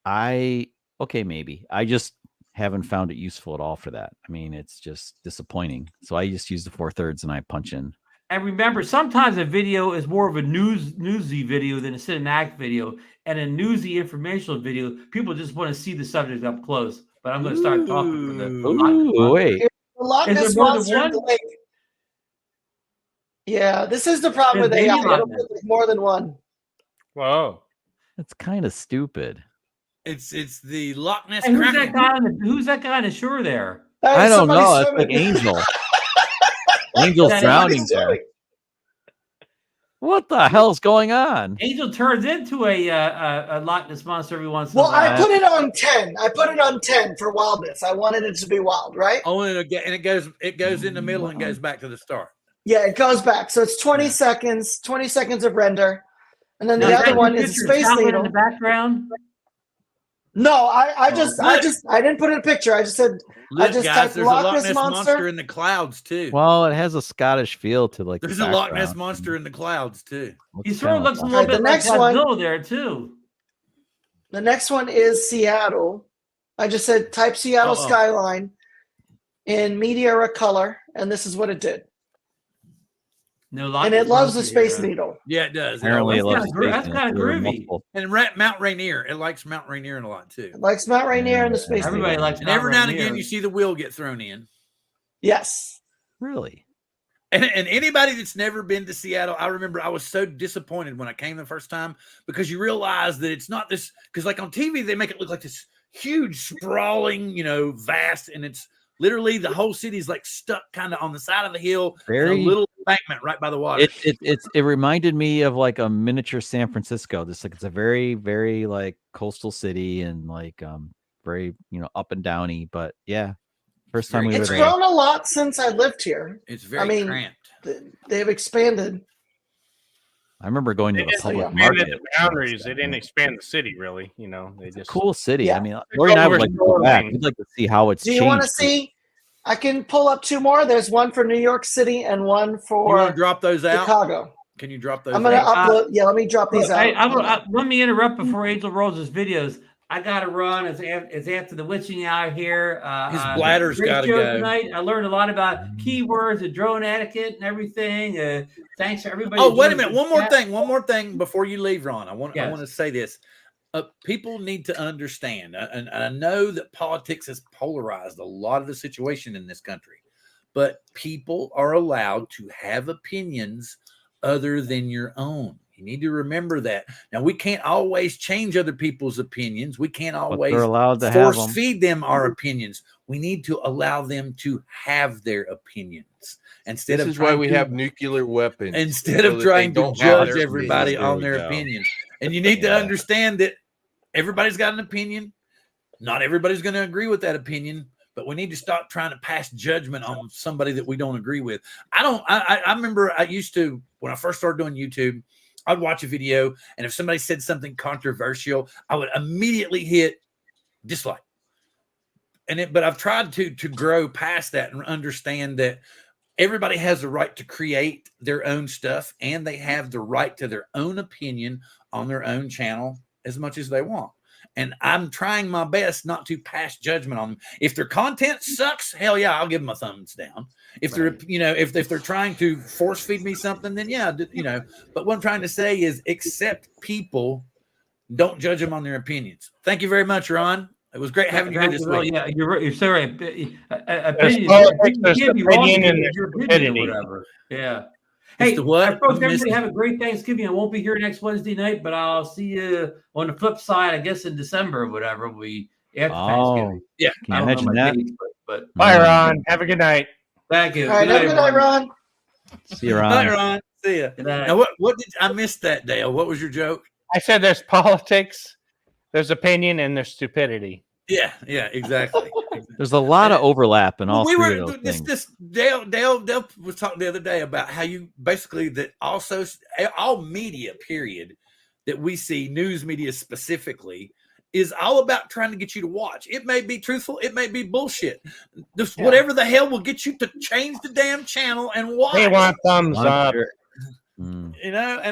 S3: Okay, maybe. I just haven't found it useful at all for that. I mean, it's just disappointing. So I just use the 4/3 and I punch in.
S5: And remember, sometimes a video is more of a newsy video than a cinematic video, and a newsy informational video, people just want to see the subject up close. But I'm going to start talking for the.
S3: Ooh, wait.
S8: The Loch
S5: Is there
S8: Ness
S5: more than
S8: monster in the
S5: one?
S8: lake. Yeah, this is the problem with
S5: There's
S8: AI.
S5: many Loch
S8: It'll
S5: Ness.
S8: put more than one.
S2: Whoa.
S3: That's kind of stupid.
S1: It's the Loch Ness
S5: Hey, who's
S1: Kraken.
S5: that guy? Who's that guy on the shore there?
S3: I don't
S8: Somebody's
S3: know. It's
S8: swimming.
S3: like Angel. Angel's
S5: Yeah,
S3: drowning
S8: Somebody's
S3: there.
S8: swimming.
S3: What the hell's going on?
S5: Angel turns into a Loch Ness monster every once in a
S8: Well,
S5: while.
S8: I put it on 10. I put it on 10 for wildness. I wanted it to be wild, right?
S1: Oh, and it goes in the middle and goes back to the start.
S8: Yeah, it goes back. So it's 20 seconds, 20 seconds of render. And then
S5: Now,
S8: the
S5: is
S8: other
S5: that
S8: one
S5: your
S8: is a
S5: picture
S8: Space
S5: sounding
S8: Needle.
S5: in the background.
S8: No, I didn't put in a picture. I just said,
S1: Look,
S8: just
S1: guys,
S8: typed
S1: there's a
S8: Loch
S1: Loch
S8: Ness
S1: Ness
S8: monster.
S1: monster in the clouds too.
S3: Well, it has a Scottish feel to like.
S1: There's
S3: the
S1: a Loch Ness
S3: background.
S1: monster in the clouds too.
S5: He sort of looks a
S3: kinda
S5: little
S8: Alright, the
S5: bit like
S8: next one-
S5: Godzilla there too.
S8: the next one is Seattle. I just said type Seattle
S1: Uh-oh.
S8: skyline in Meteora color, and this is what it did.
S5: No light.
S8: and it loves the Space Needle.
S1: Yeah, it does.
S3: Apparently, it loves
S5: that's
S3: space
S5: kinda
S3: and there are
S5: groovy.
S3: multiple-
S1: And Mount Rainier. It likes Mount Rainier a lot too.
S8: It likes Mount Rainier and the Space
S5: Everybody
S8: Needle.
S5: likes
S1: And every now and
S5: Rainier.
S1: again, you see the wheel get thrown in.
S8: Yes.
S3: Really?
S1: And anybody that's never been to Seattle, I remember I was so disappointed when I came the first time because you realize that it's not this, because like on TV, they make it look like this huge, sprawling, vast, and it's literally the whole city's like stuck kind of on the side of the hill,
S3: Very-
S1: a little embankment right by the water.
S3: It reminded me of like a miniature San Francisco. Just like it's a very, very like coastal city and like very up and downy. But yeah, first time we
S8: It's
S3: were
S8: grown a lot since I lived here.
S1: It's very cramped.
S8: They've expanded.
S3: I remember going to the public
S2: Expanded
S3: market.
S2: the boundaries. They didn't expand the city, really. They just
S3: Cool city.
S8: Yeah.
S3: I mean, Lori and I would like to go back. We'd like to see how it's
S8: Do you
S3: changed.
S8: want to see? I can pull up 2 more. There's one for New York City and one
S1: You want
S8: for
S1: to drop those out?
S8: Chicago.
S1: Can you drop those
S8: I'm going to
S1: out?
S8: upload. Yeah, let me drop these out.
S5: Let me interrupt before Angel rolls his videos. I got to run. It's after the witching hour here.
S1: His bladder's
S5: great
S1: got to
S5: show
S1: go.
S5: tonight. I learned a lot about keywords and drone etiquette and everything. Thanks for everybody.
S1: Oh, wait a
S5: joining
S1: minute.
S5: the
S1: One more thing before you leave, Ron. I want
S5: Yes.
S1: to say this. People need to understand, and I know that politics has polarized a lot of the situation in this country, but people are allowed to have opinions other than your own. You need to remember that. Now, we can't always change other people's opinions. We can't always
S3: they're allowed to have
S1: force
S3: them.
S1: feed them our opinions. We need to allow them to have their opinions instead
S4: This
S1: of
S4: is why
S1: trying
S4: we
S1: to-
S4: have nuclear weapons.
S1: instead
S4: so
S1: of
S4: that
S1: trying
S4: they
S1: to
S4: don't have
S1: judge
S4: their
S1: everybody
S4: opinions.
S1: on
S4: There we
S1: their
S4: go.
S1: opinions. And you need to
S3: Yeah.
S1: understand that everybody's got an opinion. Not everybody's going to agree with that opinion, but we need to stop trying to pass judgment on somebody that we don't agree with. I remember I used to, when I first started doing YouTube, I'd watch a video, and if somebody said something controversial, I would immediately hit dislike. But I've tried to grow past that and understand that everybody has the right to create their own stuff, and they have the right to their own opinion on their own channel as much as they want. And I'm trying my best not to pass judgment on them. If their content sucks, hell yeah, I'll give them a thumbs down. If they're, if they're trying to force feed me something, then yeah, But what I'm trying to say is accept people. Don't judge them on their opinions. Thank you very much, Ron. It was great having you here this week.
S5: Yeah, you're so right.
S2: There's politics, there's opinion, and there's stupidity.
S5: Whatever. Yeah.
S1: It's
S5: Hey,
S1: the what?
S5: folks,
S1: I missed
S5: everybody
S1: it.
S5: have a great Thanksgiving. I won't be here next Wednesday night, but I'll see you on the flip side, I guess, in December or whatever. After Thanksgiving.
S1: Yeah.
S3: Can
S5: I
S3: you
S5: don't know
S3: imagine
S5: my
S3: that?
S5: dates, but
S2: Bye, Ron. Have a good night.
S5: thank you.
S8: All right, have a good night, Ron.
S3: See you
S1: Bye,
S3: around.
S1: Ron. See ya.
S5: Good night.
S1: Now, what did I miss that, Dale? What was your joke?
S2: I said there's politics, there's opinion, and there's stupidity.
S1: Yeah, exactly.
S3: There's a lot of overlap in all three of those things.
S1: Dale was talking the other day about how you basically that also all media period that we see, news media specifically, is all about trying to get you to watch. It may be truthful, it may be bullshit. Just whatever the hell will get you to change the damn channel and watch.
S2: They want thumbs up.
S1: And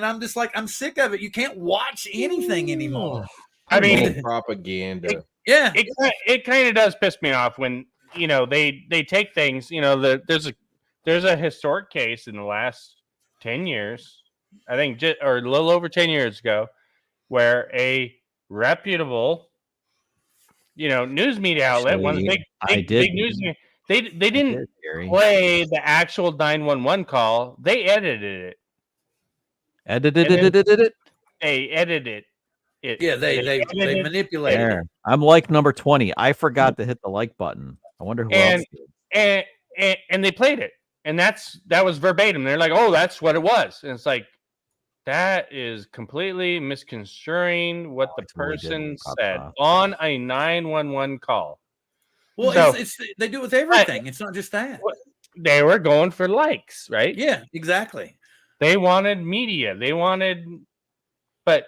S1: I'm just like, I'm sick of it. You can't watch anything anymore.
S2: I mean,
S4: propaganda.
S1: Yeah,
S2: it kind of does piss me off when they take things. There's a historic case in the last 10 years, I think, or a little over 10 years ago, where a reputable, news media outlet, one of the big news media, they didn't play the actual 911 call. They edited it. They edited it.
S1: They manipulated it.
S3: I'm like number 20. I forgot to hit the like button. I wonder who else did.
S2: And they played it, and that was verbatim. They're like, "Oh, that's what it was," and it's like that is completely misconstruing what the person said on a 911 call.
S1: Well,
S2: So,
S1: they do it with everything. It's not just that.
S2: They were going for likes, right?
S1: Yeah, exactly.
S2: They wanted media. They wanted, but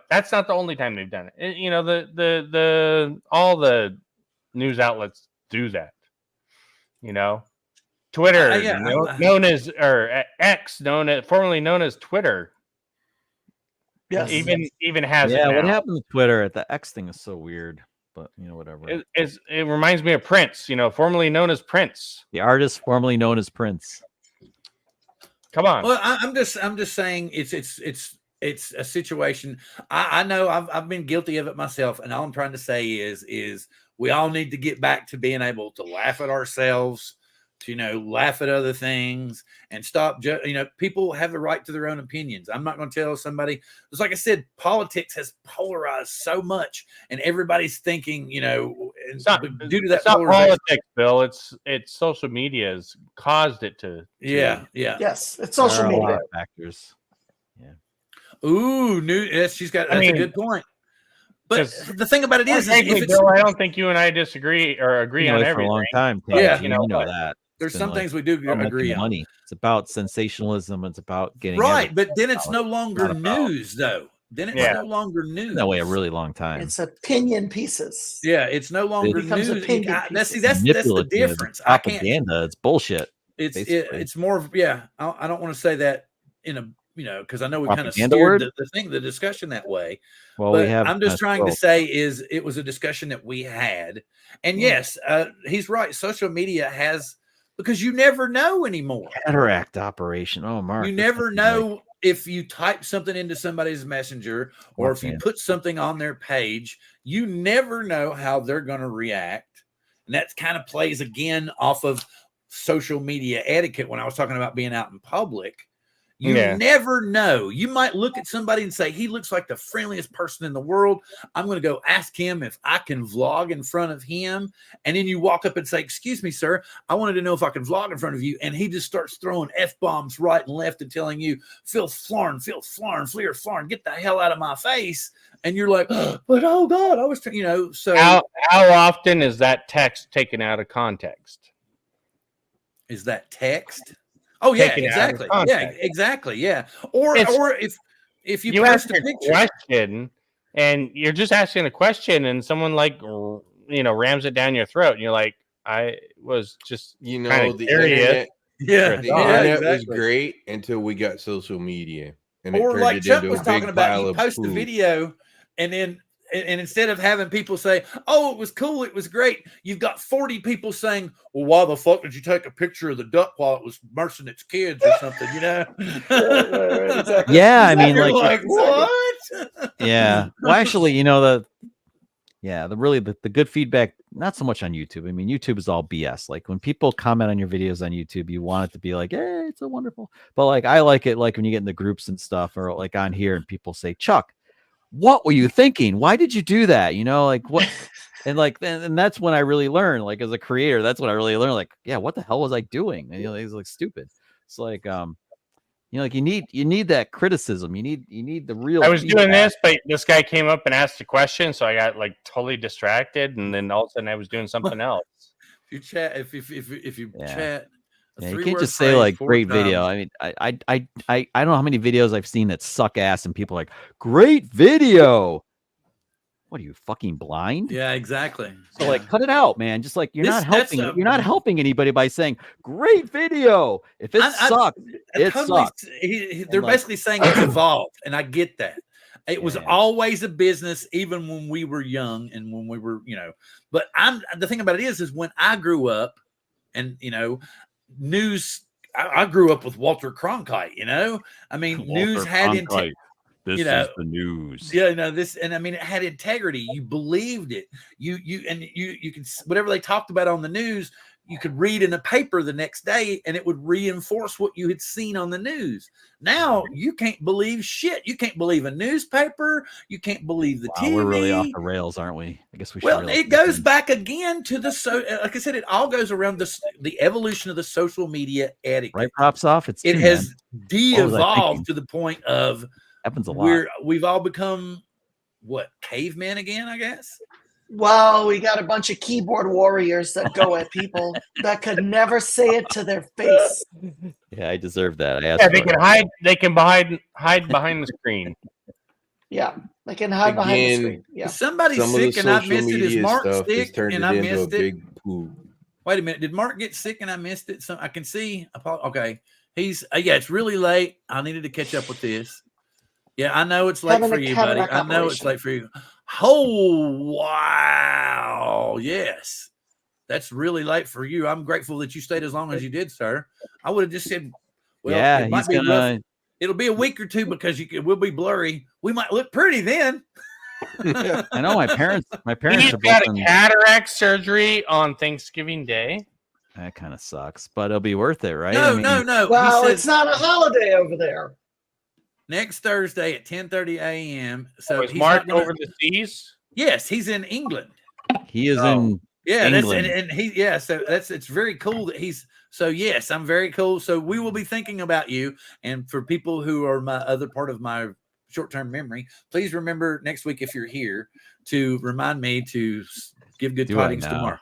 S2: that's not the only time they've done it. The all the news outlets do that. Twitter, known as X, formerly known as Twitter.
S8: Yes.
S2: Even has it
S3: Yeah,
S2: now.
S3: what happened to Twitter? The X thing is so weird, but whatever.
S2: It reminds me of Prince, formerly known as Prince.
S3: The artist formerly known as Prince.
S2: Come on.
S1: Well, I'm just saying it's a situation. I know I've been guilty of it myself, and all I'm trying to say is we all need to get back to being able to laugh at ourselves, to laugh at other things, and stop. People have the right to their own opinions. I'm not going to tell somebody. It's like I said, politics has polarized so much, and everybody's thinking,
S2: It's not,
S1: due to that
S2: it's not
S1: polarization.
S2: politics, Bill. It's social media has caused it to.
S1: Yeah.
S8: Yes, it's social
S3: There are a lot
S8: media.
S3: of factors.
S1: Ooh, that's a good point. But the thing about it is,
S2: frankly,
S1: if it's,
S2: Bill, I don't think you and I disagree or agree on
S3: for
S2: everything.
S3: a long time.
S1: Yeah.
S3: Yeah, you know that.
S1: there's
S3: It's been
S1: some
S3: like
S1: things we do
S3: about making
S1: agree on.
S3: money. It's about sensationalism. It's about getting
S1: Right,
S3: everything.
S1: but then it's no longer
S3: not about-
S1: news, though. Then it's
S2: Yeah.
S1: no longer
S3: It's
S1: news.
S3: been that way a really long time.
S8: It's opinion pieces.
S1: Yeah, it's no longer
S8: becomes
S1: news.
S8: opinion
S1: That's
S8: pieces.
S1: the
S3: Manipulative,
S1: difference.
S3: it's
S1: I can't.
S3: propaganda. It's bullshit.
S1: It's
S3: basically.
S1: more of I don't want to say that in a because I know we kind of
S3: Propaganda
S1: steered
S3: word?
S1: the discussion that way.
S3: Well,
S1: But
S3: we have.
S1: I'm just trying to
S3: Squirrel.
S1: say is it was a discussion that we had, and
S8: Mm.
S1: yes, he's right. Social media has, because you never know anymore.
S3: Cataract operation. Oh, Mark.
S1: You
S3: this
S1: never
S3: must be like-
S1: know if you type something into somebody's messenger or if you
S3: man.
S1: put something on their page. You never know how they're going to react, and that kind of plays again off of social media etiquette. When I was talking about being out in public, you never know. You might look at somebody and say, he looks like the friendliest person in the world. I'm going to go ask him if I can vlog in front of him. And then you walk up and say, excuse me, sir, I wanted to know if I can vlog in front of you. And he just starts throwing F-bombs right and left and telling you, Phil Flarn, Fleer Flarn, get the hell out of my face. And you're like, but oh God, I was, so.
S2: How often is that text taken out of context?
S1: Is that text? Oh yeah,
S2: Taken out of
S1: exactly. Yeah,
S2: context.
S1: exactly. Yeah. Or if you
S2: ask
S1: post a
S2: a
S1: picture,
S2: question and you're just asking a question and someone rams it down your throat and you're like, I was just
S4: The
S2: curious.
S4: internet,
S1: yeah,
S4: the
S1: yeah,
S4: internet was
S1: exactly.
S4: great until we got social media, and it
S1: Or
S4: turned
S1: like
S4: it
S1: Chuck
S4: into
S1: was
S4: a big
S1: talking about,
S4: pile
S1: you
S4: of
S1: post a
S4: poo.
S1: video and instead of having people say, oh, it was cool, it was great, you've got 40 people saying, well, why the fuck did you take a picture of the duck while it was nursing its kids or something,
S8: Right, exactly.
S3: Yeah, I mean,
S1: You're
S3: like,
S1: like what?
S3: yeah. Well, actually, the good feedback, not so much on YouTube. I mean, YouTube is all BS. Like when people comment on your videos on YouTube, you want it to be like, hey, it's so wonderful. But like, I like it like when you get in the groups and stuff, or like on here and people say, Chuck, what were you thinking? Why did you do that? Like what? And like, and that's when I really learn, like as a creator, that's what I really learned. Like, yeah, what the hell was I doing? And it's like stupid. It's like, like you need that criticism. You need the real.
S2: I was
S3: feedback.
S2: doing this, but this guy came up and asked a question, so I got like totally distracted, and then all of a sudden I was doing something else.
S1: If you chat, if you chat,
S3: yeah, you can't just say like great video. I mean, I don't know how many videos I've seen that suck ass and people are like, great video. What are you, fucking blind?
S1: Yeah, exactly.
S3: So like, cut it out, man. Just like you're not helping anybody by saying great video. If it sucks, it sucks.
S1: They're basically saying it's evolved, and I get that. It was always a business, even when we were young and when we were, But the thing about it is when I grew up, and news. I grew up with Walter Cronkite. I mean, news had integrity.
S3: This is the news.
S1: Yeah, this, and I mean, it had integrity. You believed it. You can, whatever they talked about on the news, you could read in a paper the next day, and it would reinforce what you had seen on the news. Now you can't believe shit. You can't believe a newspaper. You can't believe the TV.
S3: We're really off the rails, aren't we? I guess we should.
S1: Well, it goes back again to like I said, it all goes around the evolution of the social media etiquette.
S3: Right, props off.
S1: It has de-evolved to the point of
S3: happens a lot.
S1: We've all become what, cavemen again, I guess.
S8: Well, we got a bunch of keyboard warriors that go at people that could never say it to their face.
S3: Yeah, I deserve that.
S2: They can hide. They can hide behind the screen.
S8: Yeah, they can hide behind the screen. Yeah,
S1: somebody's sick and I missed it. Is Mark sick and I missed it? Wait a minute, did Mark get sick and I missed it? So I can see. Okay, he's it's really late. I needed to catch up with this. Yeah, I know it's late for you, buddy. I know it's late for you. Oh, wow. Yes. That's really late for you. I'm grateful that you stayed as long as you did, sir. I would have just said, Well,
S3: yeah,
S1: it might
S3: he's
S1: be rough.
S3: gonna.
S1: It'll be a week or two because we'll be blurry. We might look pretty then.
S3: I know my parents. My parents
S2: He's
S3: are
S2: got
S3: both
S2: a
S3: in.
S2: cataract surgery on Thanksgiving Day.
S3: That kind of sucks, but it'll be worth it, right?
S1: No,
S3: I mean,
S1: no.
S8: Well,
S1: He
S8: it's
S1: says
S8: not a holiday over there.
S1: next Thursday at 10:30 a.m. So
S2: Was
S1: he's
S2: Mark
S1: not gonna,
S2: over the seas?
S1: Yes, he's in England.
S3: he is in.
S1: Yeah,
S3: England.
S1: and he so it's very cool that he's so yes, I'm very cool. So we will be thinking about you. And for people who are my other part of my short-term memory, please remember next week if you're here to remind me to give good tidings to Mark.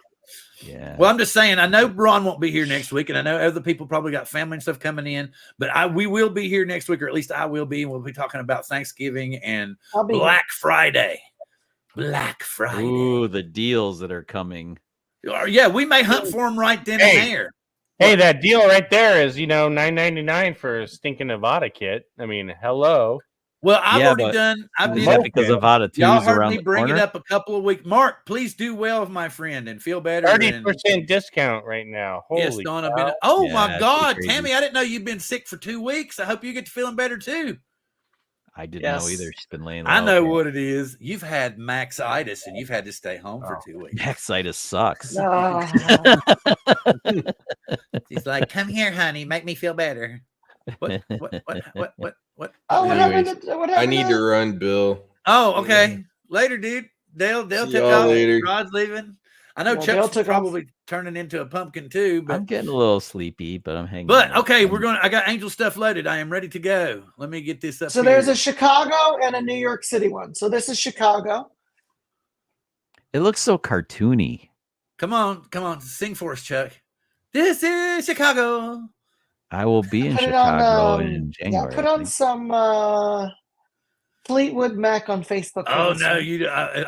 S3: Yeah.
S1: Well, I'm just saying, I know Ron won't be here next week, and I know other people probably got family and stuff coming in, but we will be here next week, or at least I will be, and we'll be talking about Thanksgiving and Black Friday. Black Friday.
S3: Ooh, the deals that are coming.
S1: Yeah, we may hunt for them right then and there.
S2: Hey, that deal right there is, $9.99 for a stinking Nevada kit. I mean, hello.
S1: Well, I've already done. I've been
S3: because Nevada 2
S1: y'all
S3: is
S1: heard
S3: around
S1: me
S3: the
S1: bring
S3: corner.
S1: it up a couple of weeks. Mark, please do well, my friend, and feel better.
S2: 30% discount right now. Holy
S1: yes, Dawn,
S2: cow.
S1: oh
S3: Yeah,
S1: my
S3: it's
S1: God,
S3: crazy.
S1: Tammy! I didn't know you've been sick for 2 weeks. I hope you get to feeling better too.
S3: I didn't know either. She's been laying low.
S1: I know what it is. You've had maxitis, and you've had to stay home for 2 weeks.
S3: Maxitis sucks.
S1: She's like, "Come here, honey, make me feel better." What?
S8: Oh, what happened? What happened?
S4: I need to run, Bill.
S1: Oh, okay. Later, dude. Dale
S4: See
S1: took
S4: y'all
S1: off.
S4: later.
S1: Rod's leaving. I know
S8: Well, Dale
S1: Chuck's
S8: took
S1: probably turning into a pumpkin too, but
S3: I'm getting a little sleepy, but I'm hanging.
S1: But
S3: out.
S1: okay, I got Angel stuff loaded. I am ready to go. Let me get this up.
S8: So there's a Chicago and a New York City one. So this is Chicago.
S3: It looks so cartoony.
S1: Come on, sing for us, Chuck. This is Chicago.
S3: I will be in
S8: Put it
S3: Chicago
S8: on,
S3: in January.
S8: Yeah, put on some Fleetwood Mac on Facebook.
S1: Oh no,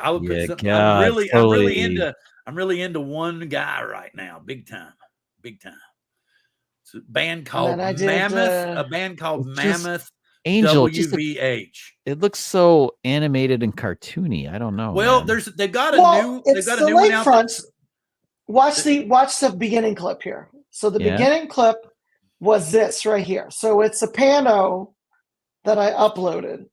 S1: I would put
S3: Yeah,
S1: some.
S3: God,
S1: I'm really into one guy right now, big time. It's a band called
S8: I did,
S1: Mammoth. A band called
S3: it's just-
S1: Mammoth.
S3: Angel,
S1: WVH.
S3: it looks so animated and cartoony. I don't know.
S1: Well,
S3: man.
S1: they've got a
S8: It's
S1: new
S8: the
S1: one out.
S8: lakefront. Watch the beginning clip here. So the beginning clip was this right here. So it's a pano that I uploaded.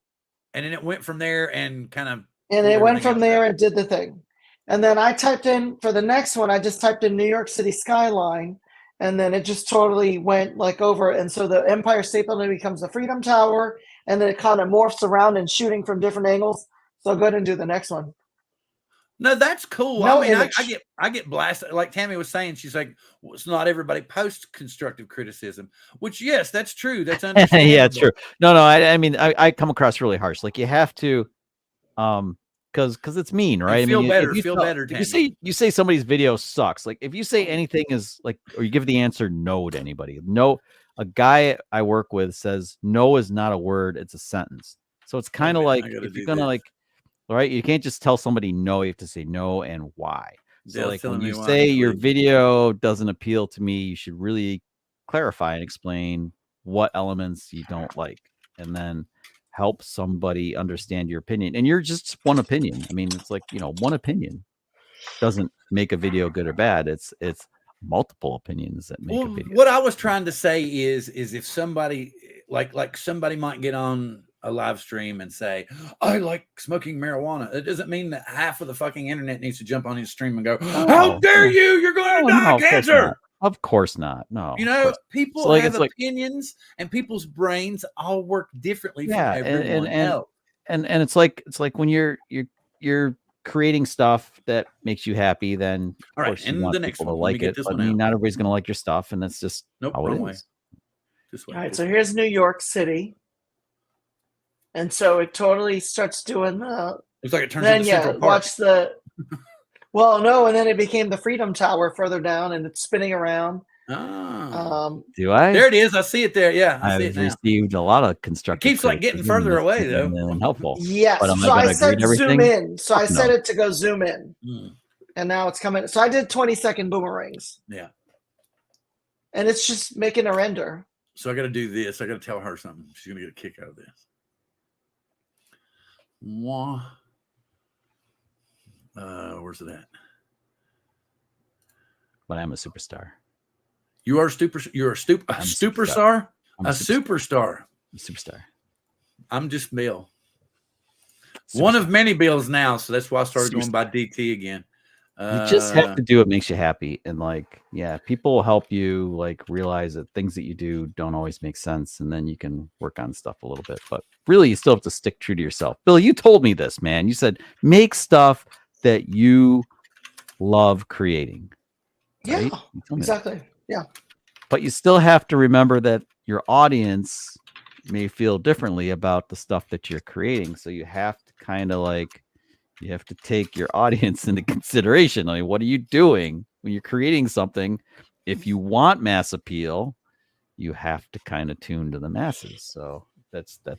S1: And then it went from there and kind of.
S8: And it went from there and did the thing. And then I typed in, for the next one, I just typed in New York City skyline. And then it just totally went like over. And so the Empire State Building becomes the Freedom Tower. And then it kind of morphs around and shooting from different angles. So I'll go ahead and do the next one.
S1: No, that's cool.
S8: No
S1: I mean,
S8: image.
S1: I get blasted. Like Tammy was saying, she's like, well, it's not everybody posts constructive criticism, which, yes, that's true. That's understandable.
S3: Yeah, it's true. No, I mean, I come across really harsh. Like you have to, because it's mean, right?
S1: And feel better.
S3: If you say somebody's video sucks, like if you say anything is like, or you give the answer no to anybody. No, a guy I work with says no is not a word; it's a sentence. So it's kind of like if you're gonna right, you can't just tell somebody no. You have to say no and why. So like when you say your video doesn't appeal to me, you should really clarify and explain what elements you don't like, and then help somebody understand your opinion. And you're just one opinion. I mean, it's like, one opinion doesn't make a video good or bad. It's multiple opinions that make a video.
S1: What I was trying to say is if somebody like somebody might get on a live stream and say, I like smoking marijuana, it doesn't mean that half of the fucking internet needs to jump on his stream and go, how dare you? You're going to die of cancer.
S3: Of course not. No.
S1: People have opinions, and people's brains all work differently from everyone else.
S3: And it's like when you're creating stuff that makes you happy, then of course you want people to like it. But I mean, not everybody's going to like your stuff, and that's just how it is.
S8: All right, so here's New York City, and so it totally starts doing the.
S1: Looks like it turns into Central Park.
S8: Watch the. Well, no, and then it became the Freedom Tower further down, and it's spinning around.
S3: Do I?
S1: There it is. I see it there. Yeah,
S3: I've received a lot of constructive.
S1: It keeps like getting further away though.
S3: Helpful.
S8: Yes.
S3: But
S8: so I said zoom in. So I set it to go zoom in, and now it's coming. So I did 20-second boomerangs.
S1: Yeah.
S8: And it's just making a render.
S1: So I got to do this. I got to tell her something. She's gonna get a kick out of this. Where's it at?
S3: But I'm a superstar.
S1: You are you're a superstar?
S3: I'm
S1: A superstar.
S3: Superstar.
S1: I'm just Bill. One of many Bills now, so that's why I started going by DT again.
S3: You just have to do what makes you happy, and like, yeah, people will help you like realize that things that you do don't always make sense, and then you can work on stuff a little bit. But really, you still have to stick true to yourself. Bill, you told me this, man. You said make stuff that you love creating. Right?
S8: Yeah, exactly. Yeah.
S3: But you still have to remember that your audience may feel differently about the stuff that you're creating. So you have to kind of like, you have to take your audience into consideration. I mean, what are you doing when you're creating something? If you want mass appeal, you have to kind of tune to the masses. So that's a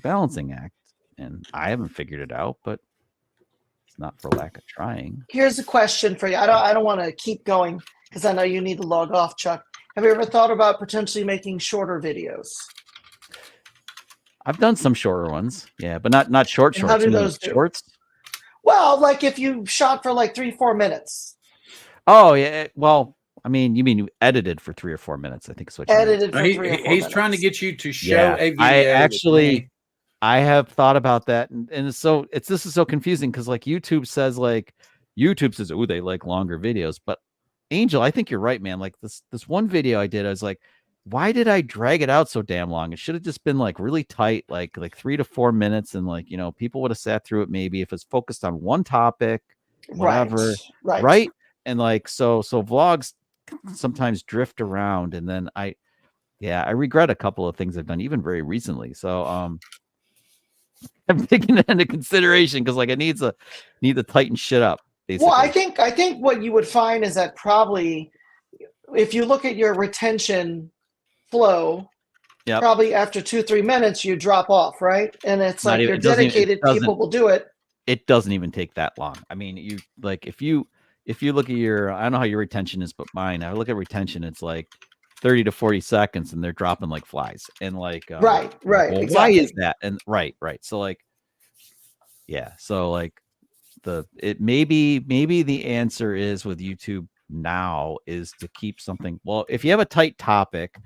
S3: balancing act. And I haven't figured it out, but it's not for lack of trying.
S8: Here's a question for you. I don't want to keep going because I know you need to log off, Chuck. Have you ever thought about potentially making shorter videos?
S3: I've done some shorter ones, yeah, but not shorts.
S8: How do those do?
S3: Shorts?
S8: Well, like if you shot for like 3-4 minutes.
S3: Oh yeah. Well, I mean, you mean you edited for 3 or 4 minutes? I think is what you
S8: edited for 3 or 4
S1: He's
S8: minutes.
S1: trying to get you to show a video.
S3: I have thought about that, and this is so confusing because like YouTube says, oh, they like longer videos, but Angel, I think you're right, man. Like this one video I did, I was like, why did I drag it out so damn long? It should have just been like really tight, like 3 to 4 minutes, and like, you know, people would have sat through it maybe if it's focused on one topic, whatever, right? And like so vlogs sometimes drift around, and then I regret a couple of things I've done even very recently. So I'm taking that into consideration because like I need to tighten shit up. Basically.
S8: Well, I think what you would find is that probably if you look at your retention flow, probably after 2-3 minutes you drop off, right? And it's like you're dedicated people will do it.
S3: It doesn't even take that long. I mean, you like if you look at your, I don't know how your retention is, but mine, I look at retention, it's like 30 to 40 seconds and they're dropping like flies. And like
S8: right.
S3: Well,
S8: exactly.
S3: why is that? And right. So like so like maybe the answer is with YouTube now is to keep something. Well, if you have a tight topic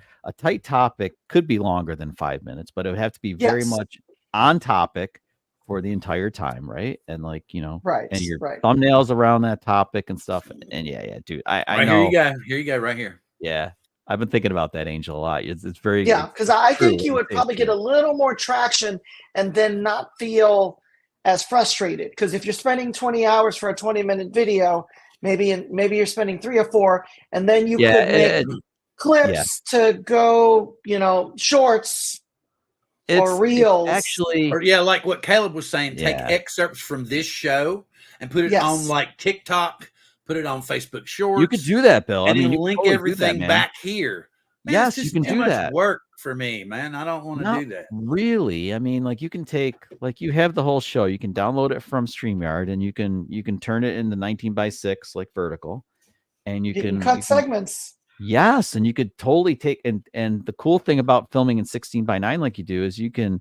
S3: could be longer than 5 minutes, but it would have to be very much on topic for the entire time, right? And like, you know, and your thumbnails around that topic and stuff. And dude, I know.
S1: Here you go, right here.
S3: Yeah, I've been thinking about that, Angel, a lot. It's very
S8: because I think you would probably get a little more traction and then not feel as frustrated. Because if you're spending 20 hours for a 20-minute video, maybe you're spending 3 or 4, and then you could make clips to go, you know, shorts. Or reels,
S1: or like what Caleb was saying, take excerpts from this show and put it on like TikTok, put it on Facebook Shorts.
S3: You could do that, Bill.
S1: And then link everything back here. Man,
S3: yes, you can do that.
S1: Work for me, man. I don't want to do that.
S3: Really, I mean, like you can take, like you have the whole show. You can download it from StreamYard, and you can turn it into 19:6, like vertical, and you can
S8: cut segments.
S3: Yes, and you could totally take and the cool thing about filming in 16:9 like you do is you could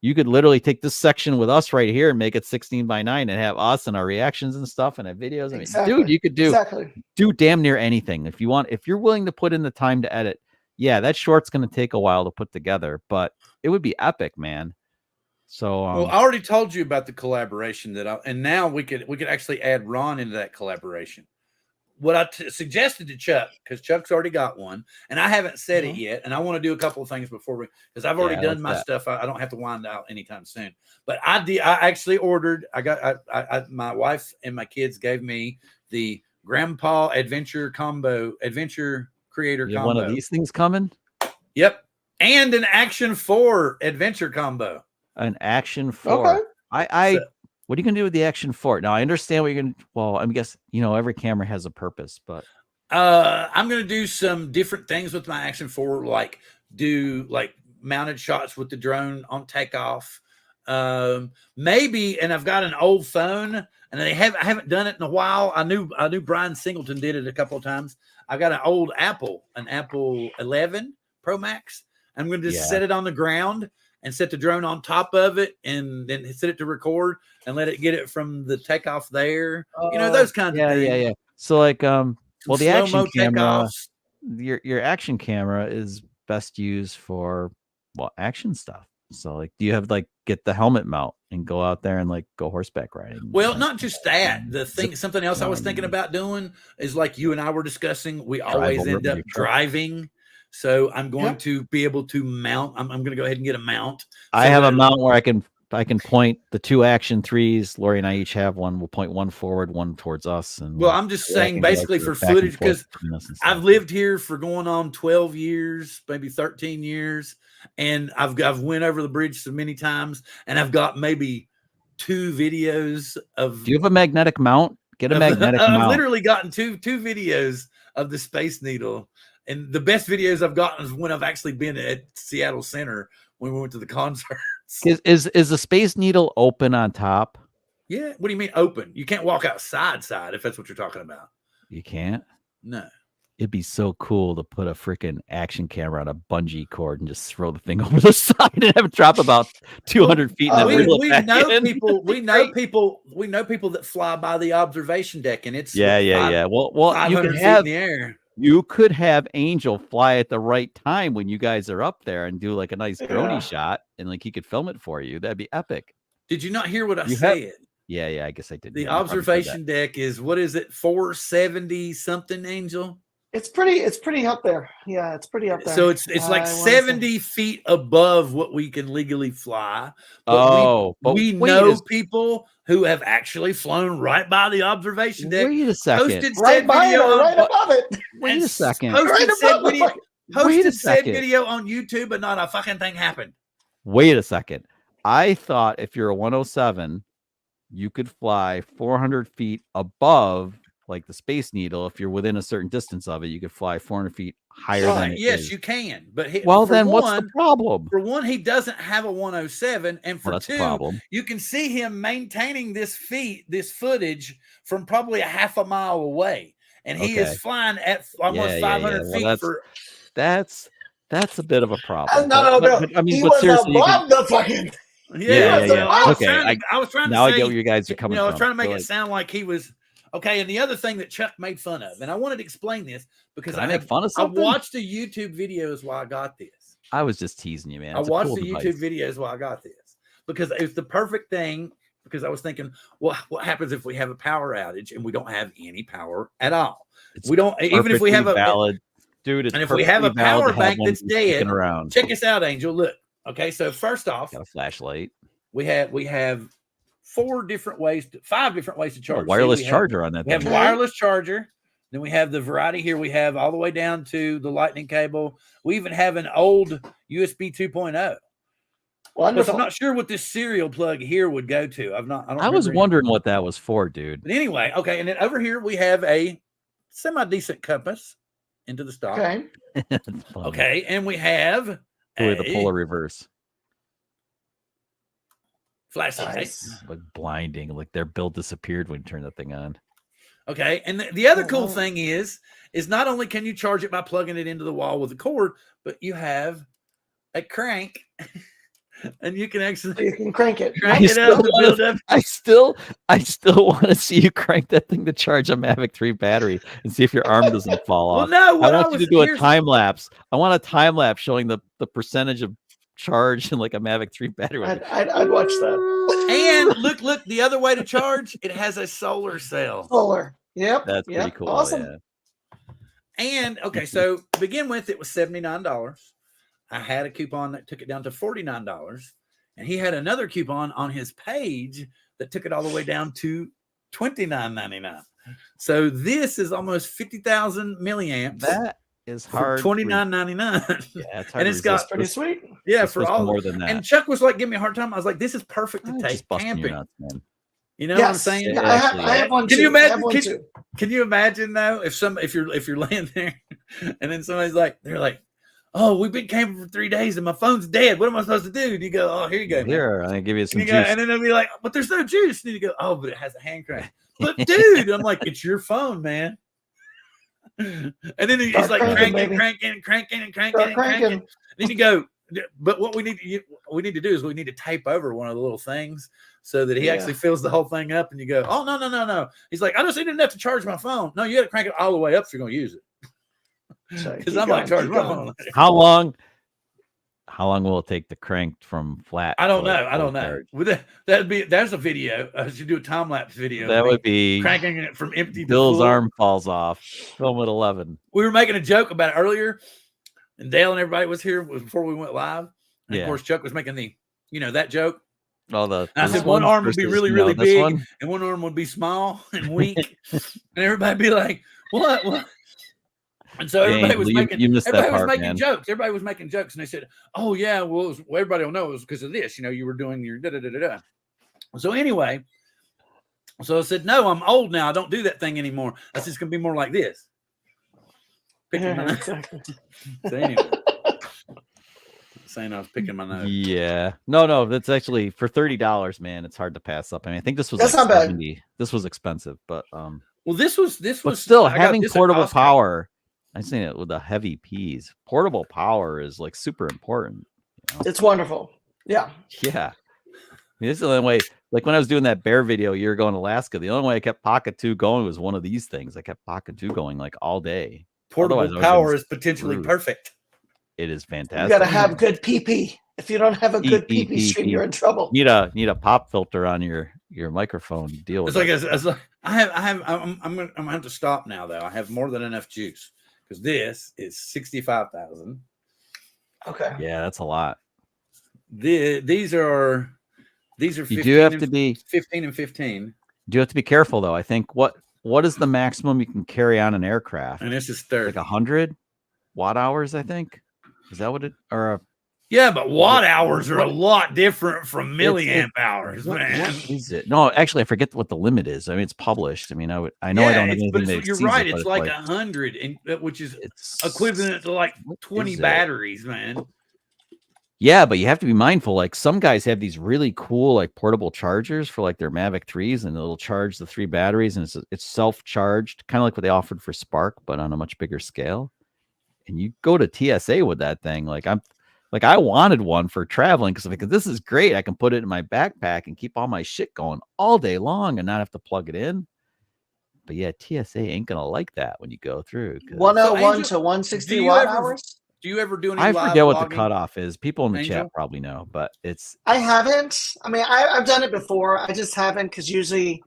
S3: literally take this section with us right here and make it 16:9 and have us and our reactions and stuff and have videos. I mean, dude, you could do damn near anything if you want. If you're willing to put in the time to edit, that short's going to take a while to put together, but it would be epic, man. So
S1: well, I already told you about the collaboration and now we could actually add Ron into that collaboration. What I suggested to Chuck, because Chuck's already got one, and I haven't said it yet, and I want to do a couple of things before because I've already done my stuff. I don't have to wind out anytime soon. But I actually ordered. My wife and my kids gave me the Grandpa Adventure Creator Combo.
S3: One of these things coming?
S1: Yep, and an Action 4 Adventure Combo.
S3: An Action 4. Okay. What are you going to do with the Action 4? Now, I understand what you're going to... Well, I guess, you know, every camera has a purpose, but...
S1: I'm going to do some different things with my Action 4, like do like mounted shots with the drone on takeoff. Maybe, and I've got an old phone, and I haven't done it in a while. I knew Brian Singleton did it a couple of times. I got an old Apple 11 Pro Max. I'm going to just set it on the ground and set the drone on top of it and then set it to record and let it get it from the takeoff there. You know, those kinds of things.
S3: Yeah. So like, well, the action camera, your action camera is best used for action stuff. So like, do you have like get the helmet mount and go out there and like go horseback riding?
S1: Well,
S3: Like,
S1: not just that. The thing, something else I was thinking about doing is like you and I were discussing. We always
S3: over
S1: end
S3: with
S1: up
S3: your truck.
S1: driving, so I'm going to be able to mount. I'm going to go ahead and get a mount.
S3: I
S1: so
S3: have a
S1: that-
S3: mount where I can point the 2 action 3s. Lori and I each have one. We'll point one forward, one towards us. And
S1: Well, I'm just saying, basically for footage, because I've lived here for going on 12 years, maybe 13 years, and I've went over the bridge so many times, and I've got maybe 2 videos of.
S3: Do you have a magnetic mount? Get a magnetic mount.
S1: I've literally gotten two videos of the Space Needle, and the best videos I've gotten is when I've actually been at Seattle Center when we went to the concert.
S3: Is the Space Needle open on top?
S1: Yeah. What do you mean open? You can't walk outside if that's what you're talking about.
S3: You can't?
S1: No.
S3: It'd be so cool to put a freaking action camera on a bungee cord and just throw the thing over the side and have it drop about 200 feet. And then reel it back in.
S1: We know people that fly by the observation deck, and it's
S3: yeah. Well, you could have
S1: in the air.
S3: You could have Angel fly at the right time when you guys are up there and do like a nice drone shot, and like he could film it for you. That'd be epic.
S1: Did you not hear what I said?
S3: Yeah, I guess I did.
S1: The observation deck is, what is it, 470 something, Angel?
S8: It's pretty up there. Yeah, it's pretty up there.
S1: So it's like 70 feet above what we can legally fly.
S3: But
S1: we know people who have actually flown right by the observation deck.
S3: Wait a second.
S8: Right by it or right above it.
S3: Wait a second.
S1: Posted said video on YouTube, but not a fucking thing happened.
S3: Wait a second. I thought if you're a 107, you could fly 400 feet above like the Space Needle. If you're within a certain distance of it, you could fly 400 feet higher than it
S1: yes,
S3: is.
S1: you can. But
S3: then what's the problem?
S1: For one, he doesn't have a 107, and for
S3: that's
S1: two,
S3: the problem.
S1: you can see him maintaining this footage from probably a half a mile away, and he is flying at almost 500 feet.
S3: That's a bit of a problem.
S8: No.
S3: I mean,
S8: he
S3: but
S8: was
S3: seriously,
S8: above the fucking.
S1: Yeah. I was trying to
S3: now
S1: say,
S3: I get where you guys are coming from.
S1: I was trying to make it sound like he was okay. And the other thing that Chuck made fun of, and I wanted to explain this because
S3: I make fun of something.
S1: I watched the YouTube videos while I got this.
S3: I was just teasing you, man.
S1: I watched the YouTube videos while I got this because it was the perfect thing. Because I was thinking, well, what happens if we have a power outage and we don't have any power at all? We don't, even if we have a
S3: valid, dude.
S1: And if we have a power bank that's dead,
S3: around.
S1: Check us out, Angel. Look. Okay, so first off,
S3: got a flashlight.
S1: We have 5 different ways to charge.
S3: Wireless charger on that.
S1: We have wireless charger. Then we have the variety here. We have all the way down to the lightning cable. We even have an old USB 2.0. Wonderful. I'm not sure what this serial plug here would go to. I
S3: was wondering what that was for, dude.
S1: But anyway, okay. And then over here we have a semi-decent compass into the stock.
S8: Okay.
S1: Okay, and we have
S3: the polar reverse
S1: flashlight.
S8: Nice.
S3: Like blinding, like their build disappeared when you turn that thing on.
S1: Okay, and the other cool thing is not only can you charge it by plugging it into the wall with a cord, but you have a crank, and you can actually
S8: crank it.
S3: I still want to see you crank that thing to charge a Mavic 3 battery and see if your arm doesn't fall off.
S1: Well, no,
S3: I want you to do a time lapse. I want a time lapse showing the percentage of charge in like a Mavic 3 battery.
S8: I'd watch that.
S1: And look, the other way to charge, it has a solar cell.
S8: Solar. Yep.
S3: That's pretty cool.
S8: Awesome.
S3: Yeah.
S1: And okay, so to begin with, it was $79. I had a coupon that took it down to $49, and he had another coupon on his page that took it all the way down to $29.99. So this is almost 50,000 milliamps.
S3: That is hard.
S1: $29.99.
S3: Yeah, it's hard.
S1: And it's got
S8: pretty sweet.
S1: Yeah, for all
S3: more than that.
S1: And Chuck was like, "Give me a hard time." I was like, "This is perfect to take camping."
S3: Nuts, man.
S1: You know what I'm saying?
S8: Yeah, I have one.
S1: Can
S8: too.
S1: you imagine?
S8: Too.
S1: Can you imagine though if you're laying there and then somebody's like, they're like, "Oh, we've been camping for 3 days and my phone's dead. What am I supposed to do?" And you go, "Oh, here you go.
S3: Here, I give you some juice."
S1: And then they'll be like, "But there's no juice." And you go, "Oh, but it has a hand crank." But dude, I'm like, "It's your phone, man." And then he's like cranking. Then you go, but what we need to do is we need to tape over one of the little things so that he actually fills the whole thing up. And you go, "Oh, no. He's like, I just need enough to charge my phone." No, you got to crank it all the way up if you're going to use it. Because I might charge my phone.
S3: How long will it take to crank from flat?
S1: I don't
S3: to, like,
S1: know. I don't
S3: full
S1: know.
S3: charge?
S1: With there's a video. I should do a time lapse video.
S3: That would be
S1: cranking it from empty to
S3: Bill's
S1: full.
S3: arm falls off. Film at 11.
S1: We were making a joke about it earlier, and Dale and everybody was here before we went live. And of course, Chuck was making that joke.
S3: Oh,
S1: I said one arm would be really, really big, and one arm would be small and weak, and everybody be like, "What?" And so everybody was making jokes. Everybody was making jokes, and they said, "Oh yeah, well, everybody will know it was because of this. You were doing your da da da da." So anyway, so I said, "No, I'm old now. I don't do that thing anymore. That's just gonna be more like this." Picking my nose. So anyway, saying I was picking my nose.
S3: Yeah, no, that's actually for $30, man. It's hard to pass up. I mean, I think this was
S8: That's
S3: like
S8: not bad.
S3: 70. This was expensive, but
S1: well, this was
S3: but still having portable power. I'm saying it with the heavy P's. Portable power is like super important.
S8: It's wonderful. Yeah.
S3: Yeah. I mean, this is the only way. Like when I was doing that bear video a year ago in Alaska, the only way I kept Pocket 2 going was one of these things. I kept Pocket 2 going like all day.
S1: Portable power is potentially perfect.
S3: It is fantastic.
S8: You got to have good PP. If you don't have a good PP stream, you're in trouble.
S3: Need a pop filter on your microphone to deal with.
S1: It's like I'm gonna have to stop now though. I have more than enough juice because this is 65,000.
S8: Okay.
S3: Yeah, that's a lot.
S1: These are 15,
S3: you do have to be
S1: 15 and 15.
S3: You do have to be careful though. I think what is the maximum you can carry on an aircraft?
S1: And this is 30.
S3: Like 100 watt hours, I think. Is that what it
S1: yeah, but watt hours are a lot different from milliamp hours, man.
S3: What is it? No, actually, I forget what the limit is. I mean, it's published. I mean, I know I don't have anything that
S1: you're right. It's like 100, which is equivalent to like 20 batteries, man.
S3: Yeah, but you have to be mindful. Like some guys have these really cool like portable chargers for like their Mavic 3s, and it'll charge the 3 batteries, and it's self-charged, kind of like what they offered for Spark, but on a much bigger scale. And you go to TSA with that thing. I wanted one for traveling because this is great. I can put it in my backpack and keep all my shit going all day long and not have to plug it in. But yeah, TSA ain't gonna like that when you go through.
S8: 101 to 160 watt hours.
S1: Do you ever do any?
S3: I
S1: live
S3: forget what
S1: vlogging?
S3: the cutoff is. People in the chat probably know, but it's.
S8: I haven't. I mean, I've done it before. I just haven't because usually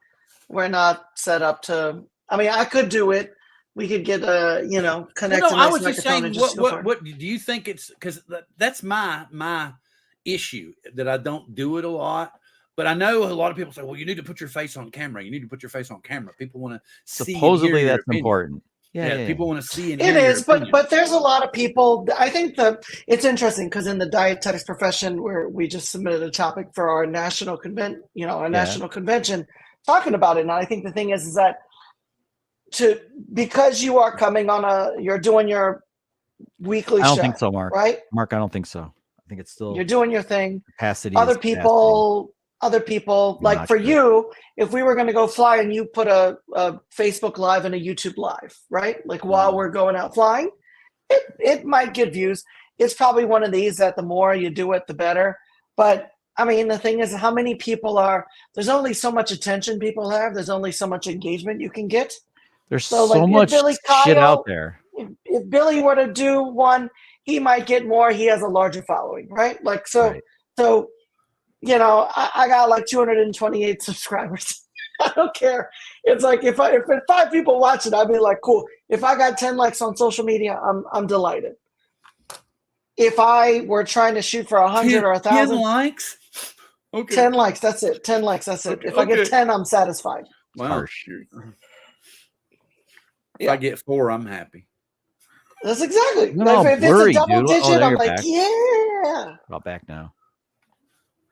S8: we're not set up to. I mean, I could do it. We could get connect.
S1: No, I was just saying, what do you think it's because that's my issue that I don't do it a lot. But I know a lot of people say, well, you need to put your face on camera. You need to put your face on camera. People want to see.
S3: Supposedly that's important.
S1: Yeah, people want to see and
S8: it is, but there's a lot of people. I think it's interesting because in the dietetics profession, where we just submitted a topic for our national national convention, talking about it. And I think the thing is that because you are coming on you're doing your weekly.
S3: I don't think so, Mark.
S8: Right,
S3: Mark, I don't think so. I think it's still
S8: you're doing your thing.
S3: Capacity.
S8: Other people, like for you, if we were going to go fly and you put a Facebook Live and a YouTube Live, right? Like while we're going out flying, it might get views. It's probably one of these that the more you do it, the better. But I mean, the thing is, how many people there's only so much attention people have. There's only so much engagement you can get.
S3: There's so much shit out there.
S8: If Billy were to do one, he might get more. He has a larger following, right? Like, so. I got like 228 subscribers. I don't care. It's like if 5 people watch it, I'd be like, cool. If I got 10 likes on social media, I'm delighted. If I were trying to shoot for 100 or 1,000
S1: likes, okay,
S8: 10 likes, that's it. 10 likes, that's it. If I get 10, I'm satisfied.
S1: Wow. If I get 4, I'm happy.
S8: That's exactly.
S3: No,
S8: if
S3: blurry,
S8: it's a double
S3: dude.
S8: digit, I'm like,
S3: back.
S8: yeah.
S3: I'll back now.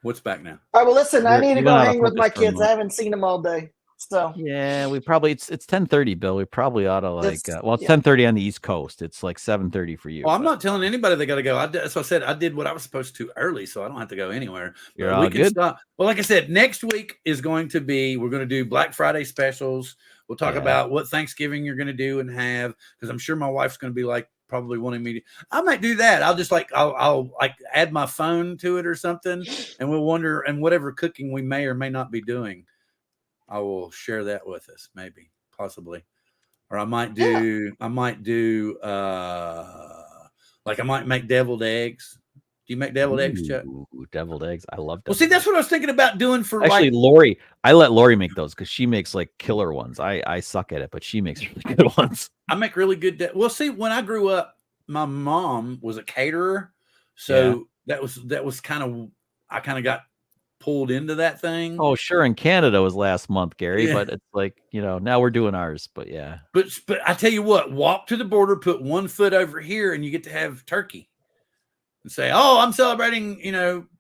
S1: What's back now?
S8: All right, well, listen, I need to go hang with my kids.
S3: I
S8: haven't seen them all day. So
S3: yeah, we probably it's 10:30, Bill. We probably ought to it's 10:30 on the East Coast. It's like 7:30 for you.
S1: Well, I'm not telling anybody they got to go. That's what I said. I did what I was supposed to early, so I don't have to go anywhere.
S3: You're all good.
S1: Stop. Well, like I said, next week is going to be. We're going to do Black Friday specials. We'll talk about what Thanksgiving you're going to do and have, because I'm sure my wife's going to be like probably wanting me to. I might do that. I'll just I'll add my phone to it or something, and we'll wonder, and whatever cooking we may or may not be doing, I will share that with us, maybe, possibly. or I might do like I might make deviled eggs. Do you make deviled eggs, Chuck?
S3: Ooh, deviled eggs. I love
S1: Well,
S3: deviled
S1: see, that's
S3: eggs.
S1: what I was thinking about doing for
S3: Actually,
S1: like.
S3: Lori, I let Lori make those because she makes like killer ones. I suck at it, but she makes really good ones.
S1: I make really good. Well, see, when I grew up, my mom was a caterer, so that was kind of I kind of got pulled into that thing.
S3: Oh, sure. In Canada was last month, Gary,
S1: Yeah.
S3: but it's like, now we're doing ours. But yeah.
S1: But I tell you what, walk to the border, put one foot over here, and you get to have turkey. And say, "Oh, I'm celebrating,"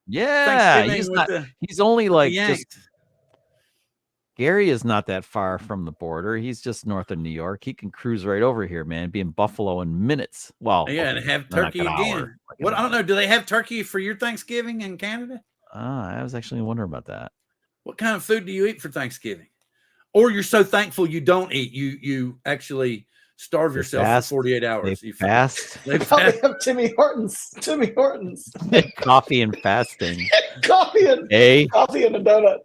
S3: Yeah.
S1: Thanksgiving
S3: He's only like
S1: Yanks.
S3: Gary is not that far from the border. He's just north of New York. He can cruise right over here, man. Be in Buffalo in minutes. Well,
S1: Yeah,
S3: okay,
S1: and have
S3: not like
S1: turkey
S3: an
S1: again.
S3: hour, like
S1: What
S3: an
S1: I don't
S3: hour.
S1: know. Do they have turkey for your Thanksgiving in Canada?
S3: I was actually wondering about that.
S1: What kind of food do you eat for Thanksgiving? Or you're so thankful you don't eat. You actually starve
S3: They
S1: yourself
S3: fast.
S1: for 48 hours.
S3: They fast.
S1: They
S8: Probably
S1: fast.
S8: have Timmy Hortons.
S3: Coffee and fasting.
S8: coffee and
S3: A.
S8: coffee and a donut.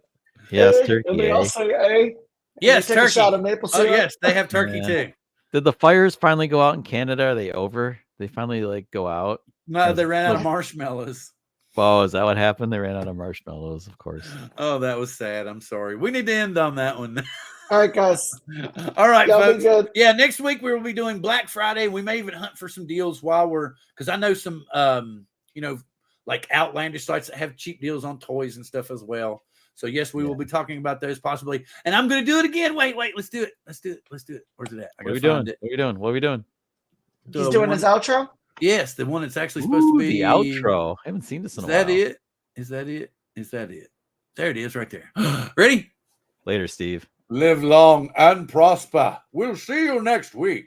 S3: Yes,
S8: And
S3: turkey.
S8: they all say A.
S1: Yes,
S8: Take a
S1: turkey.
S8: shot of maple
S1: Oh,
S8: syrup.
S1: yes, they have turkey
S3: Yeah.
S1: too.
S3: Did the fires finally go out in Canada? Are they over? They finally go out?
S1: No, they ran out of marshmallows.
S3: Oh, is that what happened? They ran out of marshmallows, of course.
S1: Oh, that was sad. I'm sorry. We need to end on that one.
S8: All right, guys.
S1: All right,
S8: Y'all
S1: folks.
S8: be good.
S1: Yeah, next week we will be doing Black Friday. We may even hunt for some deals because I know some like outlandish sites that have cheap deals on toys and stuff as well. So yes, we will be talking about those possibly. And I'm going to do it again. Wait, let's do it. Where's it at?
S3: What are we doing? What are we doing?
S8: He's doing his outro?
S1: Yes, the one that's actually supposed to be
S3: the outro. I haven't seen this in a while.
S1: Is that it? There it is right there. Ready?
S3: Later, Steve.
S1: Live long and prosper. We'll see you next week.